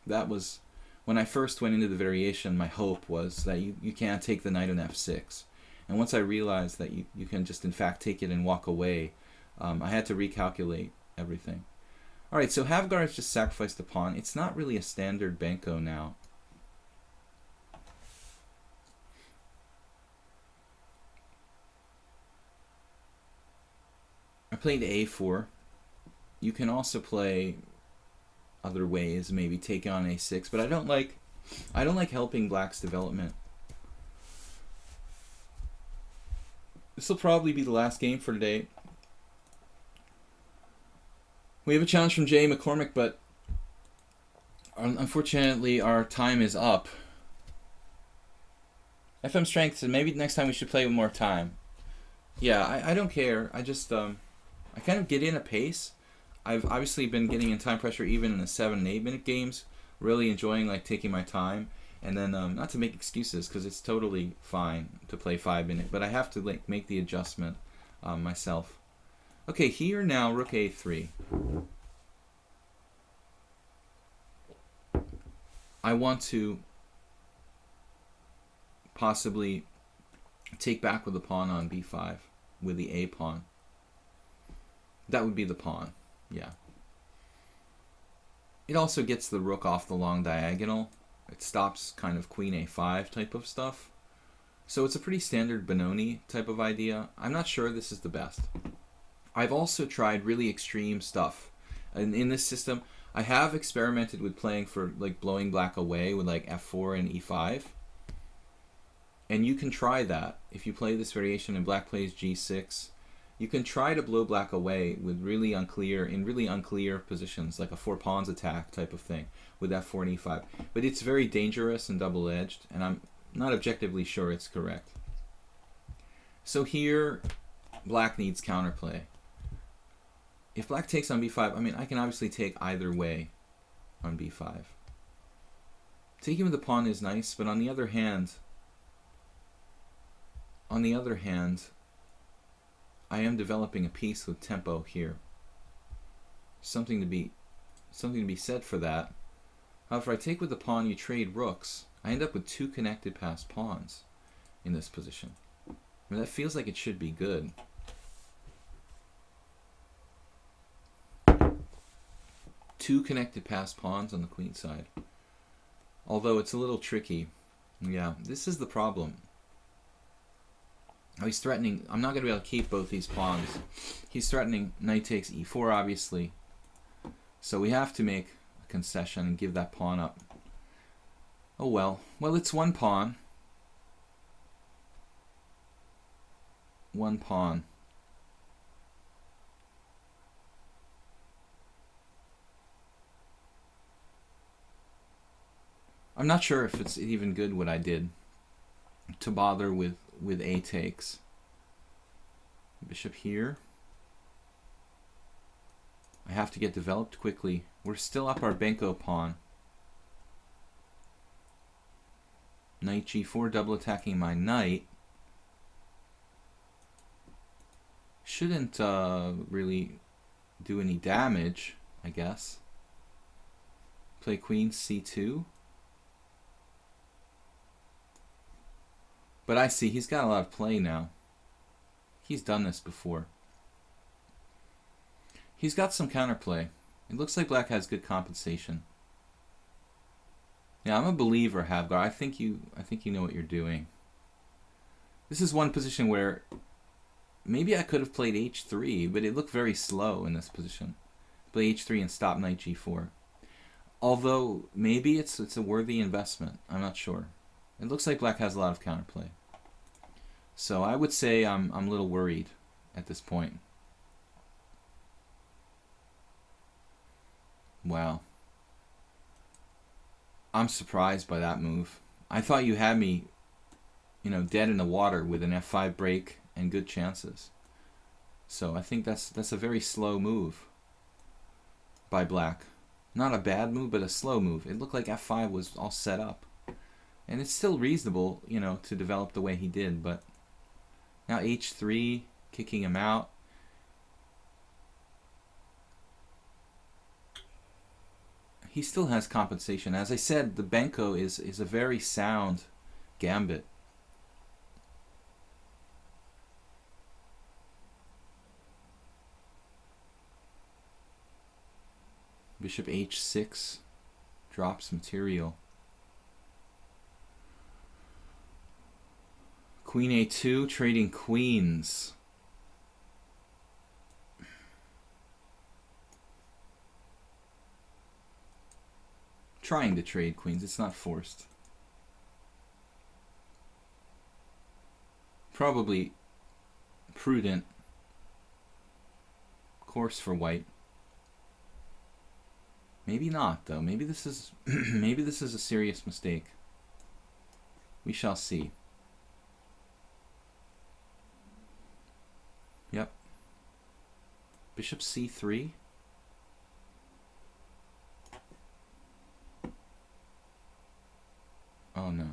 That was, when I first went into the variation, my hope was that you can't take the knight on f6. And once I realized that you can just in fact take it and walk away, I had to recalculate everything. Alright, so Havgar has just sacrificed a pawn. It's not really a standard Banco now. I played a4. You can also play other ways, maybe take on a6, but I don't like helping black's development. This will probably be the last game for today. We have a challenge from Jay McCormick, but unfortunately our time is up. FM Strength said maybe next time we should play with more time. Yeah, I don't care. I just I kind of get in a pace. I've obviously been getting in time pressure even in the 7 and 8 minute games. Really enjoying like taking my time, and then not to make excuses because it's totally fine to play 5 minute, but I have to like make the adjustment myself. Okay, here now rook a3. I want to possibly take back with the pawn on b5 with the a pawn. That would be the pawn, yeah. It also gets the rook off the long diagonal. It stops kind of queen a5 type of stuff. So it's a pretty standard Benoni type of idea. I'm not sure this is the best. I've also tried really extreme stuff. And in this system, I have experimented with playing for like blowing black away with like f4 and e5. And you can try that. If you play this variation and black plays g6, you can try to blow black away with really unclear positions, like a 4 pawns attack type of thing with f4 and e5. But it's very dangerous and double-edged, and I'm not objectively sure it's correct. So here, black needs counterplay. If black takes on b5, I mean, I can obviously take either way on b5. Taking with the pawn is nice, but on the other hand, I am developing a piece with tempo here. Something to be said for that. However, I take with the pawn, you trade rooks. I end up with 2 connected passed pawns in this position. I mean, that feels like it should be good. Two connected passed pawns on the queen side. Although it's a little tricky Yeah, this is the problem. Oh, he's threatening. I'm not going to be able to keep both these pawns. He's threatening knight takes e4, obviously. So we have to make a concession and give that pawn up. Oh well. Well, it's one pawn. One pawn. I'm not sure if it's even good what I did to bother with a takes. Bishop here. I have to get developed quickly. We're still up our Benko pawn. Knight g4, double attacking my knight. Shouldn't really do any damage, I guess. Play queen c2. But I see he's got a lot of play now. He's done this before. He's got some counterplay. It looks like black has good compensation. Yeah, I'm a believer, Havgar. I think you know what you're doing. This is one position where maybe I could have played h3, but it looked very slow in this position. Play h3 and stop knight g4. Although maybe it's a worthy investment. I'm not sure. It looks like black has a lot of counterplay. So I would say I'm a little worried at this point. Wow. I'm surprised by that move. I thought you had me, dead in the water with an f5 break and good chances. So I think that's a very slow move by black. Not a bad move, but a slow move. It looked like f5 was all set up. And it's still reasonable, to develop the way he did, but now h3, kicking him out. He still has compensation. As I said, the Benko is a very sound gambit. Bishop h6 drops material. Queen a2, trading queens. Trying to trade queens, it's not forced. Probably prudent course for white. Maybe not though. Maybe this is maybe this is a serious mistake. We shall see. Yep. Bishop c3. Oh no.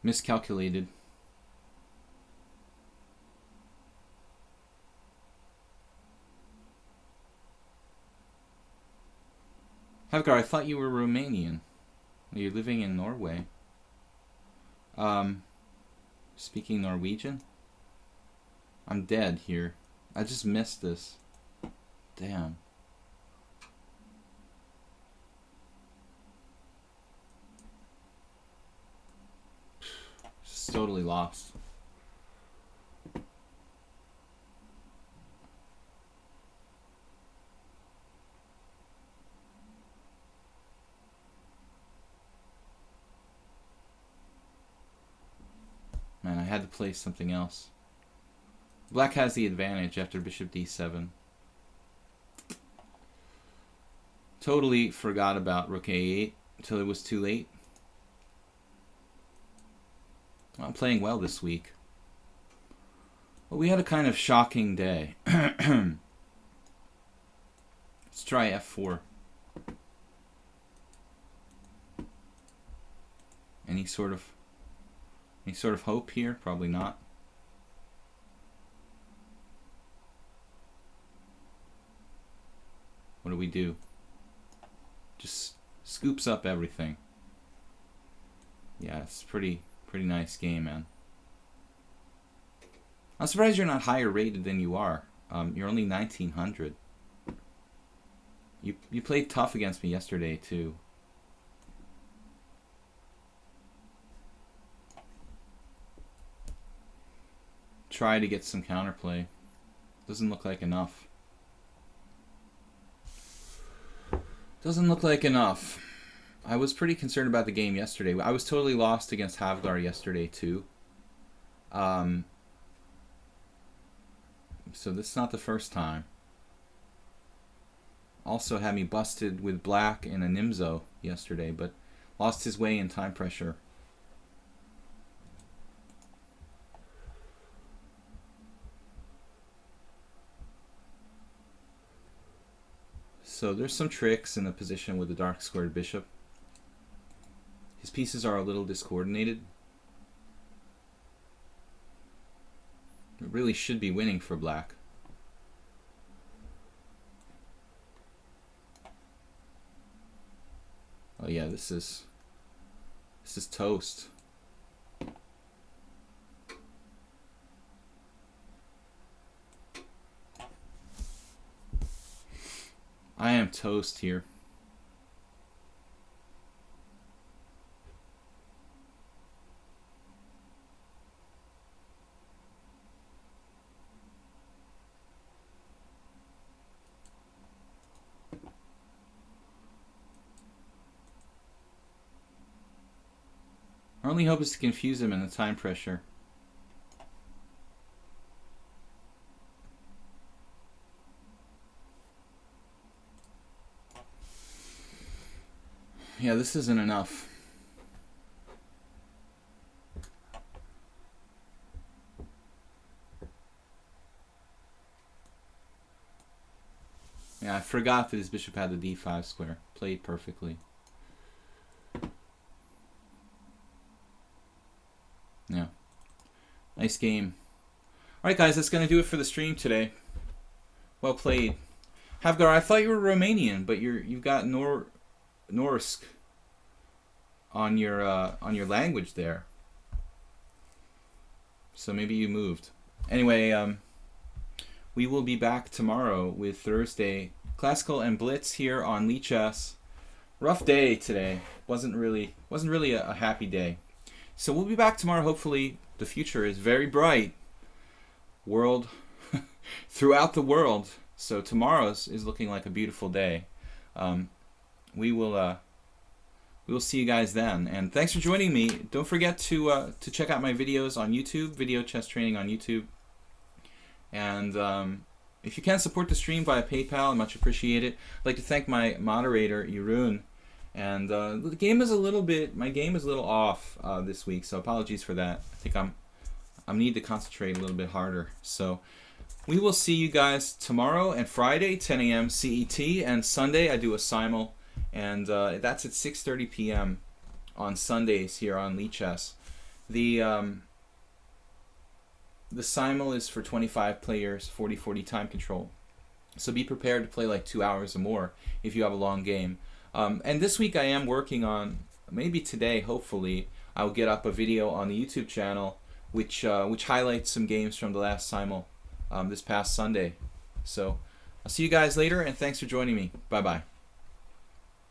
Miscalculated. Havgar, I thought you were Romanian. Are you living in Norway? Speaking Norwegian? I'm dead here. I just missed this. Damn. Just totally lost. Man, I had to play something else. Black has the advantage after bishop d7. Totally forgot about rook a8 until it was too late. I'm playing well this week. Well, we had a kind of shocking day. Let's try f4. Any sort of hope here? Probably not. What do we do? just scoops up everything. Yeah, it's pretty nice game, man. I'm surprised you're not higher rated than you are. You're only 1900. You played tough against me yesterday too. Try to get some counterplay. Doesn't look like enough. Doesn't look like enough. I was pretty concerned about the game yesterday. I was totally lost against Havgar yesterday too. So this is not the first time. Also had me busted with black in a Nimzo yesterday, but lost his way in time pressure. So there's some tricks in the position with the dark squared bishop. His pieces are a little discoordinated. It really should be winning for black. Oh yeah, this is toast. I am toast here. Our only hope is to confuse him in the time pressure. Yeah, this isn't enough. Yeah, I forgot that his bishop had the d5 square. Played perfectly. Yeah. Nice game. Alright guys, that's going to do it for the stream today. Well played. Havgar, I thought you were Romanian, but you've got Norsk on your language there. So maybe you moved. Anyway, we will be back tomorrow with Thursday Classical and Blitz here on lichess. Rough day today. Wasn't really a happy day. So we'll be back tomorrow. Hopefully the future is very bright. World throughout the world. So tomorrow's is looking like a beautiful day. We will see you guys then. And thanks for joining me. Don't forget to check out my videos on YouTube, Video Chess Training on YouTube. And if you can support the stream via PayPal, I much appreciate it. I'd like to thank my moderator, Jeroen. And the game is my game is a little off this week, so apologies for that. I think I need to concentrate a little bit harder. So we will see you guys tomorrow and Friday, 10 a.m. CET, and Sunday I do a simul, and that's at 6:30 p.m. on Sundays here on lichess. The simul is for 25 players, 40-40 time control. So be prepared to play like 2 hours or more if you have a long game. And this week I am working on, maybe today, hopefully, I'll get up a video on the YouTube channel which highlights some games from the last simul this past Sunday. So I'll see you guys later, and thanks for joining me. Bye-bye.